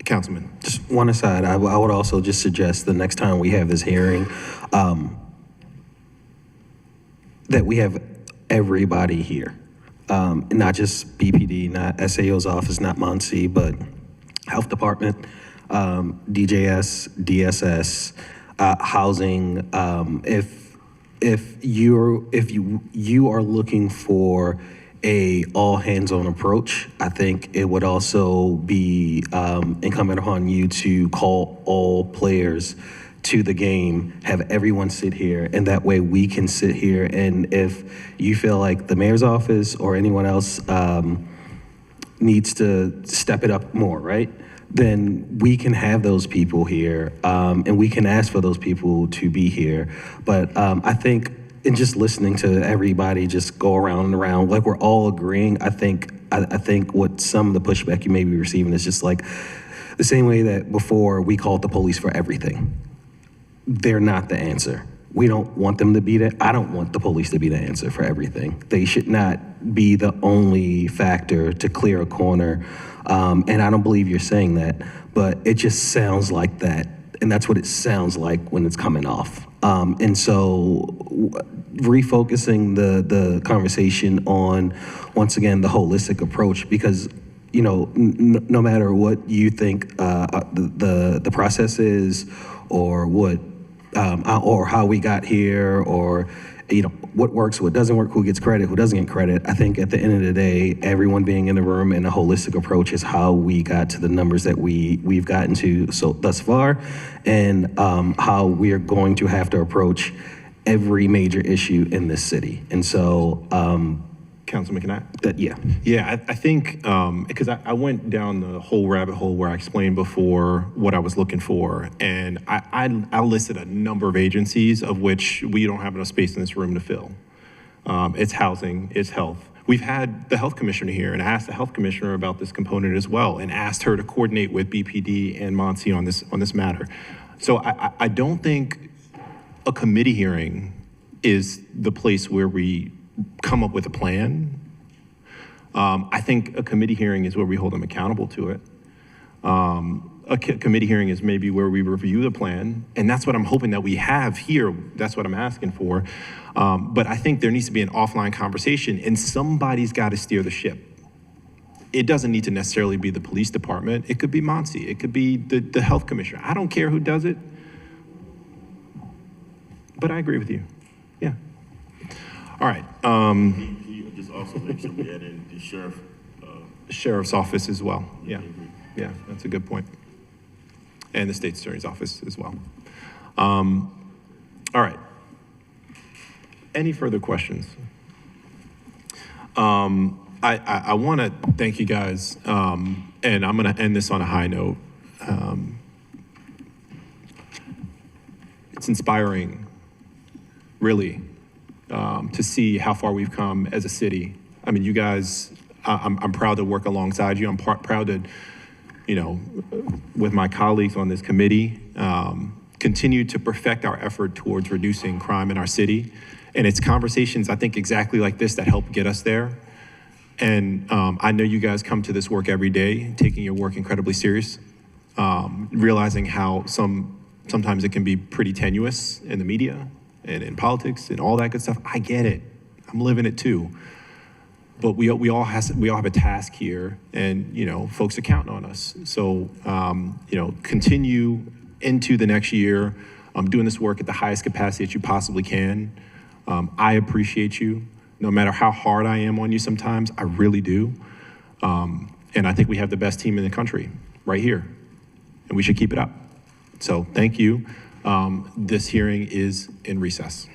Councilman. Just one aside, I would also just suggest the next time we have this hearing, that we have everybody here. Not just BPD, not SAO's office, not MONSE, but Health Department, DJS, DSS, housing. If you are looking for a all hands-on approach, I think it would also be incumbent upon you to call all players to the game, have everyone sit here, and that way we can sit here. And if you feel like the mayor's office or anyone else needs to step it up more, right? Then we can have those people here, and we can ask for those people to be here. But I think in just listening to everybody just go around and around, like we're all agreeing, I think what some of the pushback you may be receiving is just like the same way that before we called the police for everything. They're not the answer. We don't want them to be the, I don't want the police to be the answer for everything. They should not be the only factor to clear a corner. And I don't believe you're saying that, but it just sounds like that. And that's what it sounds like when it's coming off. And so refocusing the conversation on, once again, the holistic approach, because you know, no matter what you think the process is, or what, or how we got here, or you know, what works, what doesn't work, who gets credit, who doesn't get credit. I think at the end of the day, everyone being in the room and a holistic approach is how we got to the numbers that we've gotten to thus far, and how we are going to have to approach every major issue in this city. And so, Councilman, can I? Yeah. Yeah, I think, because I went down the whole rabbit hole where I explained before what I was looking for, and I listed a number of agencies of which we don't have enough space in this room to fill. It's housing, it's health. We've had the health commissioner here, and I asked the health commissioner about this component as well, and asked her to coordinate with BPD and MONSE on this matter. So I don't think a committee hearing is the place where we come up with a plan. I think a committee hearing is where we hold them accountable to it. A committee hearing is maybe where we review the plan, and that's what I'm hoping that we have here. That's what I'm asking for. But I think there needs to be an offline conversation, and somebody's got to steer the ship. It doesn't need to necessarily be the police department. It could be MONSE. It could be the health commissioner. I don't care who does it, but I agree with you. Yeah. All right. Can you just also make sure we add in the sheriff? Sheriff's office as well. Yeah. Yeah, that's a good point. And the state's attorney's office as well. All right. Any further questions? I want to thank you guys, and I'm going to end this on a high note. It's inspiring, really, to see how far we've come as a city. I mean, you guys, I'm proud to work alongside you. I'm proud to, you know, with my colleagues on this committee, continue to perfect our effort towards reducing crime in our city. And it's conversations, I think, exactly like this that help get us there. And I know you guys come to this work every day, taking your work incredibly serious, realizing how sometimes it can be pretty tenuous in the media and in politics and all that good stuff. I get it. I'm living it too. But we all have a task here, and you know, folks are counting on us. So you know, continue into the next year, doing this work at the highest capacity that you possibly can. I appreciate you, no matter how hard I am on you sometimes. I really do. And I think we have the best team in the country right here, and we should keep it up. So thank you. This hearing is in recess.